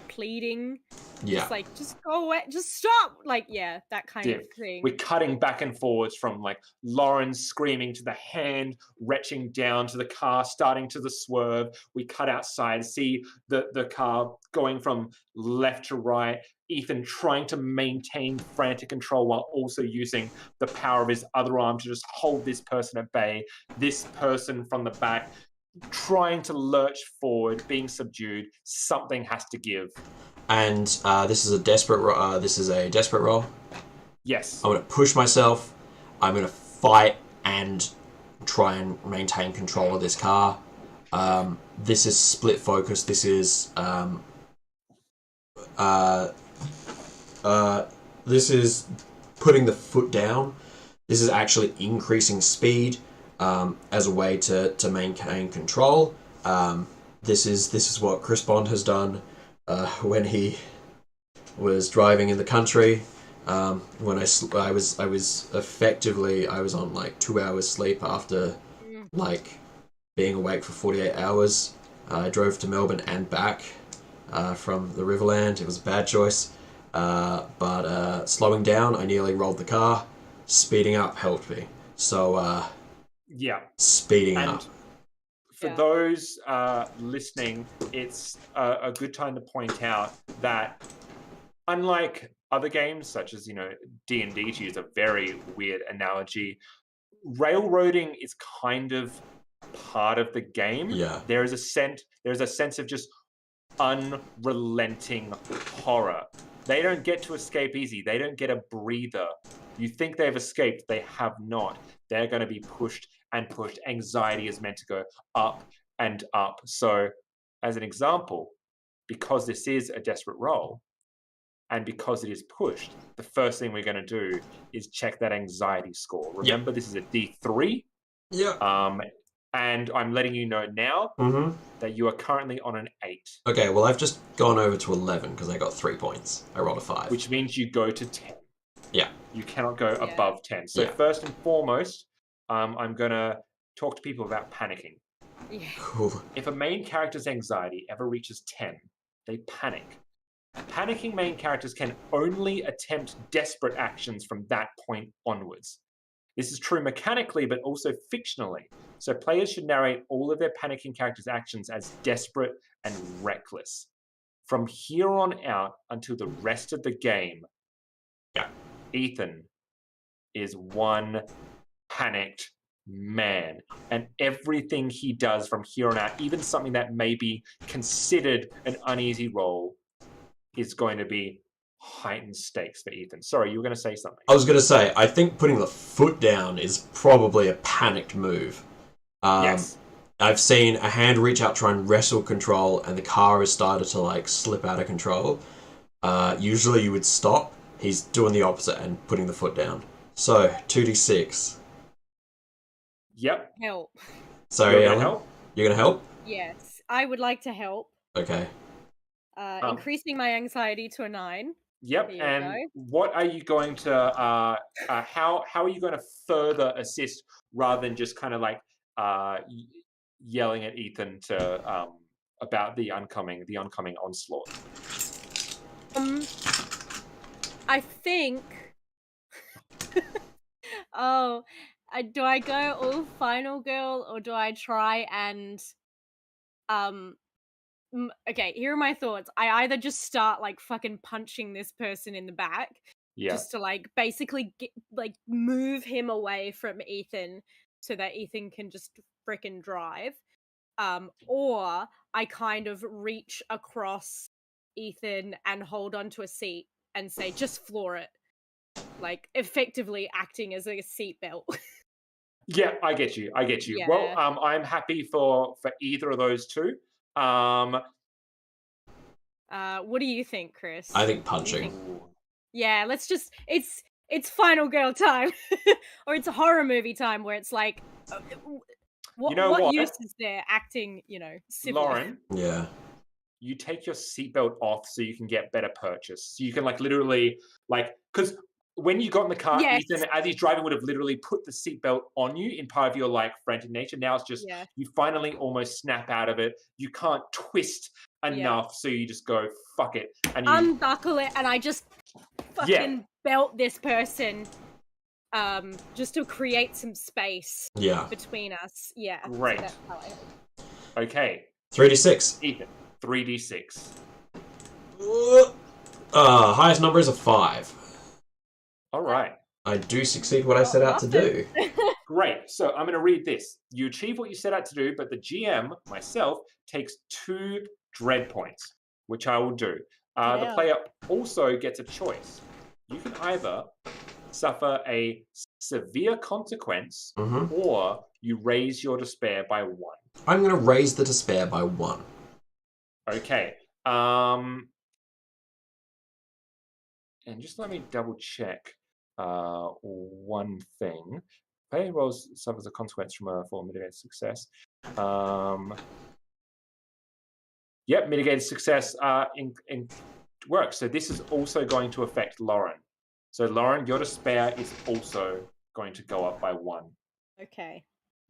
pleading. Yeah. Just go away, just stop. That kind of thing. We're cutting back and forwards from Lauren screaming to the hand, retching down to the car, starting to the swerve. We cut outside, see the car going from left to right. Ethan trying to maintain frantic control while also using the power of his other arm to just hold this person at bay. This person from the back trying to lurch forward, being subdued. Something has to give. And this is a desperate roll. Yes. I'm going to push myself. I'm going to fight and try and maintain control of this car. This is split focus. This is this is putting the foot down. This is actually increasing speed as a way to maintain control. This is what Chris Bond has done when he was driving in the country. When I was effectively, I was on 2 hours sleep after being awake for 48 hours. I drove to Melbourne and back from the Riverland. It was a bad choice. But slowing down, I nearly rolled the car. Speeding up helped me. So, speeding up. For those listening, it's a good time to point out that unlike other games, such as, D&D, to use a very weird analogy, railroading is kind of part of the game. Yeah. There's a sense of just unrelenting horror. They don't get to escape easy. They don't get a breather. You think they've escaped, they have not. They're going to be pushed and pushed. Anxiety is meant to go up and up. So, as an example, because this is a desperate roll, and because it is pushed, the first thing we're going to do is check that anxiety score. Remember, this is a D3. Yeah. And I'm letting you know now that you are currently on an 8. Okay, well, I've just gone over to 11 because I got 3 points. I rolled a 5. Which means you go to 10. Yeah. You cannot go above 10. So first and foremost, I'm going to talk to people about panicking. Yeah. Cool. If a main character's anxiety ever reaches 10, they panic. Panicking main characters can only attempt desperate actions from that point onwards. This is true mechanically, but also fictionally. So players should narrate all of their panicking characters' actions as desperate and reckless. From here on out until the rest of the game, Ethan is one panicked man. And everything he does from here on out, even something that may be considered an uneasy roll, is going to be heightened stakes for Ethan. Sorry, you were going to say something. I was going to say, I think putting the foot down is probably a panicked move. Yes. I've seen a hand reach out, try and wrestle control, and the car has started to slip out of control. Usually you would stop. He's doing the opposite and putting the foot down. So, 2d6. Yep. Help. Sorry, You're Ellen. gonna help? You're going to help? Yes, I would like to help. Okay. Increasing my anxiety to a 9. Yep. There you And go. what are you going to? How are you going to further assist rather than just kind of yelling at Ethan to about the oncoming onslaught? I think. Do I go all final girl or do I try and okay, here are my thoughts. I either just start fucking punching this person in the back, just to basically move him away from Ethan so that Ethan can just frickin' drive, or I kind of reach across Ethan and hold onto a seat and say, just floor it, effectively acting as a seatbelt. Yeah, I get you. Yeah. Well, I'm happy for either of those two. What do you think, Chris? I think punching. Yeah, let's just it's final girl time. Or it's a horror movie time where it's what use is there acting, civil? Lauren? Yeah. You take your seatbelt off so you can get better purchase. So you can literally because when you got in the car, Ethan, as he's driving, would have literally put the seatbelt on you in part of your frantic nature. Now it's just you finally almost snap out of it. You can't twist enough, so you just go fuck it and you unbuckle it, and I just fucking belt this person, just to create some space. Between us. Yeah. Great. So that's how I hope. Okay. 3d6. Ethan, 3d6. Highest number is a 5. All right. I do succeed what I set out to do. Great. So I'm going to read this. You achieve what you set out to do, but the GM, myself, takes 2 dread points, which I will do. The player also gets a choice. You can either suffer a severe consequence or you raise your despair by 1. I'm going to raise the despair by 1. Okay. And just let me double check one thing. Player rolls suffers a consequence from a full mitigated success. Yep, mitigated success in works. So this is also going to affect Lauren. So Lauren, your despair is also going to go up by 1. Okay.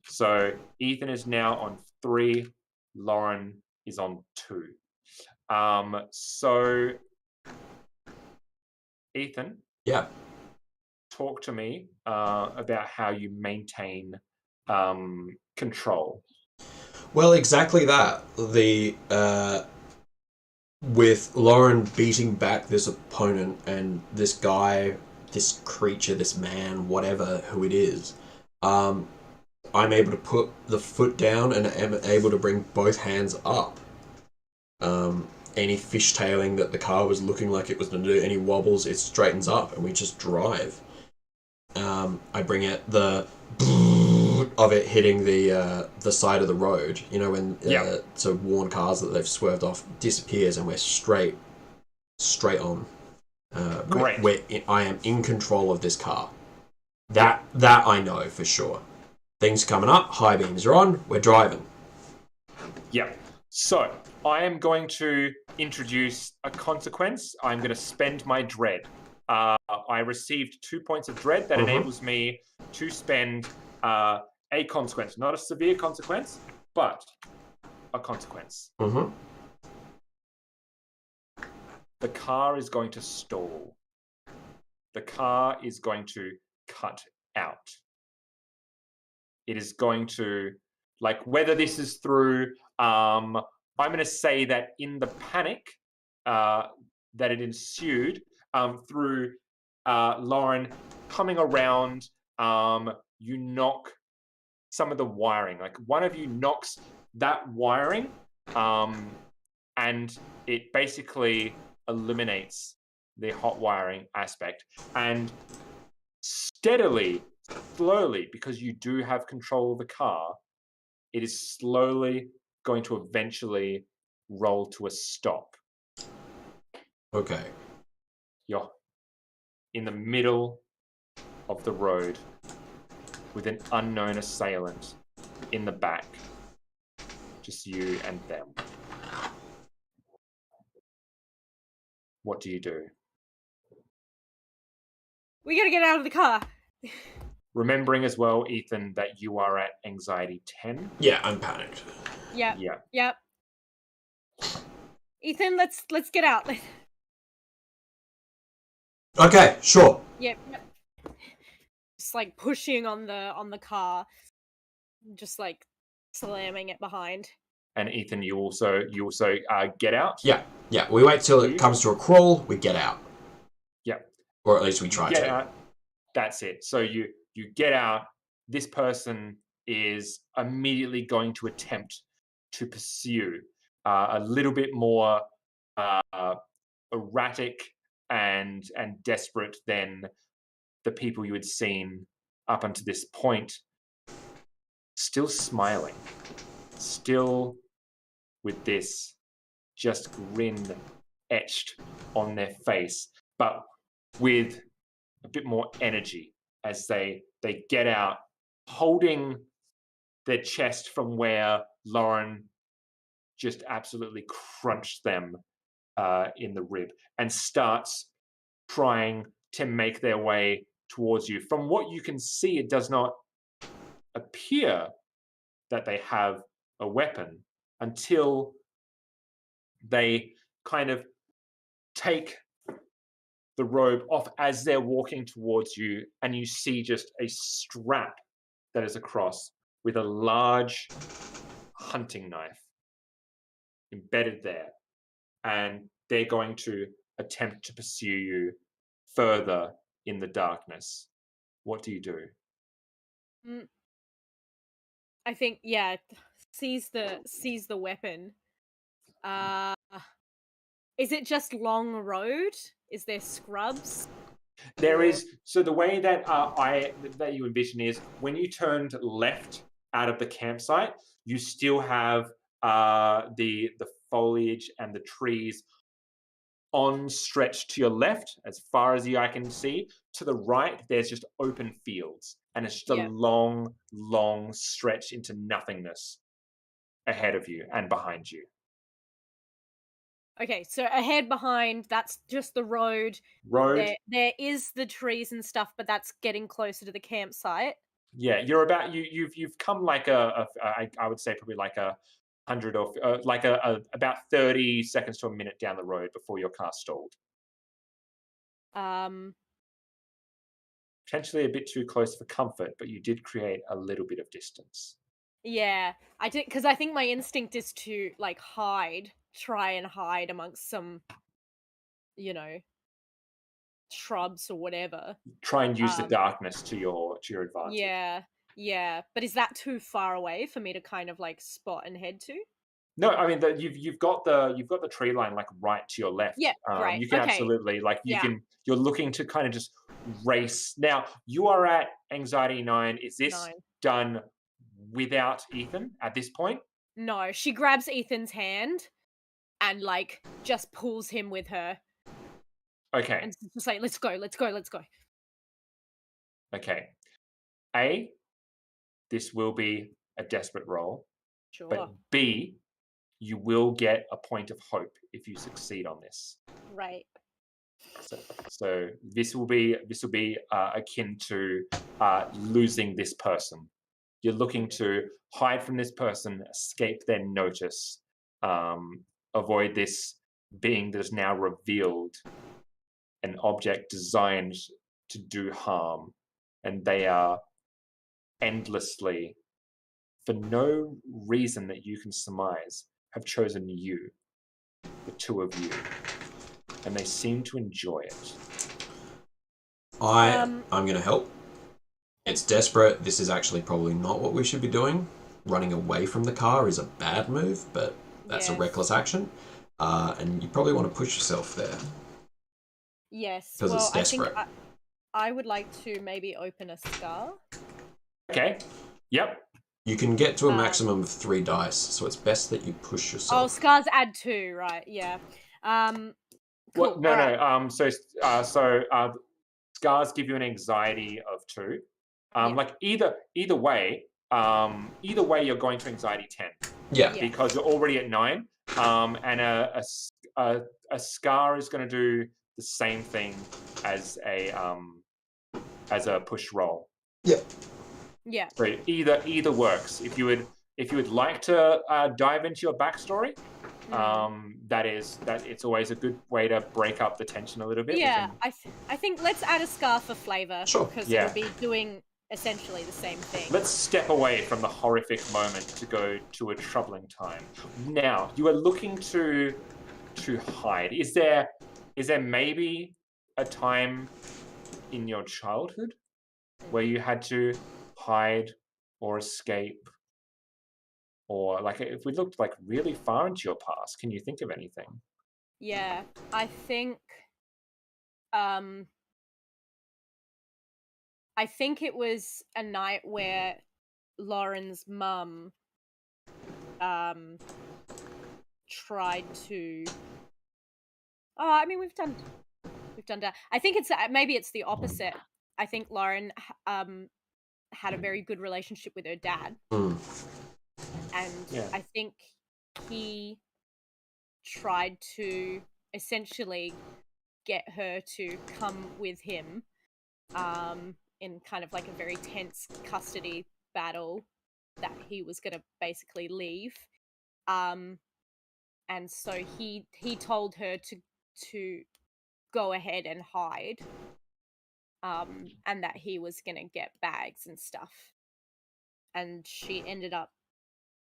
So Ethan is now on 3. Lauren is on 2. So Ethan, Yeah. talk to me about how you maintain control. Well, exactly that. With Lauren beating back this opponent and this guy, this creature, this man, whatever who it is, I'm able to put the foot down and am able to bring both hands up. Any fishtailing that the car was looking like it was going to do, any wobbles, it straightens up and we just drive. I bring it the of it hitting the side of the road. You know when to warn cars that they've swerved off, disappears and we're straight on. Great. I am in control of this car. That I know for sure. Things coming up, high beams are on, we're driving. Yep. So I am going to introduce a consequence. I'm going to spend my dread. I received 2 points of dread that enables me to spend a consequence, not a severe consequence, but a consequence. The car is going to stall. The car is going to cut out. It is going to, like, whether this is through, I'm going to say that in the panic that it ensued through Lauren coming around, you knock some of the wiring. Like one of you knocks that wiring and it basically eliminates the hot wiring aspect. And steadily, slowly, because you do have control of the car, it is slowly going to eventually roll to a stop. Okay. You're in the middle of the road with an unknown assailant in the back. Just you and them. What do you do? We gotta get out of the car. Remembering as well, Ethan, that you are at anxiety 10. Yeah, I'm panicked. Yep. Yeah. Yep. Ethan, let's get out. Okay, sure. Yep. Just like pushing on the car, just like slamming it behind. And Ethan, you also get out. Yeah. We wait till it comes to a crawl. We get out. Yeah. Or at least we try to. Out. That's it. So you get out. This person is immediately going to attempt to pursue a little bit more erratic and desperate than the people you had seen up until this point. Still smiling, still with this just grin etched on their face, but with a bit more energy as they get out, holding their chest from where Lauren just absolutely crunched them in the rib, and starts trying to make their way towards you. From what you can see, it does not appear that they have a weapon until they kind of take the robe off as they're walking towards you, and you see just a strap that is across with a large hunting knife embedded there, and they're going to attempt to pursue you further in the darkness. What do you do? I think seize the weapon. Is it just long road? Is there scrubs? There is. So the way that that you envision is when you turned left out of the campsite, you still have the foliage and the trees on stretch to your left, as far as the eye can see. To the right, there's just open fields, and it's just a long, long stretch into nothingness ahead of you and behind you. Okay, so ahead, behind, that's just the road. There is the trees and stuff, but that's getting closer to the campsite. Yeah, you're about you've come like I would say probably like 100 or like about 30 seconds to a minute down the road before your car stalled. Um, Potentially a bit too close for comfort, but you did create a little bit of distance. yeah, I did because I think my instinct is to like try and hide amongst some, you know, shrubs or whatever. Try and use the Um, darkness to your advantage. yeah, yeah, but is that too far away for me to kind of like spot and head to? No, I mean you've got the tree line like right to your left. Yeah, great. You can Okay, absolutely like yeah, you're looking to kind of just race. Now you are at anxiety 9. Is this 9. done without Ethan at this point? No, she grabs Ethan's hand and like just pulls him with her Okay. and just like, let's go, let's go, let's go. Okay. This will be a desperate roll, Sure. but B, you will get a point of hope if you succeed on this. Right. So this will be akin to losing this person. You're looking to hide from this person, escape their notice, avoid this being that is now revealed, an object designed to do harm, and they are endlessly, for no reason that you can surmise, have chosen you, the two of you, and they seem to enjoy it. I'm going to help. It's desperate. This is actually probably not what we should be doing. Running away from the car is a bad move, but that's a reckless action. And you probably want to push yourself there. Yes. Because it's desperate. I think I would like to maybe open a scar. Okay. Yep. You can get to a maximum of 3 dice, so it's best that you push yourself. Oh, scars add 2, right? Yeah. Cool. Well, no. So scars give you an anxiety of 2. Like either way, you're going to anxiety 10. Yeah. Because you're already at 9. And a scar is going to do the same thing as a push roll. Yeah. Yeah. So either works. If you would like to dive into your backstory, that it's always a good way to break up the tension a little bit. Yeah, I think let's add a scar for flavor. Sure. Because it'll be doing essentially the same thing. Let's step away from the horrific moment to go to a troubling time. Now, you are looking to hide. Is there maybe a time in your childhood where you had to hide or escape? Or like if we looked like really far into your past, can you think of anything? Yeah, I think it was a night where Lauren's mum tried to I mean we've done that. I think maybe it's the opposite. I think Lauren had a very good relationship with her dad. And I think he tried to essentially get her to come with him in kind of like a very tense custody battle that he was going to basically leave. And so he told her to go ahead and hide, and that he was going to get bags and stuff. And she ended up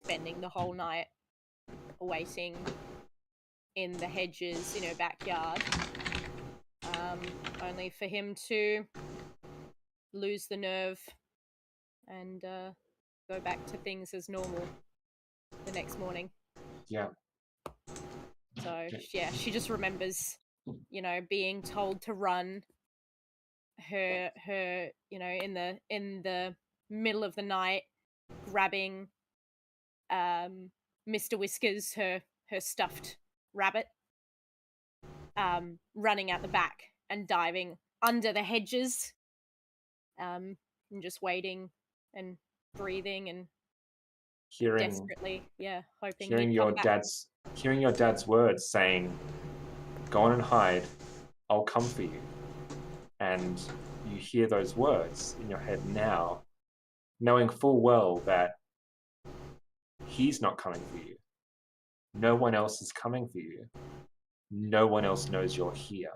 spending the whole night waiting in the hedges in her backyard, only for him to lose the nerve and go back to things as normal the next morning. Yeah. So yeah, she just remembers, being told to run. Her, in the middle of the night, grabbing Mr. Whiskers, her stuffed rabbit, running out the back and diving under the hedges, and just waiting and breathing and desperately, hoping hearing your dad's words saying, "Go on and hide, I'll come for you," and you hear those words in your head now, knowing full well that he's not coming for you. No one else is coming for you. No one else knows you're here.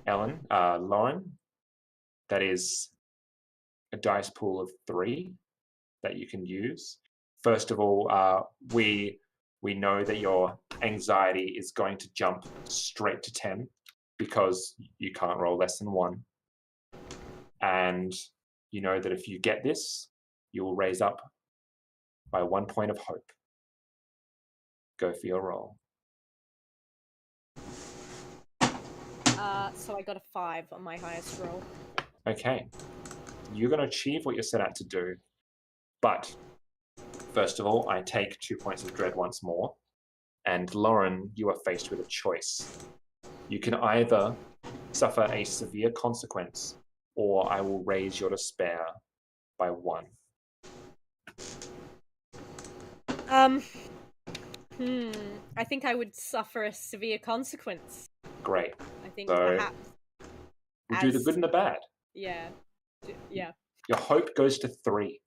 Lauren, that is a dice pool of 3 that you can use. First of all, we know that your anxiety is going to jump straight to 10 because you can't roll less than 1. And you know that if you get this, you will raise up by 1 point of hope. Go for your roll. So I got a 5 on my highest roll. Okay. You're going to achieve what you're set out to do. But, first of all, I take 2 points of dread once more. And Lauren, you are faced with a choice. You can either suffer a severe consequence, or I will raise your despair by 1. I think I would suffer a severe consequence. Great. I think So, perhaps. We'll do the good and the bad. Yeah. Yeah. Your hope goes to 3.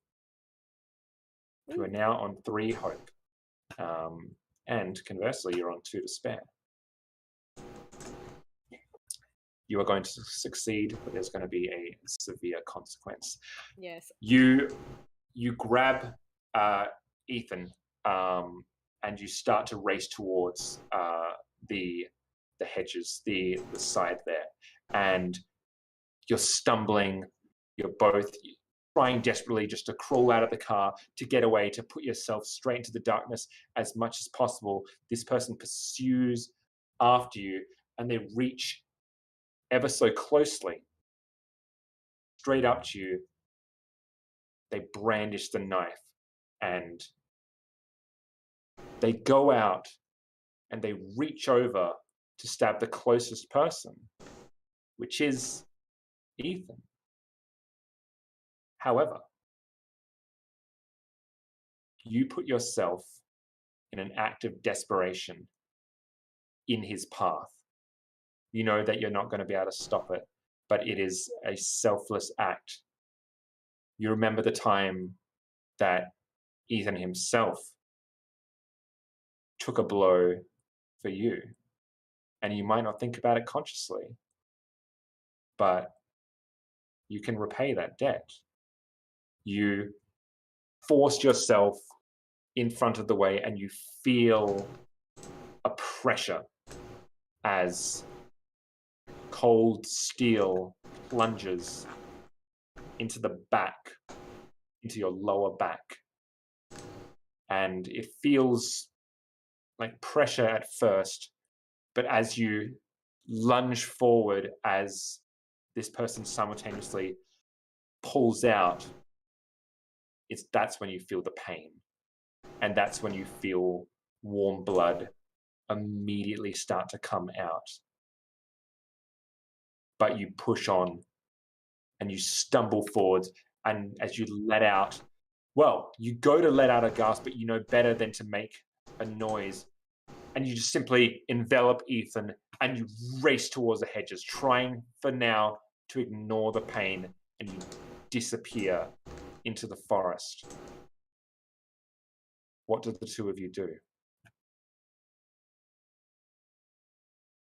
You are now on 3 hope. And conversely, you're on 2 despair. You are going to succeed, but there's going to be a severe consequence. Yes. You grab Ethan, and you start to race towards the hedges, the side there, and you're stumbling. You're both trying desperately just to crawl out of the car, to get away, to put yourself straight into the darkness as much as possible. This person pursues after you, and they reach ever so closely, straight up to you. They brandish the knife, and they go out, and they reach over to stab the closest person, which is Ethan. However, you put yourself in an act of desperation in his path. You know that you're not going to be able to stop it, but it is a selfless act. You remember the time that Ethan himself took a blow for you, and you might not think about it consciously, but you can repay that debt. You forced yourself in front of the way, and you feel a pressure as cold steel plunges into the back, into your lower back. And it feels like pressure at first, but as you lunge forward, as this person simultaneously pulls out, that's when you feel the pain. And that's when you feel warm blood immediately start to come out. But you push on and you stumble forward, and as you let out, you go to let out a gasp, but you know better than to make a noise. And you just simply envelop Ethan and you race towards the hedges, trying for now to ignore the pain, and you disappear into the forest. What did the two of you do?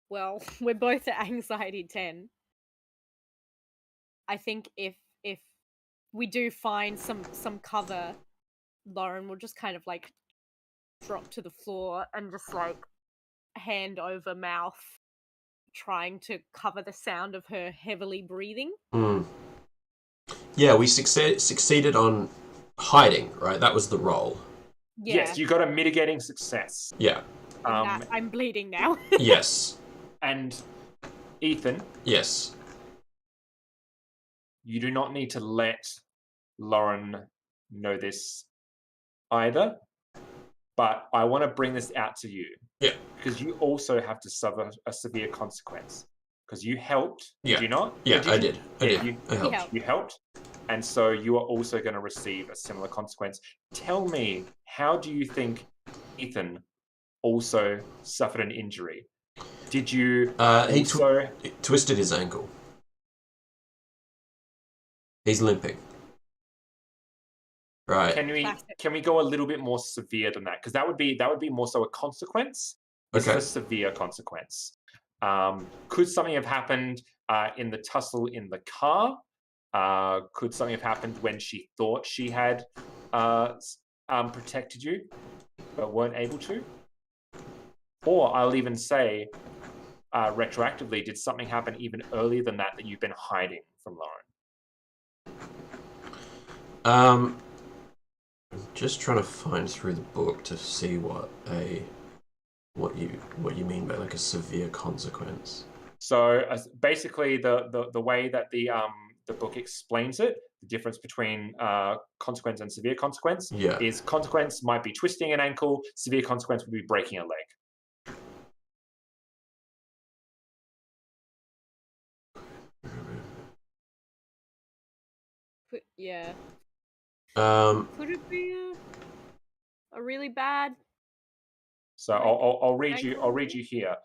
Well, we're both at anxiety 10. I think if we do find some cover, Lauren will just kind of like drop to the floor and just like hand over mouth, trying to cover the sound of her heavily breathing. Yeah, we succeeded on hiding, right? That was the roll. Yeah. Yes, you got a mitigating success. Yeah. I'm bleeding now. Yes. And Ethan. Yes. You do not need to let Lauren know this either, but I want to bring this out to you. Yeah. Because you also have to suffer a severe consequence. Because you helped, did you not? Yeah, I did. You helped. And so you are also going to receive a similar consequence. Tell me, how do you think Ethan also suffered an injury? Did you he twisted his ankle. He's limping. Right. Can we go a little bit more severe than that? Because that would be more so a consequence. This is a severe consequence. Could something have happened in the tussle in the car? Could something have happened when she thought she had protected you, but weren't able to? Or I'll even say, retroactively, did something happen even earlier than that you've been hiding from Lauren? I'm just trying to find through the book to see what you mean by like a severe consequence. So basically, the way that the book explains it, the difference between consequence and severe consequence, is consequence might be twisting an ankle, severe consequence would be breaking a leg. Yeah. Could it be a really bad? So I'll read you here.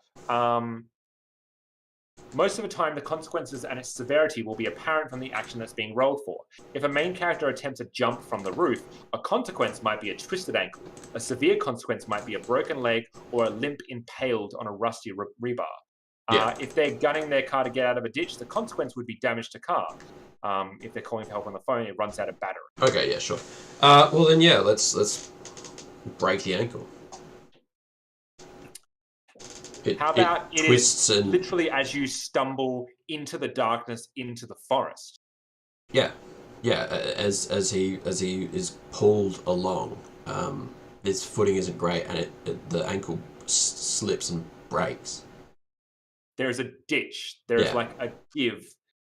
Most of the time, the consequences and its severity will be apparent from the action that's being rolled for. If a main character attempts a jump from the roof, a consequence might be a twisted ankle. A severe consequence might be a broken leg or a limp impaled on a rusty rebar. If they're gunning their car to get out of a ditch, the consequence would be damage to car. If they're calling for help on the phone, it runs out of battery. Okay, yeah, sure. Well then, yeah, let's break the ankle. How about it twists and literally as you stumble into the darkness, into the forest? Yeah, as he is pulled along, his footing isn't great, and the ankle slips and breaks. There's a ditch. There's like a give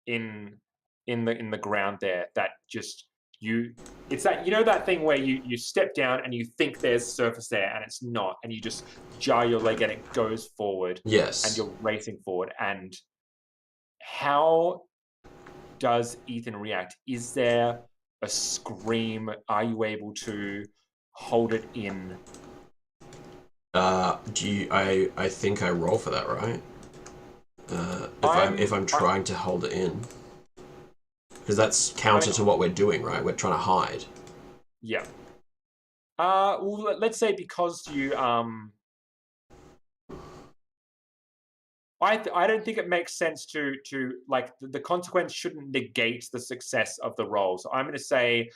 in the ground there that just it's that, you know, that thing where you step down and you think there's surface there and it's not, and you just jar your leg and it goes forward. Yes. And you're racing forward. And how does Ethan react? Is there a scream? Are you able to hold it in? I think I roll for that, right? If I'm trying to hold it in. Because that's counter to what we're doing, right? We're trying to hide. Yeah. Well, let's say because you I don't think it makes sense to like the consequence shouldn't negate the success of the roll. So I'm going to say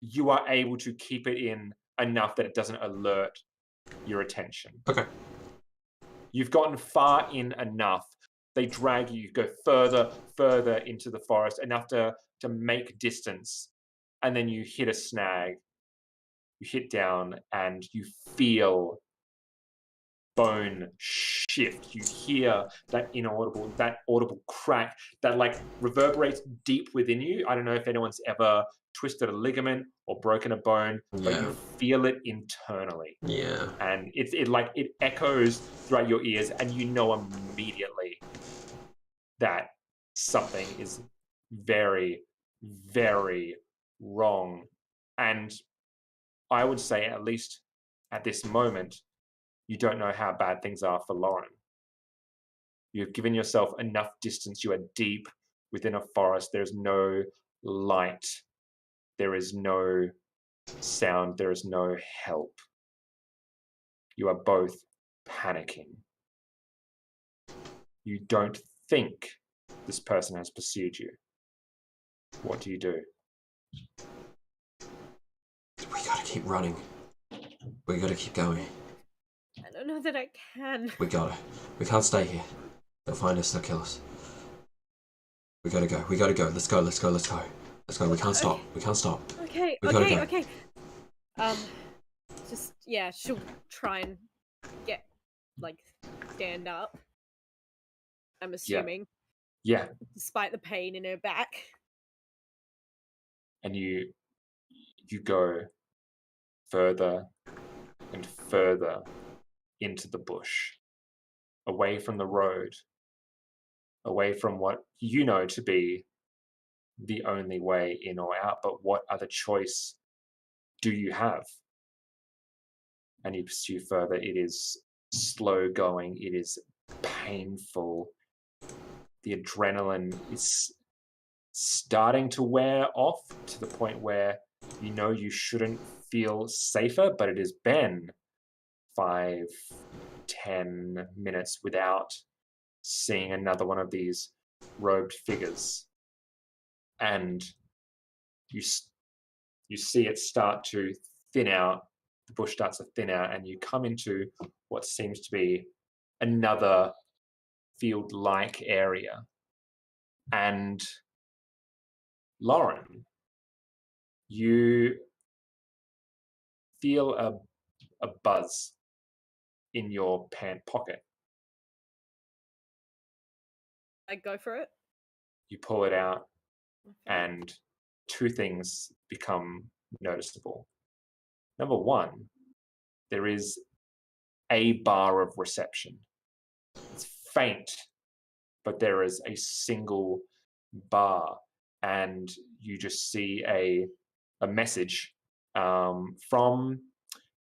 you are able to keep it in enough that it doesn't alert your attention. Okay. You've gotten far in enough. They drag you, go further into the forest, enough to make distance, and then you hit a snag. You hit down, and you feel bone shift. You hear that audible crack that like reverberates deep within you. I don't know if anyone's ever twisted a ligament or broken a bone, but you feel it internally. Yeah. And it echoes throughout your ears, and you know immediately that something is very, very wrong. And I would say, at least at this moment, you don't know how bad things are for Lauren. You've given yourself enough distance. You are deep within a forest. There's no light. There is no sound. There is no help. You are both panicking. You don't think this person has pursued you. What do you do? We gotta keep running. We gotta keep going. I don't know that I can. We can't stay here. They'll find us, they'll kill us. We gotta go. Let's go. We can't stop. Okay. She'll try and get, stand up. I'm assuming. Yeah. Despite the pain in her back. And you go further and further into the bush, away from the road, away from what you know to be the only way in or out. But what other choice do you have? And you pursue further. It is slow going. It is painful. The adrenaline is starting to wear off to the point where you know you shouldn't feel safer, but it has been 5, 10 minutes without seeing another one of these robed figures. And you see it start to thin out, the bush starts to thin out, and you come into what seems to be another field-like area. And Lauren, you feel a buzz in your pant pocket. I go for it. You pull it out, Okay. and two things become noticeable. Number one, there is a bar of reception. It's faint, but there is a single bar, and you just see a message from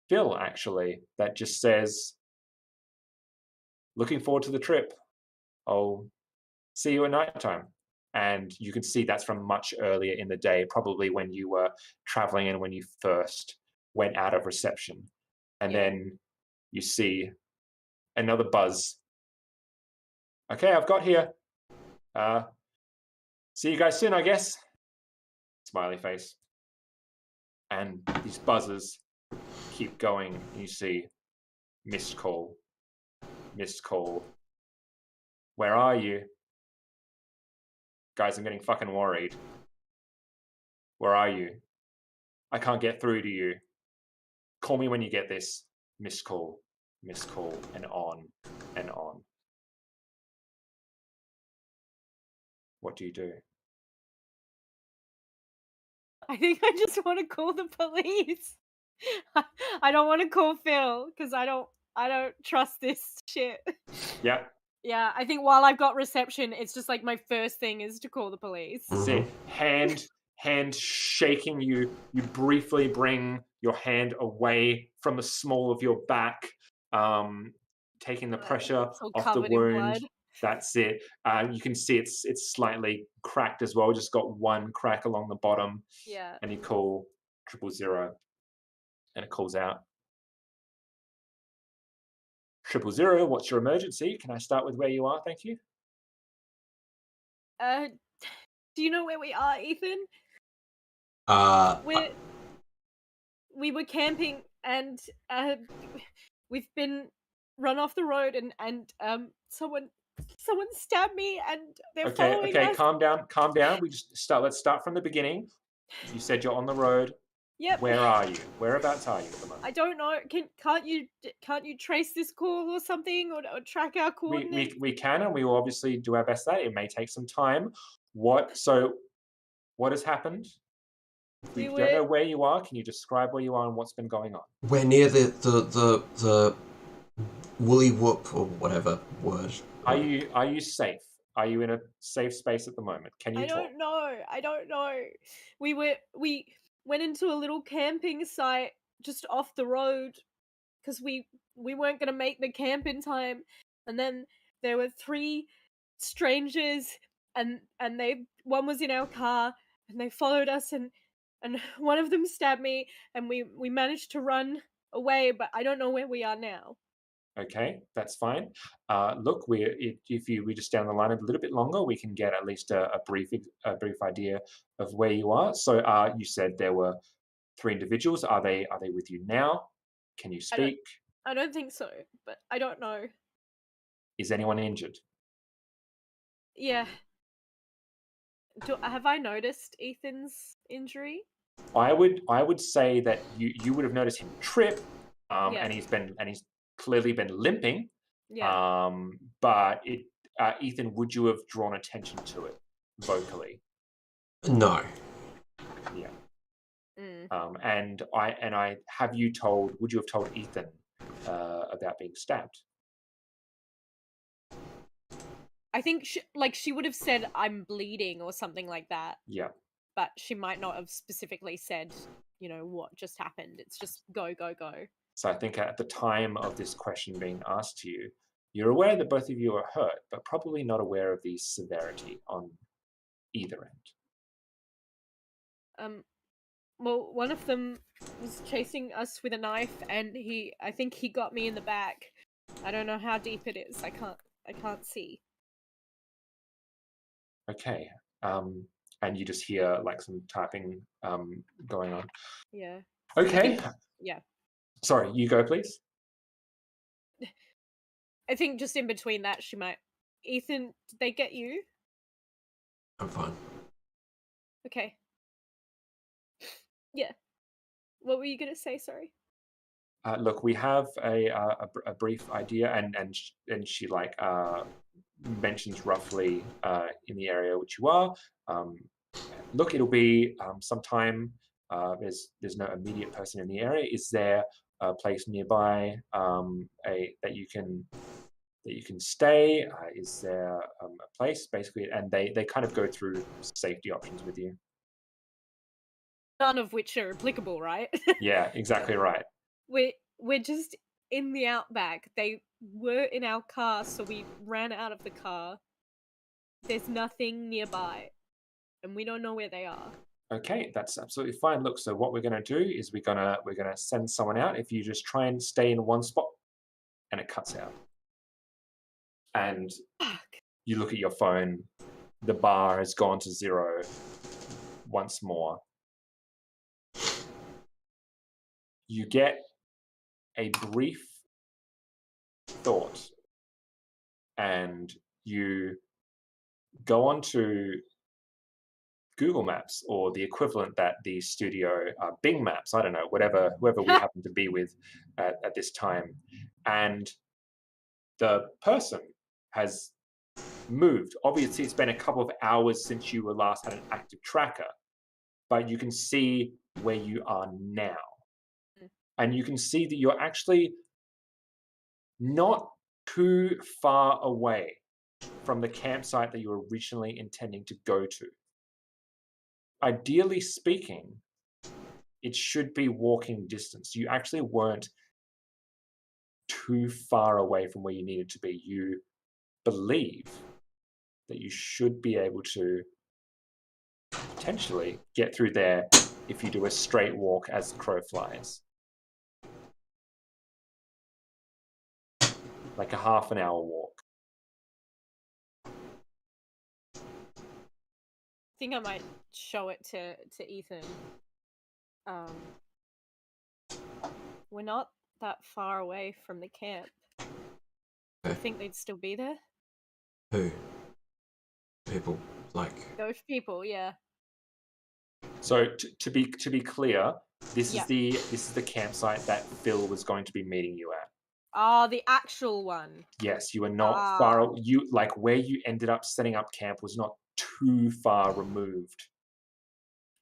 Phil, actually, that just says, "Looking forward to the trip. I'll see you at nighttime." And you can see that's from much earlier in the day, probably when you were traveling and when you first went out of reception. And then you see another buzz. "Okay, I've got here. See you guys soon, I guess." Smiley face. And these buzzes keep going. You see missed call. Missed call. "Where are you? Guys, I'm getting fucking worried. Where are you? I can't get through to you. Call me when you get this." Missed call, and on and on. What do you do? I think I just want to call the police. I don't want to call Phil because I don't trust this shit. Yeah. Yeah, I think while I've got reception, it's just like my first thing is to call the police. See, hand shaking, you briefly bring your hand away from the small of your back, taking the pressure It's all off the covered in wound. blood. That's it. You can see it's slightly cracked as well. Just got one crack along the bottom. Yeah. And you call 000, and it calls out. 000, what's your emergency? Can I start with where you are? Thank you. Do you know where we are, Ethan? We were camping and we've been run off the road and someone stabbed me and they're following us. Calm down. Let's start from the beginning. You said you're on the road. Yep. Where are you? Whereabouts are you at the moment? I don't know. Can't you trace this call or something or track our coordinates? We can, and we will obviously do our best at it. It may take some time. What has happened? We don't know where you are. Can you describe where you are and what's been going on? We're near the woolly whoop or whatever word. Are you safe? Are you in a safe space at the moment? Can you talk? I don't know. We went into a little camping site just off the road because we weren't going to make the camp in time, and then there were 3 strangers and one was in our car and they followed us and one of them stabbed me and we managed to run away, but I don't know where we are now. Okay, that's fine. Look, if we just down the line a little bit longer, we can get at least a brief idea of where you are. So, you said there were 3 individuals. Are they with you now? Can you speak? I don't think so, but I don't know. Is anyone injured? Yeah. Have I noticed Ethan's injury? I would say that you would have noticed him trip, and he's clearly been limping. Yeah. But Ethan, would you have drawn attention to it vocally? No. Yeah. And I have you told? Would you have told Ethan about being stabbed? I think she would have said I'm bleeding or something like that. Yeah. But she might not have specifically said, what just happened. It's just go, go, go. So I think at the time of this question being asked to you, you're aware that both of you are hurt, but probably not aware of the severity on either end. Well, one of them was chasing us with a knife, and I think he got me in the back. I don't know how deep it is. I can't see. Okay. And you just hear like some typing going on. Yeah. Okay. Yeah. Sorry, you go, please. I think just in between that, she might. Ethan, did they get you? I'm fine. Okay. Yeah. What were you gonna say? Sorry. Look, we have a brief idea, and she like mentions roughly in the area which you are. Look, it'll be sometime. There's no immediate person in the area. Is there a place nearby that you can stay? Is there a place basically? And they kind of go through safety options with you. None of which are applicable, right? Yeah, exactly right. We're just in the outback. They were in our car, so we ran out of the car. There's nothing nearby, and we don't know where they are. Okay, that's absolutely fine. Look, so what we're going to do is we're gonna send someone out. If you just try and stay in one spot, and it cuts out, and Fuck. you look at your phone, the bar has gone to 0 once more. You get a brief thought, and you go onto Google Maps or the equivalent that the studio, Bing Maps, I don't know, whoever we happen to be with at this time, and the person has moved. Obviously, it's been a couple of hours since you were last had an active tracker, but you can see where you are now. And you can see that you're actually not too far away from the campsite that you were originally intending to go to. Ideally speaking, it should be walking distance. You actually weren't too far away from where you needed to be. You believe that you should be able to potentially get through there if you do a straight walk as the crow flies. Like a half an hour walk. I think I might show it to Ethan. We're not that far away from the camp. I think they'd still be there. Who? People like Those people, yeah. So to be clear, this is the campsite that Phil was going to be meeting you at. Ah, the actual one. Yes, you are not far. You like where you ended up setting up camp was not too far removed.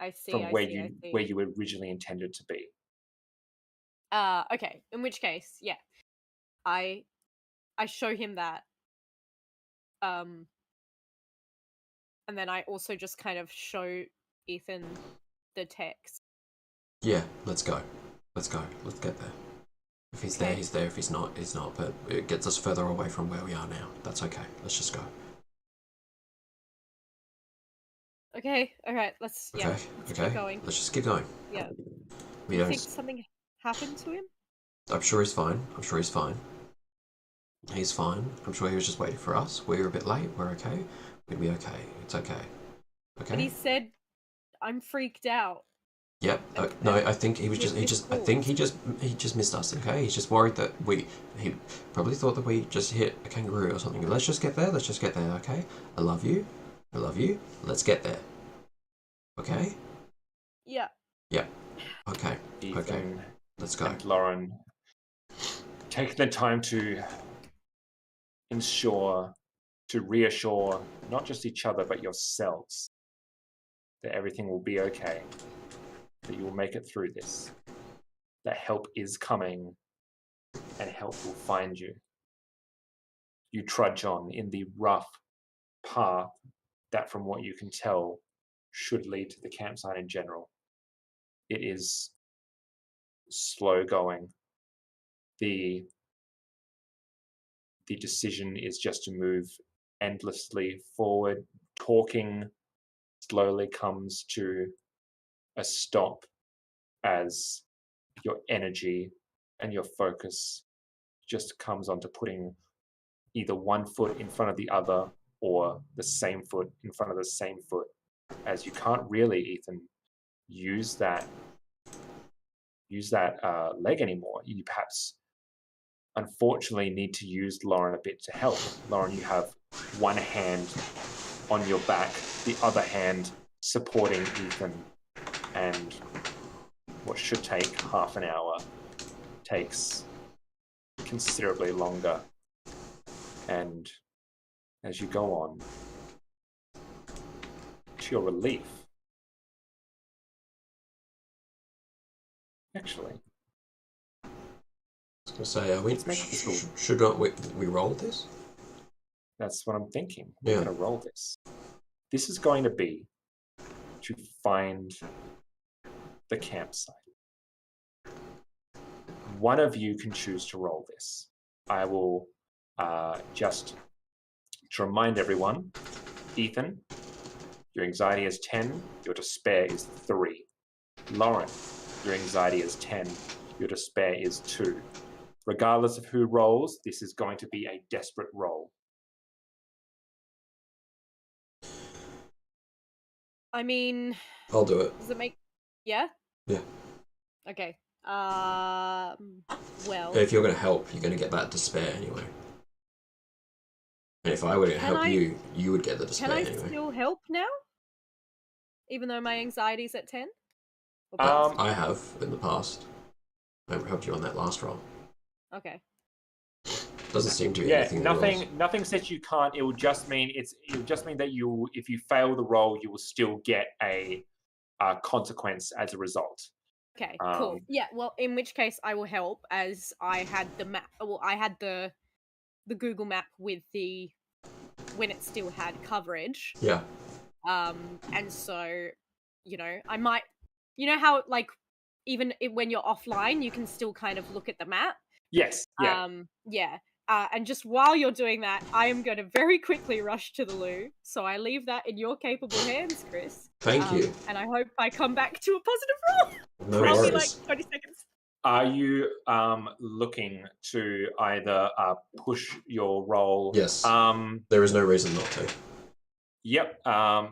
I see. From where you originally intended to be. Okay. In which case, yeah, I show him that. And then I also just kind of show Ethan the text. Yeah, let's go. Let's go. Let's get there. If he's there, he's there. If he's not, he's not. But it gets us further away from where we are now. That's okay. Let's just go. Okay. All right. Let's keep going. Let's just keep going. Yeah. We Do you think something happened to him? I'm sure he's fine. He's fine. I'm sure he was just waiting for us. We're a bit late. We're okay. We'd be okay. It's okay. Okay. But he said, "I'm freaked out." Yep. No, I think he just missed us. Okay. He's just worried that he probably thought that we just hit a kangaroo or something. Let's just get there. Okay. I love you. Let's get there. Okay. Yeah. Yeah. Okay. Ethan okay. Let's go. And Lauren, take the time to reassure not just each other but yourselves that everything will be okay, that you will make it through this, that help is coming and help will find you. You trudge on in the rough path that, from what you can tell, should lead to the campsite in general. It is slow going. The decision is just to move endlessly forward, talking slowly comes to a stop as your energy and your focus just comes onto putting either one foot in front of the other or the same foot in front of the same foot, as you can't really, Ethan, use that leg anymore. You perhaps, unfortunately, need to use Lauren a bit to help. Lauren, you have one hand on your back, the other hand supporting Ethan, and what should take half an hour takes considerably longer. And as you go on, to your relief, actually, I was going to say, should not we roll this? that's what I'm thinking. Yeah. We're going to roll this. This is going to be to find the campsite. One of you can choose to roll this. I will just to remind everyone, Ethan, your anxiety is 10, your despair is 3. Lauren, your anxiety is 10, your despair is 2. Regardless of who rolls, this is going to be a desperate roll. I mean, I'll do it. does it make... Yeah? Yeah. Okay. Well... If you're going to help, you're going to get that despair anyway. And if I were to help you, you would get the despair anyway. Can I still help now? Even though my anxiety's at 10? I have in the past. I helped you on that last roll. Okay. Doesn't seem to be anything. Nothing says you can't. It will just mean that you, if you fail the roll, you will still get a consequence as a result. Okay, cool. Yeah, well, in which case I will help, as I had the map. Well, I had the Google map with when it still had coverage. Yeah. And so, I might, how like even when you're offline, you can still kind of look at the map. Yes. Yeah. Yeah. And just while you're doing that, I am going to very quickly rush to the loo. So I leave that in your capable hands, Chris. Thank you. And I hope I come back to a positive roll. No worries. Maybe like 20 seconds. Are you looking to either push your roll? Yes. There is no reason not to. Yep.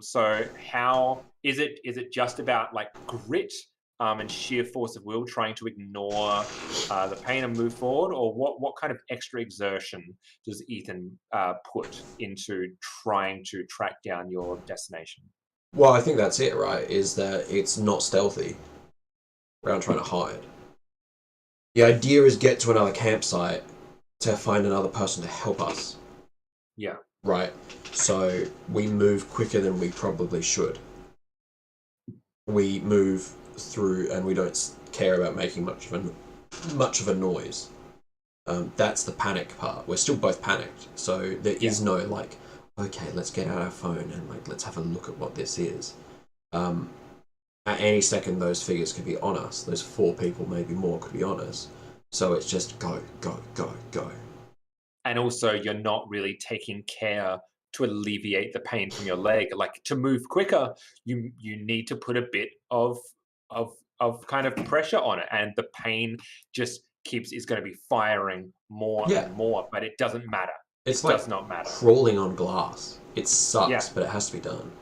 So how is it? Is it just about like grit and sheer force of will, trying to ignore the pain and move forward, or what kind of extra exertion does Ethan put into trying to track down your destination? Well, I think that's it, right? Is that it's not stealthy. Around trying to hide. The idea is get to another campsite to find another person to help us. Yeah. Right. So we move quicker than we probably should. We move through and we don't care about making much of a noise. That's the panic part. We're still both panicked. So there is no like, okay, let's get out our phone and like let's have a look at what this is. At any second, those figures could be on us. Those 4 people, maybe more, could be on us. So it's just go, go, go, go. And also, you're not really taking care to alleviate the pain from your leg. Like, to move quicker, you need to put a bit of kind of pressure on it, and the pain just is going to be firing more and more. But it doesn't matter. It like does not matter. Crawling on glass. It sucks, but it has to be done.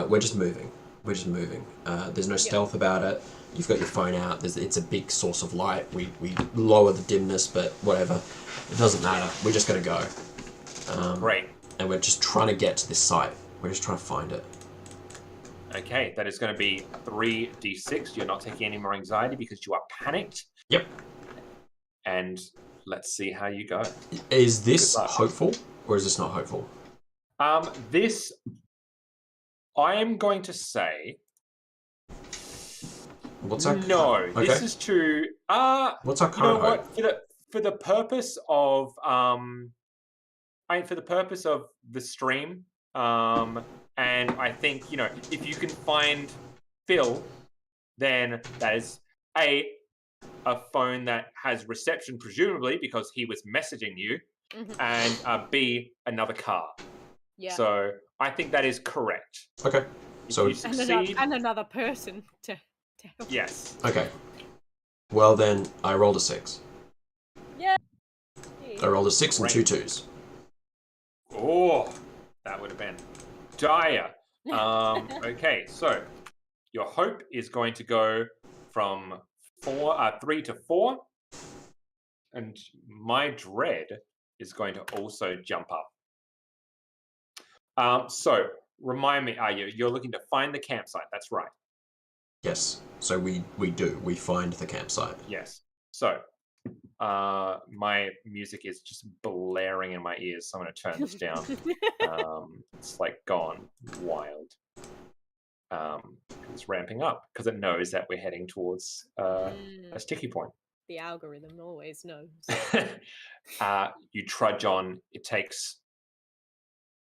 We're just moving. We're just moving. There's no stealth about it. You've got your phone out. It's a big source of light. We lower the dimness, but whatever. It doesn't matter. We're just going to go. Great. And we're just trying to get to this site. We're just trying to find it. Okay, that is going to be 3d6. You're not taking any more anxiety because you are panicked. Yep. And let's see how you go. Is this hopeful, or is this not hopeful? This... I am going to say... What's our... No, okay. This is to... What's our current hope? For the purpose of... for the purpose of the stream, and I think, if you can find Phil, then that is a phone that has reception, presumably, because he was messaging you, and B, another car. Yeah. So I think that is correct. Okay. So you succeed. And another person to help. Yes. Okay. Well then, I rolled a 6. Yeah. I rolled a 6 and 2 Great. 2s. Oh, that would have been dire. Okay, so your hope is going to go from 3 to 4, and my dread is going to also jump up. So remind me, you're looking to find the campsite? That's right. Yes. So we find the campsite. Yes. So my music is just blaring in my ears, so I'm going to turn this down. It's like gone wild. It's ramping up because it knows that we're heading towards a sticky point. The algorithm always knows. You trudge on. It takes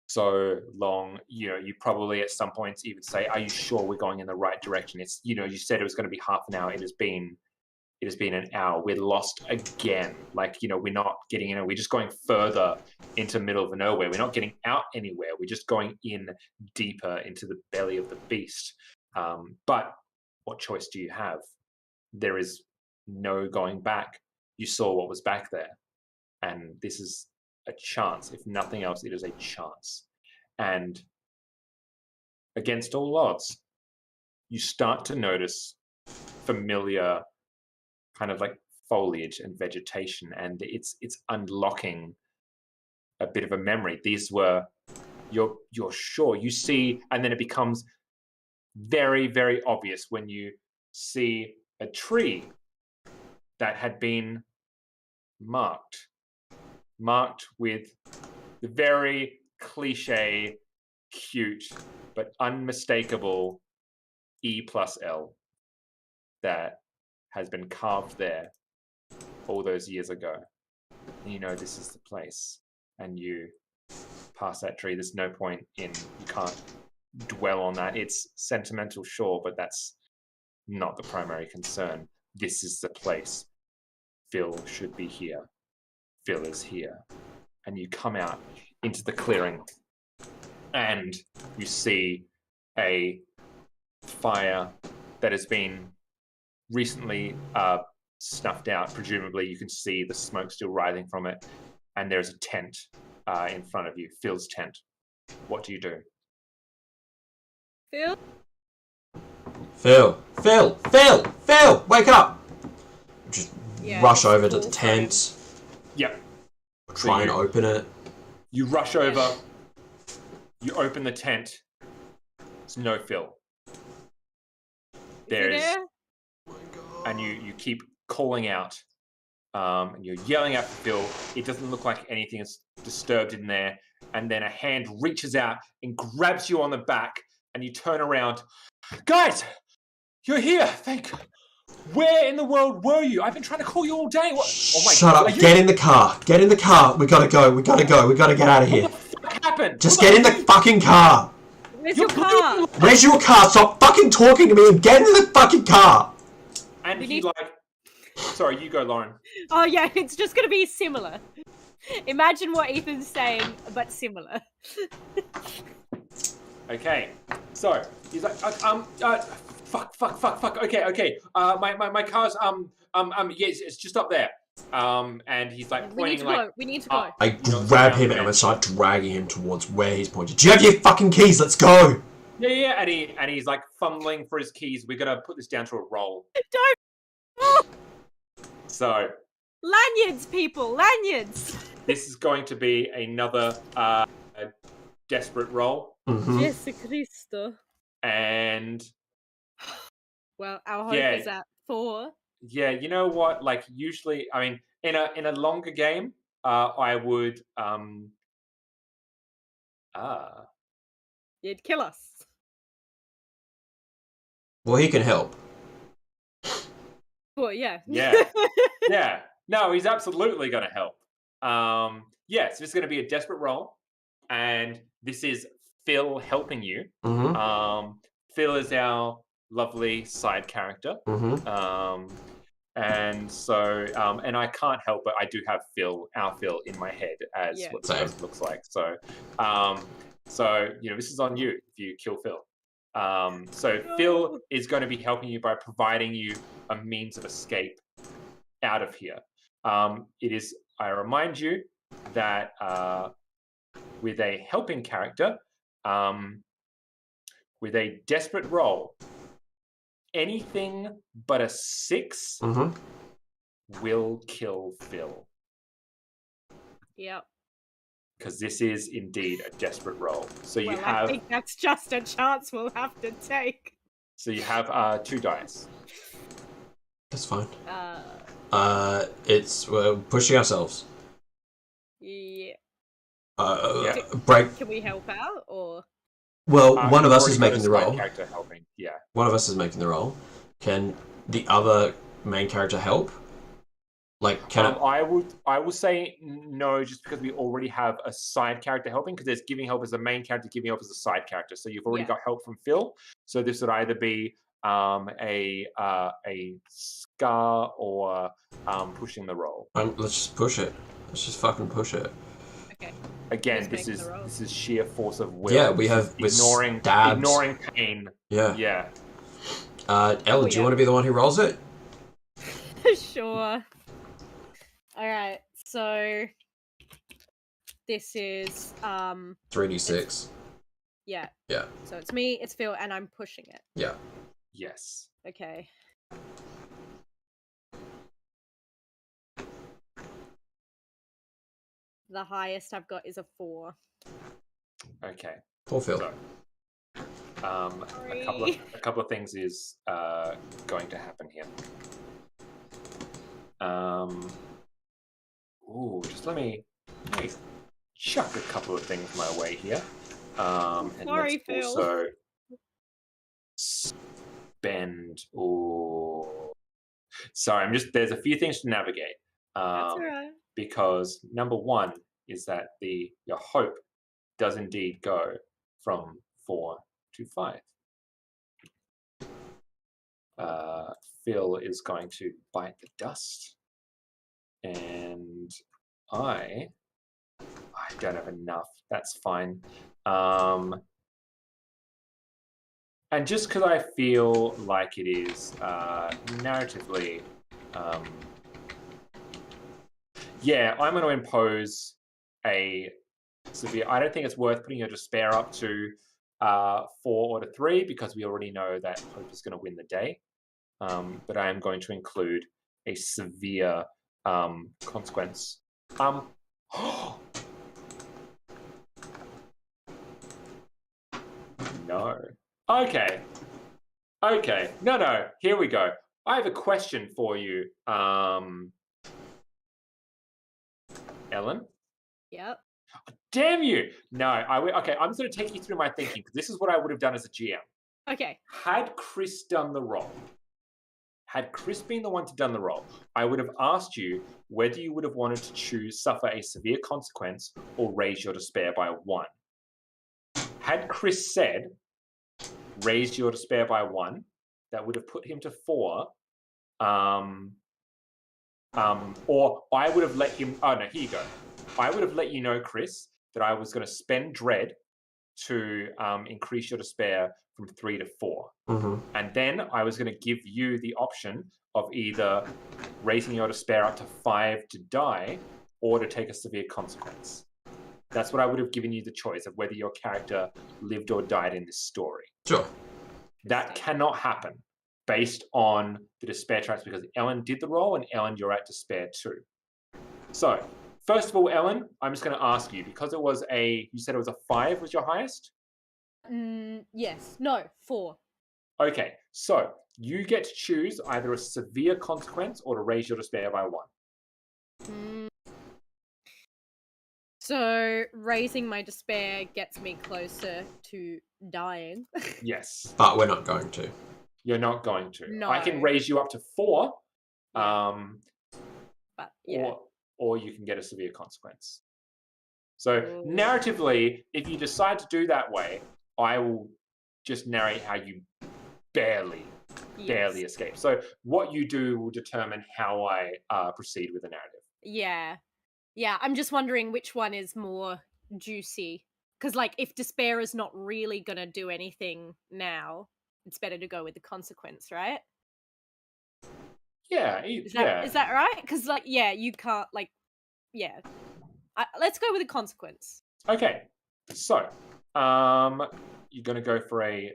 so long. You probably at some points even say, "Are you sure we're going in the right direction?" It's you said it was going to be half an hour. It has been an hour. We're lost again. Like we're not getting in. We're just going further into the middle of nowhere. We're not getting out anywhere. We're just going in deeper into the belly of the beast. But what choice do you have? There is no going back. You saw what was back there, and this is a chance. If nothing else, it is a chance. And against all odds, you start to notice familiar kind of like foliage and vegetation, and it's unlocking a bit of a memory. These were you're sure you see, and then it becomes very, very obvious when you see a tree that had been marked with the very cliche, cute, but unmistakable E+L that has been carved there all those years ago. And this is the place. And you pass that tree. There's no point you can't dwell on that. It's sentimental, sure, but that's not the primary concern. This is the place. Phil should be here. Phil is here. And you come out into the clearing and you see a fire that has been recently snuffed out. Presumably you can see the smoke still rising from it, and there's a tent in front of you, Phil's tent. What do you do? Phil, wake up! Just rush over to the tent. Yep. Try and open it. You rush over. You open the tent. There's no Phil. There's, and you keep calling out, and you're yelling out for Phil. It doesn't look like anything is disturbed in there. And then a hand reaches out and grabs you on the back, and you turn around. Guys, you're here. Where in the world were you? I've been trying to call you all day. What? Oh my Shut God. up. Get in the car. Get in the car. We gotta go. We gotta get out of here. What the fuck happened? Just get in the fucking car. Where's your car? Where's your car? Stop fucking talking to me and get in the fucking car. And he sorry, you go, Lauren. Oh yeah, it's just gonna be similar. Imagine what Ethan's saying, but similar. Okay, so he's like, fuck. Okay. My car's yes, it's just up there. And he's like pointing We need to go. I grab him and I start dragging him towards where he's pointing. Do you have your fucking keys? Let's go. Yeah. And he's like fumbling for his keys. We're gonna put this down to a roll. Don't. So Lanyards, people, lanyards. this is going to be another desperate roll. Mm-hmm. Jesu Cristo. And well, our hope is at 4. Yeah, you know what? Like usually, I mean, in a longer game, I would You'd kill us. Well, he can help. Well, yeah. Yeah. No, he's absolutely going to help. Yes, this is going to be a desperate roll, and this is Phil helping you. Mm-hmm. Phil is our lovely side character. Mm-hmm. And so, and I can't help but I do have our Phil in my head as what the person looks like. So, this is on you if you kill Phil. So Phil is going to be helping you by providing you a means of escape out of here. It is, I remind you that with a helping character, with a desperate roll, anything but a 6 will kill Phil. Yep. Because this is indeed a desperate roll. So you Well, have. I think that's just a chance we'll have to take. So you have 2 dice. That's fine. We're pushing ourselves. Yeah. Break. Can we help out or? Well, one of us already is got making a the side roll. Character helping. Yeah. One of us is making the roll. Can the other main character help? Like, can I will say no, just because we already have a side character helping. Because there's giving help as a main character, giving help as a side character. So you've already got help from Phil. So this would either be a scar or pushing the roll. Let's just push it. Let's just fucking push it. Okay. Again, this is sheer force of will. Yeah, we have ignoring pain. Yeah. Yeah. Ellen, do you want to be the one who rolls it? Sure. All right. So this is 3d6. Yeah. Yeah. So it's me, it's Phil, and I'm pushing it. Yeah. Yes. Okay. The highest I've got is a 4. Okay. Poor Phil. So, a couple of things is going to happen here. Just let me chuck a couple of things my way here. And Sorry, let's Phil. also spend. Sorry, there's a few things to navigate. That's all right. Because number one is that your hope does indeed go from 4 to 5. Phil is going to bite the dust, and I don't have enough. That's fine. And just because I feel like it is narratively, I'm going to impose a severe. I don't think it's worth putting your despair up to 4 or to 3 because we already know that hope is going to win the day. But I am going to include a severe consequence. No. Okay. No. Here we go. I have a question for you, Ellen. Yep. Damn you! No, okay, I'm just going to take you through my thinking, because this is what I would have done as a GM. Okay. Had Chris done the roll, had Chris been the one to done the roll, I would have asked you whether you would have wanted to suffer a severe consequence or raise your despair by 1. Had Chris said, raise your despair by 1, that would have put him to 4. Or I would have let him. Oh no, here you go. I would have let you know, Chris, that I was going to spend dread to increase your despair from 3 to 4, and then I was going to give you the option of either raising your despair up to 5 to die, or to take a severe consequence. That's what I would have given you the choice of whether your character lived or died in this story. Sure. That cannot happen based on the despair traits, because Ellen did the roll, and Ellen, you're at despair 2. So, first of all, Ellen, I'm just going to ask you, because it was you said it was a 5 was your highest? Yes. No, 4. Okay, so you get to choose either a severe consequence or to raise your despair by 1. So, raising my despair gets me closer to dying. Yes. But we're not going to. You're not going to. No. I can raise you up to 4. But yeah. Or you can get a severe consequence. So narratively, if you decide to do that way, I will just narrate how you barely escape. So what you do will determine how I proceed with the narrative. Yeah. I'm just wondering which one is more juicy Because, like, if despair is not really gonna do anything now, it's better to go with the consequence, right? Yeah, Is yeah. that right? Because, like, yeah, you can't, like, yeah. Let's go with the consequence. Okay, so you're going to go for a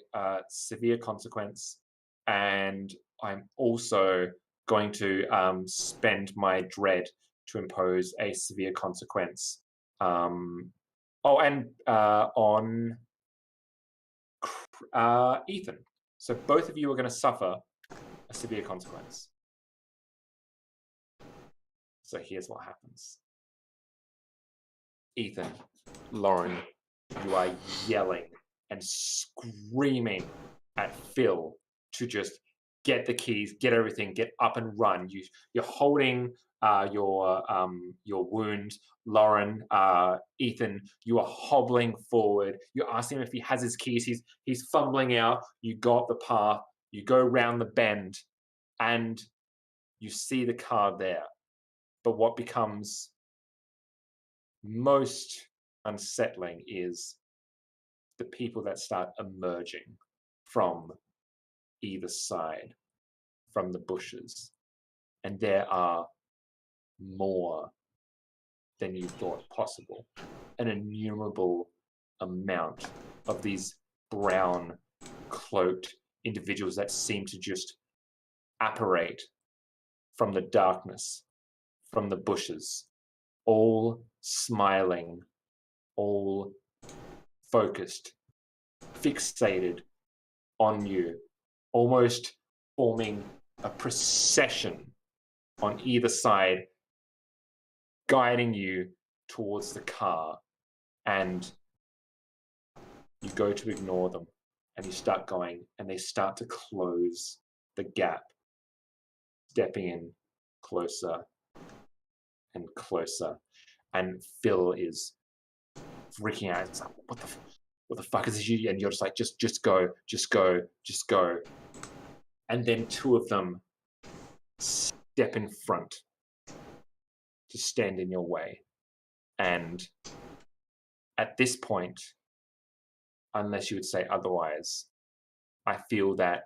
severe consequence, and I'm also going to spend my dread to impose a severe consequence. On Ethan. So both of you are going to suffer a severe consequence. So here's what happens. Ethan, Lauren, you are yelling and screaming at Phil to just get the keys, get everything, get up and run. You're holding your wound. Lauren, Ethan, you are hobbling forward. You ask him if he has his keys. He's fumbling out. You go up the path. You go round the bend, and you see the car there. But what becomes most unsettling is the people that start emerging from either side, from the bushes. And there are more than you thought possible. An innumerable amount of these brown cloaked individuals that seem to just apparate from the darkness, from the bushes, all smiling, all focused, fixated on you, almost forming a procession on either side, guiding you towards the car. And you go to ignore them, and you start going, and they start to close the gap, stepping in closer and closer. And Phil is freaking out. It's like, what the fuck is this? And you're just like, just go, just go, just go. And then two of them step in front to stand in your way. And at this point, unless you would say otherwise, I feel that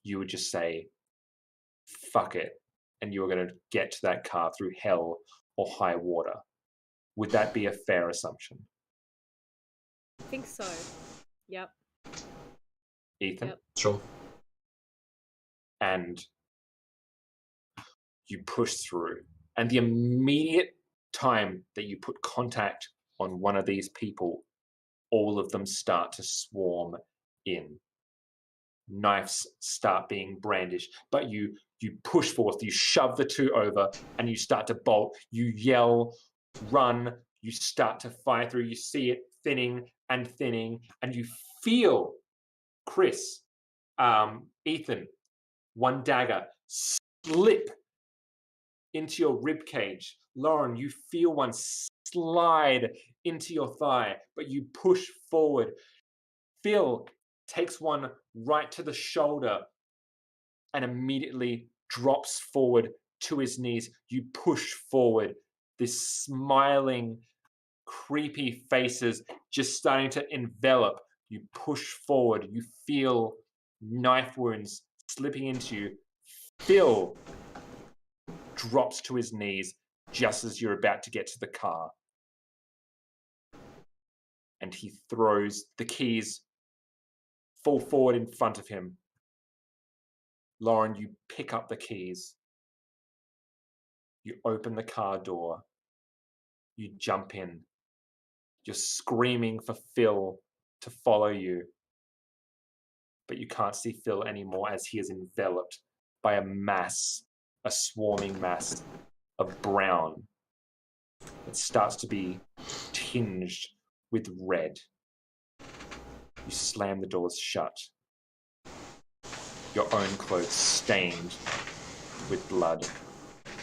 you would just say, fuck it, and you were going to get to that car through hell or high water. Would that be a fair assumption? I think so. Yep. Ethan? Yep. Sure. And you push through. And the immediate time that you put contact on one of these people, all of them start to swarm in. Knives start being brandished, but you push forth, you shove the two over, and you start to bolt. You yell, run, you start to fire through. You see it thinning, and you feel Chris, Ethan, one dagger slip into your rib cage. Lauren, you feel one slide into your thigh, but you push forward. Phil takes one right to the shoulder and immediately drops forward to his knees. You push forward. This smiling, creepy faces just starting to envelop. You push forward. You feel knife wounds slipping into you. Phil drops to his knees just as you're about to get to the car. And he throws the keys full forward in front of him. Lauren, you pick up the keys. You open the car door. You jump in. You're screaming for Phil to follow you. But you can't see Phil anymore as he is enveloped by a swarming mass of brown. It starts to be tinged with red. You slam the doors shut. Your own clothes stained with blood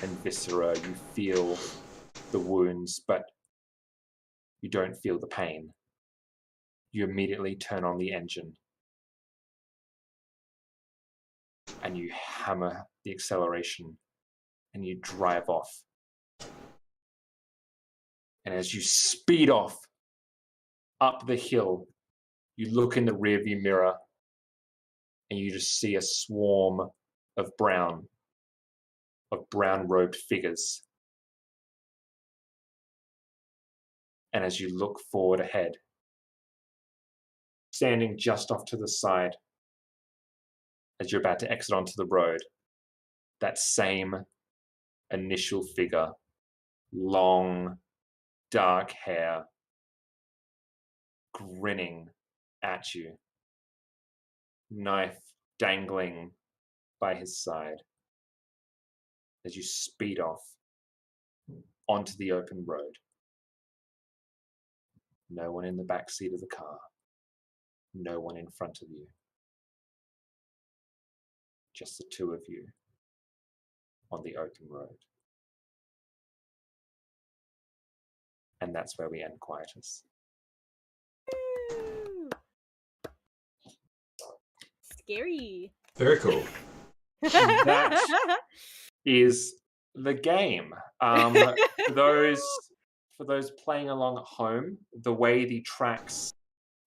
and viscera. You feel the wounds, but you don't feel the pain. You immediately turn on the engine and you hammer the acceleration and you drive off. And as you speed off, up the hill, you look in the rearview mirror, and you just see a swarm of brown-robed figures. And as you look forward ahead, standing just off to the side, as you're about to exit onto the road, that same initial figure, long, dark hair, grinning at you, knife dangling by his side, as you speed off onto the open road. No one in the back seat of the car. No one in front of you. Just the two of you on the open road. And that's where we end Quietus. Scary. Very cool. That is the game. For those playing along at home, the way the tracks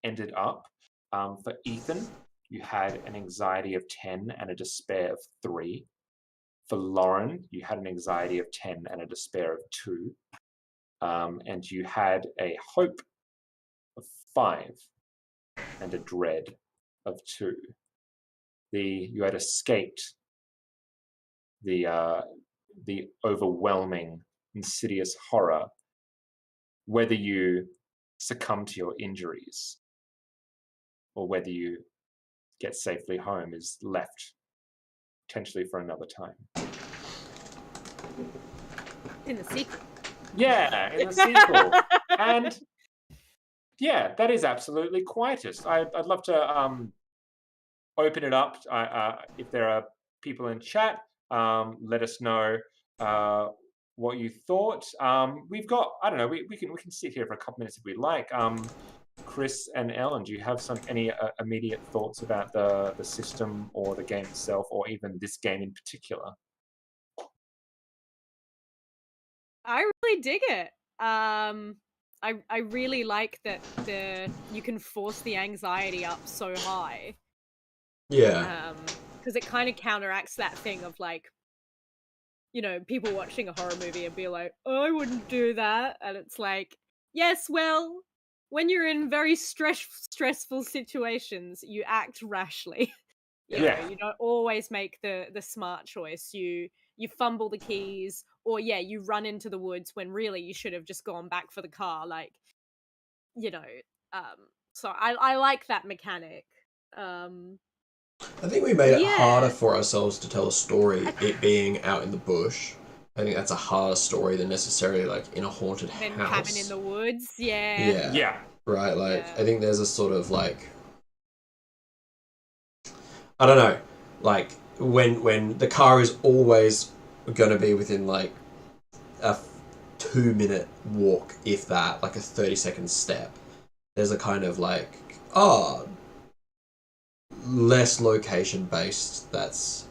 ended up, for Ethan, you had an anxiety of 10 and a despair of 3. For Lauren, you had an anxiety of 10 and a despair of 2. And you had a hope of 5 and a dread of 2. You had escaped the overwhelming, insidious horror, whether you succumb to your injuries or whether you get safely home is left potentially for another time. In the sequel. Yeah, in the sequel. And yeah, that is absolutely Quietus. I'd love to open it up. If there are people in chat, let us know what you thought. We've got, I don't know, we can sit here for a couple minutes if we like. Chris and Ellen, do you have any immediate thoughts about the system or the game itself, or even this game in particular? I really dig it. I really like that you can force the anxiety up so high. Yeah. Because it kind of counteracts that thing of like, you know, people watching a horror movie and be like, oh, I wouldn't do that. And it's like, yes, well, when you're in very stressful situations, you act rashly. You know, you don't always make the smart choice. You fumble the keys, or you run into the woods when really you should have just gone back for the car. Like, you know, so I like that mechanic. I think we made it harder for ourselves to tell a story, it being out in the bush. I think that's a harder story than necessarily like in a haunted house. Cabin in the woods, yeah. Right, like I think there's a sort of like, I don't know, like when the car is always going to be within like a 2-minute walk, if that, like a 30-second step. There's a kind of like, less location based. That's,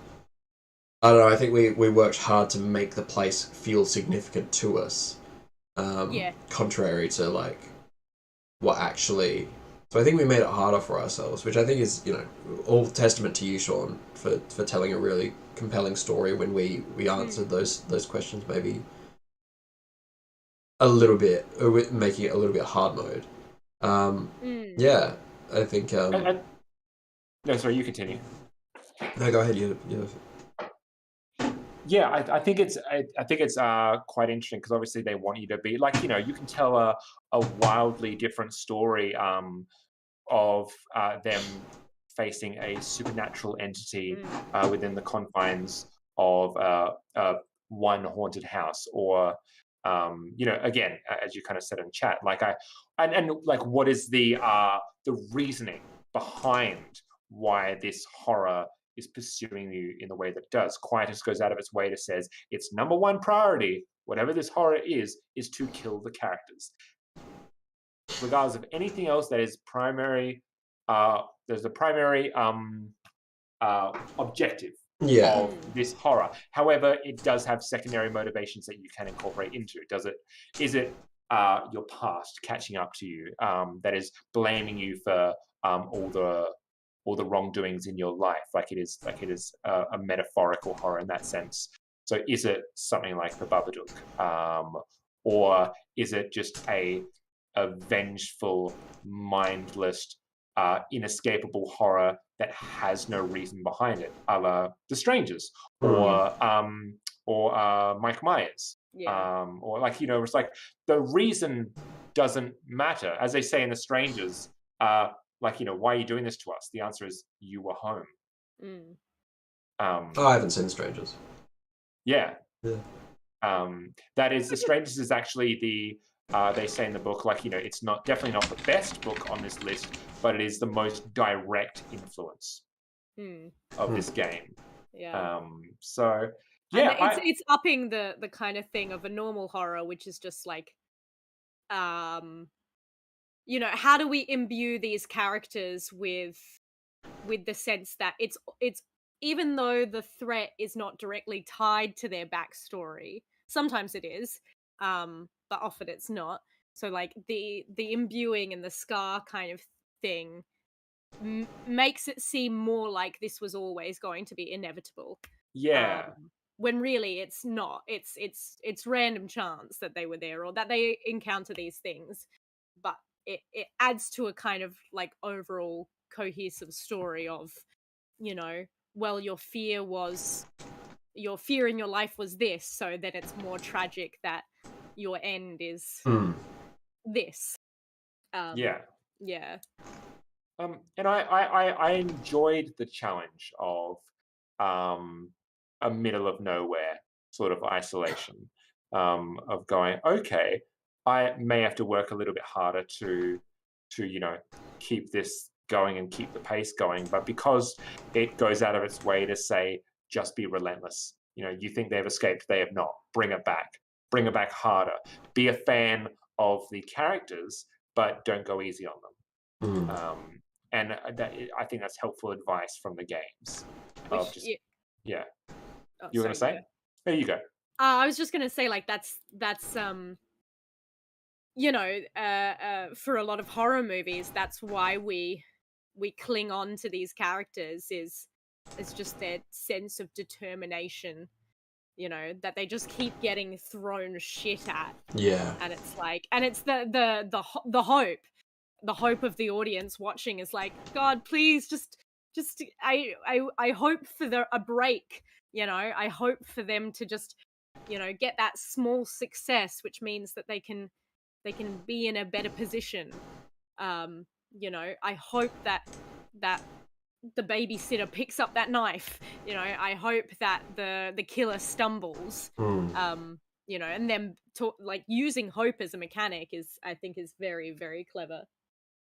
I don't know, I think we worked hard to make the place feel significant to us. Contrary to like what actually, so I think we made it harder for ourselves, which I think is, you know, all testament to you, Sean, for telling a really compelling story when we answered those questions maybe a little bit, or making it a little bit hard mode. Yeah, I think no, sorry, you continue. No, go ahead. You. Yeah, I think it's quite interesting because obviously they want you to be like, you know, you can tell a wildly different story of them facing a supernatural entity within the confines of one haunted house, or you know, again, as you kind of said in chat, like and like, what is the reasoning behind why this horror is pursuing you in the way that it does. Quietus goes out of its way to says its number one priority, whatever this horror is to kill the characters. Regardless of anything else that is primary, there's the primary objective of this horror. However, it does have secondary motivations that you can incorporate into it. Is it your past catching up to you, that is blaming you for all the wrongdoings in your life, like it is a metaphorical horror in that sense. So is it something like the Babadook, or is it just a vengeful, mindless, inescapable horror that has no reason behind it, a la The Strangers, or Mike Myers, or like, you know, it's like the reason doesn't matter, as they say in The Strangers. Like, you know, why are you doing this to us? The answer is you were home. I haven't seen Strangers. Yeah. Yeah. That is, The Strangers is actually the, they say in the book, like, you know, it's definitely not the best book on this list, but it is the most direct influence of this game. Yeah. So yeah, and it's upping the kind of thing of a normal horror, which is just like, you know, how do we imbue these characters with the sense that it's even though the threat is not directly tied to their backstory, sometimes it is, but often it's not. So like the imbuing and the scar kind of thing makes it seem more like this was always going to be inevitable. Yeah. When really it's not. It's random chance that they were there or that they encounter these things, but it adds to a kind of like overall cohesive story of, you know, well, your fear in your life was this, so then it's more tragic that your end is this. Yeah. And I enjoyed the challenge of a middle of nowhere sort of isolation, of going, okay, I may have to work a little bit harder to you know, keep this going and keep the pace going, but because it goes out of its way to say, just be relentless. You know, you think they've escaped, they have not. Bring it back harder. Be a fan of the characters, but don't go easy on them. And I think that's helpful advice from the games. Oh, you were going to say? There you go. I was just going to say, like, that's you know, for a lot of horror movies, that's why we cling on to these characters is just their sense of determination, you know, that they just keep getting thrown shit at. Yeah. And it's like, and it's the hope of the audience watching is like, God, please just I hope for a break, you know. I hope for them to just, you know, get that small success, which means that they can be in a better position. You know, I hope that the babysitter picks up that knife, you know. I hope that the killer stumbles. You know, and then like using hope as a mechanic I think is very, very clever.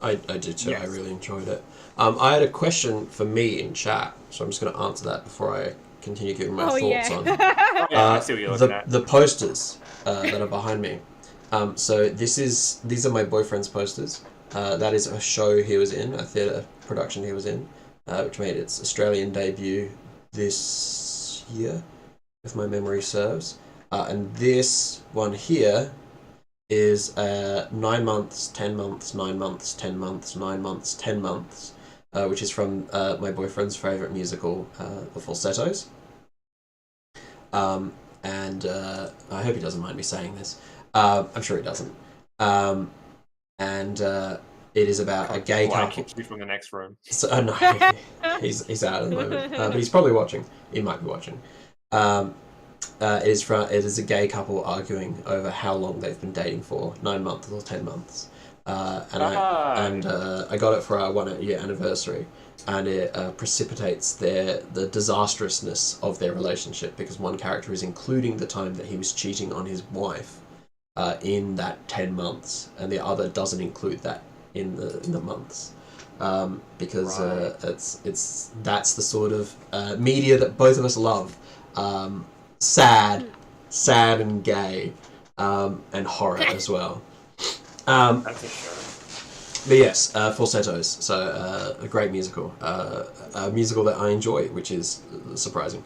I did too. Yes. I really enjoyed it. I had a question for me in chat, so I'm just going to answer that before I continue giving my thoughts on I see what you're looking at. The posters that are behind me. So these are my boyfriend's posters. That is a show he was in, a theatre production he was in, which made its Australian debut this year, if my memory serves. And this one here is 9 months, 10 months, 9 months, 10 months, 9 months, 10 months, which is from my boyfriend's favourite musical, The Falsettos. And I hope he doesn't mind me saying this. I'm sure he doesn't. And it is about a gay couple. I kicked you from the next room. So, no, he's out at the moment, but he's probably watching. He might be watching. It is a gay couple arguing over how long they've been dating for, 9 months or 10 months. I got it for our 1 year anniversary, and it precipitates the disastrousness of their relationship, because one character is including the time that he was cheating on his wife in that 10 months, and the other doesn't include that in the months. Because that's the sort of media that both of us love. Sad and gay, and horror as well. That's a show. But yes, Falsettos. So a great musical, a musical that I enjoy, which is surprising.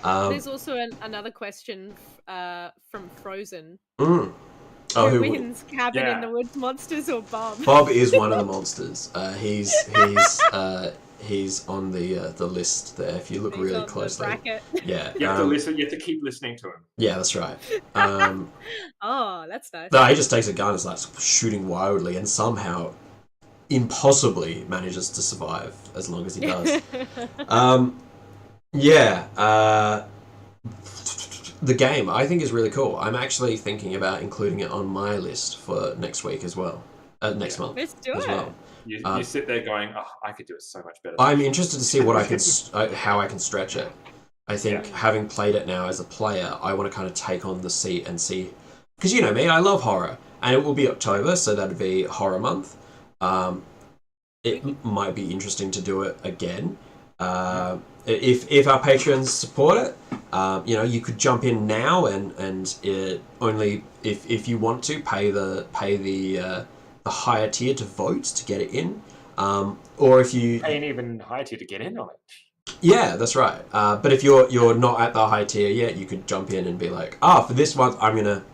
There's also another question from Frozen. Oh, Who who? wins, Cabin in the Woods monsters or Bob? Bob is one of the monsters. He's on the list there. If you look He's really on the closely, bracket. yeah. You have to listen. You have to keep listening to him. Yeah, that's right. Oh, that's nice. No, he just takes a gun and starts shooting wildly, and somehow, impossibly, manages to survive as long as he does. The game I think is really cool. I'm actually thinking about including it on my list for next week as well. Next month. Let's do as it. well. You sit there going, "Oh, I could do it so much better." I'm interested to see what I can, how I can stretch it. I think having played it now as a player, I want to kind of take on the seat and see, because you know me, I love horror, and it will be October, so that'd be horror month. It might be interesting to do it again. If our patrons support it, you could jump in now and only if you want to pay the higher tier to vote to get it in, or if you pay an even higher tier to get in on it. Yeah, that's right. But if you're not at the high tier yet, you could jump in and be like, for this one, I'm gonna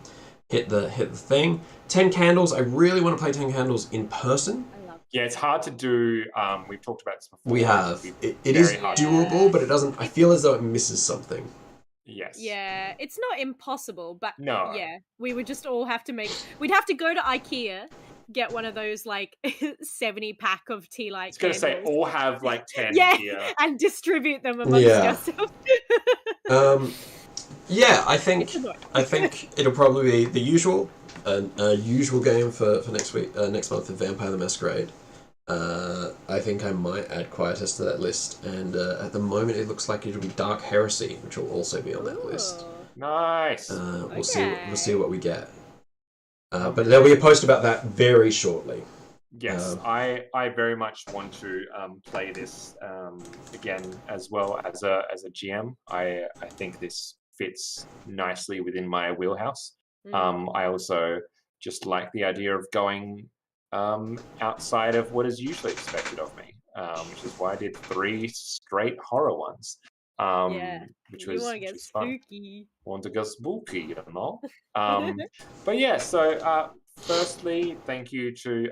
hit the thing. 10 Candles. I really want to play 10 Candles in person. Yeah, it's hard to do. We've talked about this before. We have. It is doable, but it doesn't. I feel as though it misses something. Yes. Yeah, it's not impossible, but no. Yeah, we would just all have to we'd have to go to IKEA, get one of those like 70 pack of tea light. I was gonna say all have like 10 here. And distribute them amongst ourselves. I think it'll probably be the usual, usual game for next month for Vampire the Masquerade. I think I might add Quietus to that list, and at the moment it looks like it'll be Dark Heresy, which will also be on that list. Nice. We'll see what we get. But there'll be a post about that very shortly. Yes, I very much want to play this again as well as a GM. I think this fits nicely within my wheelhouse. I also just like the idea of going outside of what is usually expected of me, which is why I did 3 straight horror ones. Which was spooky. Want to go spooky, you know. But yeah, so firstly, thank you to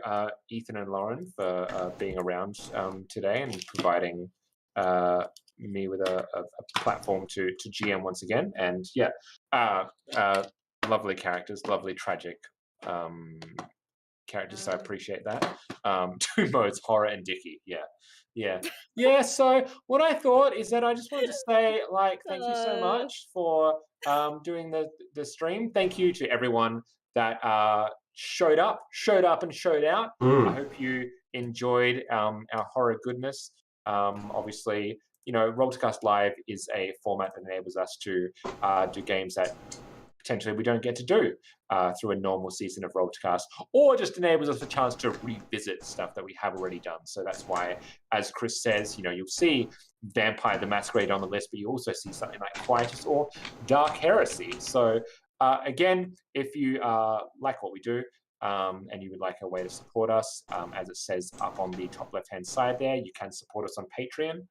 Ethan and Lauren for being around today and providing me with a platform to GM once again. And lovely characters, lovely tragic characters, so I appreciate that. 2 modes, horror and Dicky. Yeah. So what I thought is that I just wanted to say, thank you so much for doing the stream. Thank you to everyone that showed up and showed out. I hope you enjoyed our horror goodness. Obviously, Roll2Cast Live is a format that enables us to do games that potentially we don't get to do through a normal season of Roll2Cast, or just enables us a chance to revisit stuff that we have already done. So that's why, as Chris says, you'll see Vampire the Masquerade on the list, but you also see something like Quietus or Dark Heresy. So again, if you like what we do and you would like a way to support us, as it says up on the top left-hand side there, you can support us on Patreon.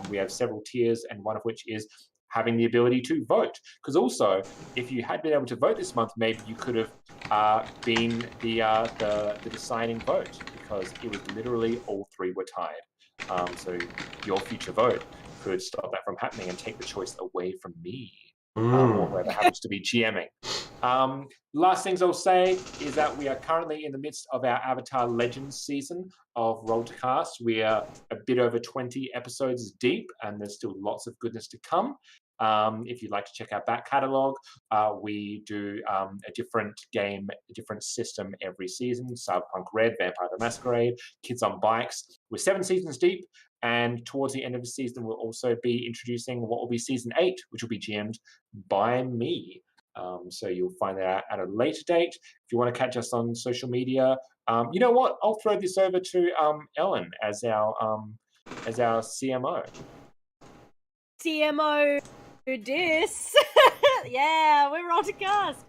We have several tiers, and one of which is having the ability to vote. Because also, if you had been able to vote this month, maybe you could have been the deciding vote, because it was literally all 3 were tied. So your future vote could stop that from happening and take the choice away from me, or whoever happens to be GMing. Last things I'll say is that we are currently in the midst of our Avatar Legends season of Roll2Cast. We are a bit over 20 episodes deep, and there's still lots of goodness to come. If you'd like to check our back catalogue, we do a different game, a different system every season. Cyberpunk Red, Vampire the Masquerade, Kids on Bikes. We're 7 seasons deep, and towards the end of the season, we'll also be introducing what will be Season 8, which will be GM'd by me. So you'll find that out at a later date. If you want to catch us on social media, you know what? I'll throw this over to Ellen as our CMO. CMO this. Yeah, we're Roll2Cast.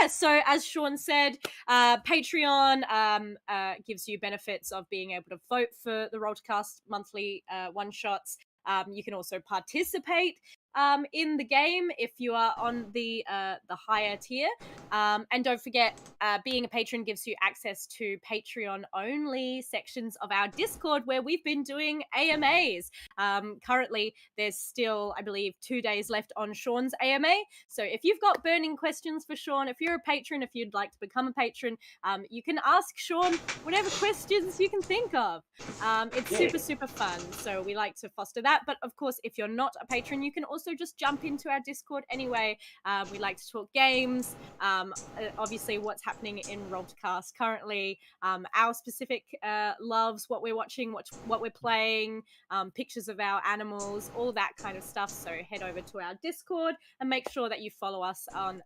So as Sean said, Patreon gives you benefits of being able to vote for the Roll2Cast monthly one-shots. You can also participate in the game if you are on the higher tier. And don't forget, being a patron gives you access to Patreon-only sections of our Discord where we've been doing AMAs. Currently, there's still, I believe, 2 days left on Sean's AMA. So if you've got burning questions for Sean, if you're a patron, if you'd like to become a patron, you can ask Sean whatever questions you can think of. It's super, super fun. So we like to foster that. But of course, if you're not a patron, you can also just jump into our Discord anyway. We like to talk games, obviously what's happening in Roll2Cast currently, our specific loves, what we're watching, what we're playing, pictures of our animals, all that kind of stuff. So head over to our Discord and make sure that you follow us on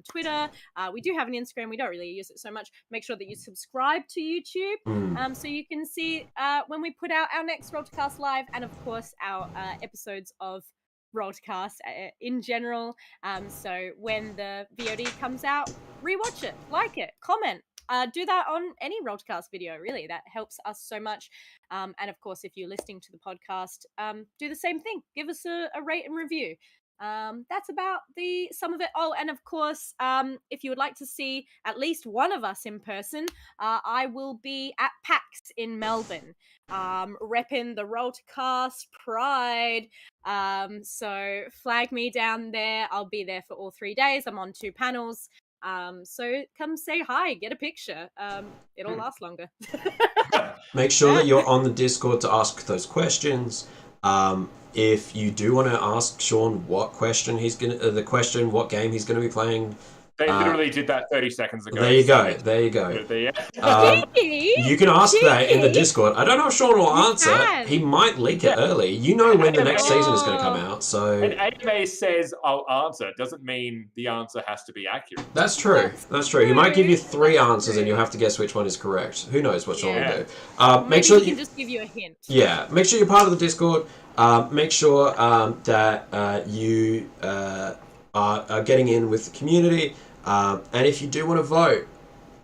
Twitter. We do have an Instagram. We don't really use it so much. Make sure that you subscribe to YouTube so you can see when we put out our next Roll2Cast live, and of course our episodes of Roll2Cast in general. So when the VOD comes out, rewatch it, like it, comment. Do that on any Roll2Cast video, really. That helps us so much. And of course, if you're listening to the podcast, do the same thing. Give us a rate and review. That's about the sum of it. Oh, and of course, if you would like to see at least one of us in person, I will be at PAX in Melbourne, repping the Roll2Cast Pride. So flag me down there. I'll be there for all 3 days. I'm on 2 panels. So come say hi, get a picture. It'll last longer. Make sure that you're on the Discord to ask those questions. If you do want to ask Sean what question what game he's going to be playing. They literally did that 30 seconds ago. There you go. There you go. You can ask that in the Discord. I don't know if Sean will answer. He might leak it early. You know when the next season is going to come out. So an AMA says I'll answer doesn't mean the answer has to be accurate. That's true. That's true. He might give you 3 answers and you'll have to guess which one is correct. Who knows what Sean will do. Make sure he can just give you a hint. Yeah. Make sure you're part of the Discord. Make sure that you are getting in with the community. And if you do want to vote,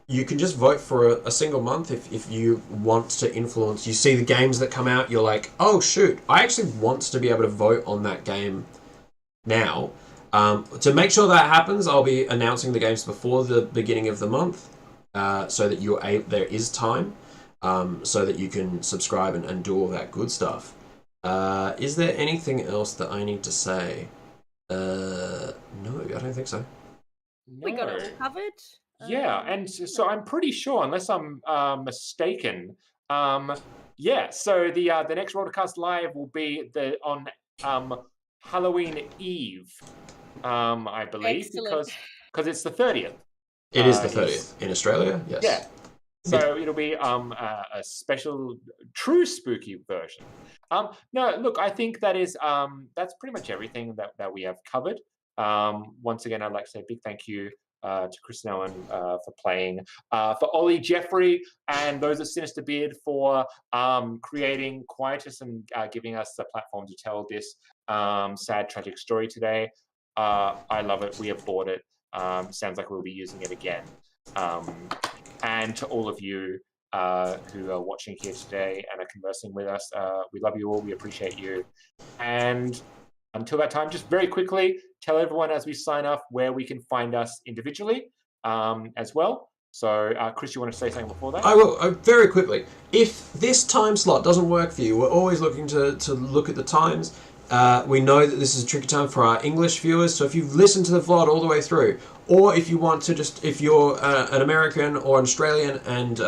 you can just vote for a single month if you want to influence. You see the games that come out, you're like, oh shoot, I actually want to be able to vote on that game now. To make sure that happens, I'll be announcing the games before the beginning of the month, so that there is time, so that you can subscribe and do all that good stuff. Is there anything else that I need to say? No, I don't think so. No. We got it all covered. Yeah, and so I'm pretty sure, unless I'm mistaken, so the next Roll2Cast Live will be on Halloween Eve, I believe, because it's the 30th. It is the 30th in Australia. Yes. Yeah. So it'll be a special, true spooky version. No, look, I think that's pretty much everything that we have covered. Once again, I'd like to say a big thank you to Chris and Ellen for playing, for Ollie, Jeffrey, and those at Sinister Beard for creating Quietus and giving us the platform to tell this sad, tragic story today. I love it. We have bought it. Sounds like we'll be using it again. And to all of you who are watching here today and are conversing with us, we love you all. We appreciate you. And until that time, just very quickly, tell everyone as we sign off where we can find us individually as well. So, Chris, you want to say something before that? I will, very quickly. If this time slot doesn't work for you, we're always looking to look at the times. We know that this is a tricky time for our English viewers, so if you've listened to the VOD all the way through, or if you want to if you're an American or an Australian and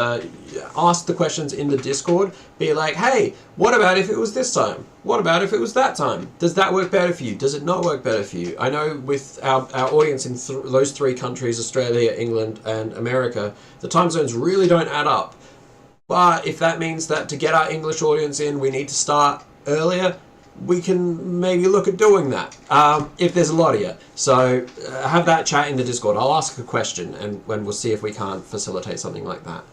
ask the questions in the Discord, be like, hey, what about if it was this time? What about if it was that time? Does that work better for you? Does it not work better for you? I know with our audience in those 3 countries, Australia, England, and America, the time zones really don't add up. But if that means that to get our English audience in, we need to start earlier, we can maybe look at doing that, if there's a lot of you. So have that chat in the Discord. I'll ask a question and we'll see if we can't facilitate something like that.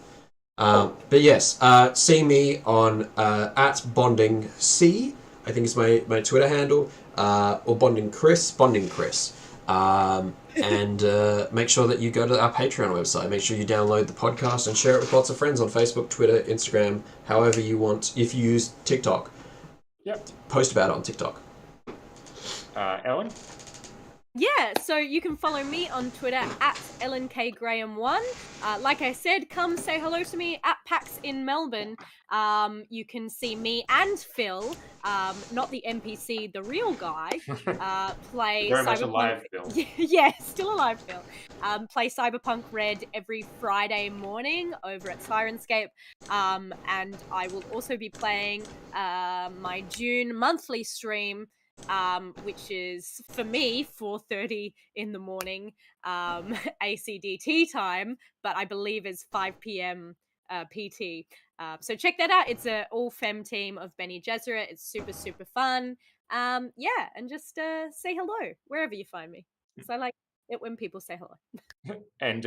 But yes, see me on at BondingC, I think is my Twitter handle, or Bonding Chris. And make sure that you go to our Patreon website. Make sure you download the podcast and share it with lots of friends on Facebook, Twitter, Instagram, however you want. If you use TikTok, yep, post about it on TikTok. Ellen? Yeah, so you can follow me on Twitter at EllenKGraham1. Like I said, come say hello to me at PAX in Melbourne. You can see me and Phil, not the NPC, the real guy, play Very much Cyberpunk. alive, Phil. Yeah, still alive, Phil. Play Cyberpunk Red every Friday morning over at Sirenscape. And I will also be playing my June monthly stream, which is for me 4:30 in the morning ACDT time, but I believe is 5 p.m. PT. So check that out. It's an all-fem team of Benny Gesserit. It's super fun. Yeah, and just say hello wherever you find me. So I like it when people say hello. And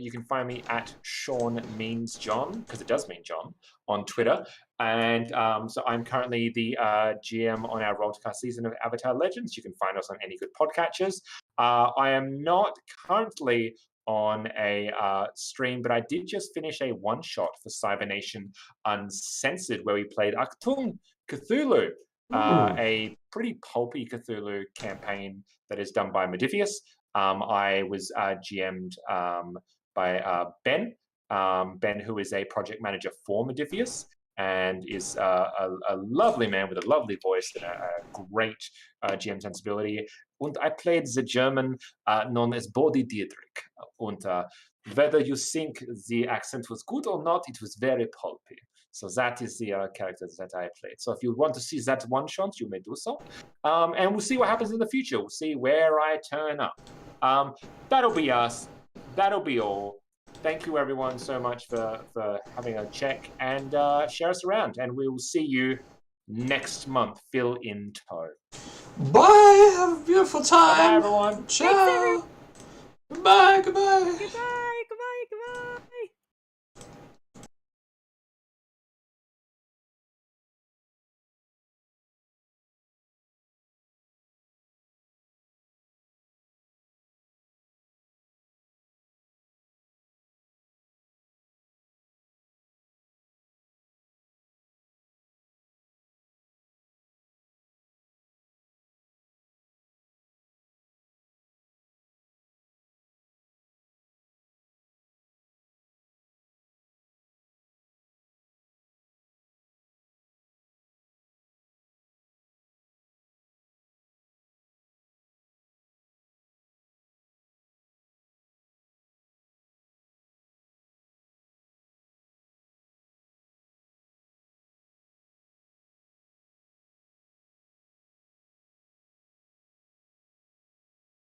you can find me at Sean Means John, because it does mean John, on Twitter. And so I'm currently the GM on our Roll2Cast season of Avatar Legends. You can find us on any good podcatchers. I am not currently on a stream, but I did just finish a one-shot for Cybernation Uncensored, where we played Achtung Cthulhu, a pretty pulpy Cthulhu campaign that is done by Modifius. I was GM'd by Ben, who is a project manager for Modifius and is a lovely man with a lovely voice and a great GM sensibility. And I played the German known as Bodhi Diedrich. And whether you think the accent was good or not, it was very pulpy. So that is the character that I played. So if you want to see that one shot, you may do so. And we'll see what happens in the future. We'll see where I turn up. That'll be us. That'll be all. Thank you, everyone, so much for having a check, and share us around. And we will see you next month. Phil in tow. Bye. Have a beautiful time. Bye, everyone. Ciao. Goodbye. Goodbye. Goodbye.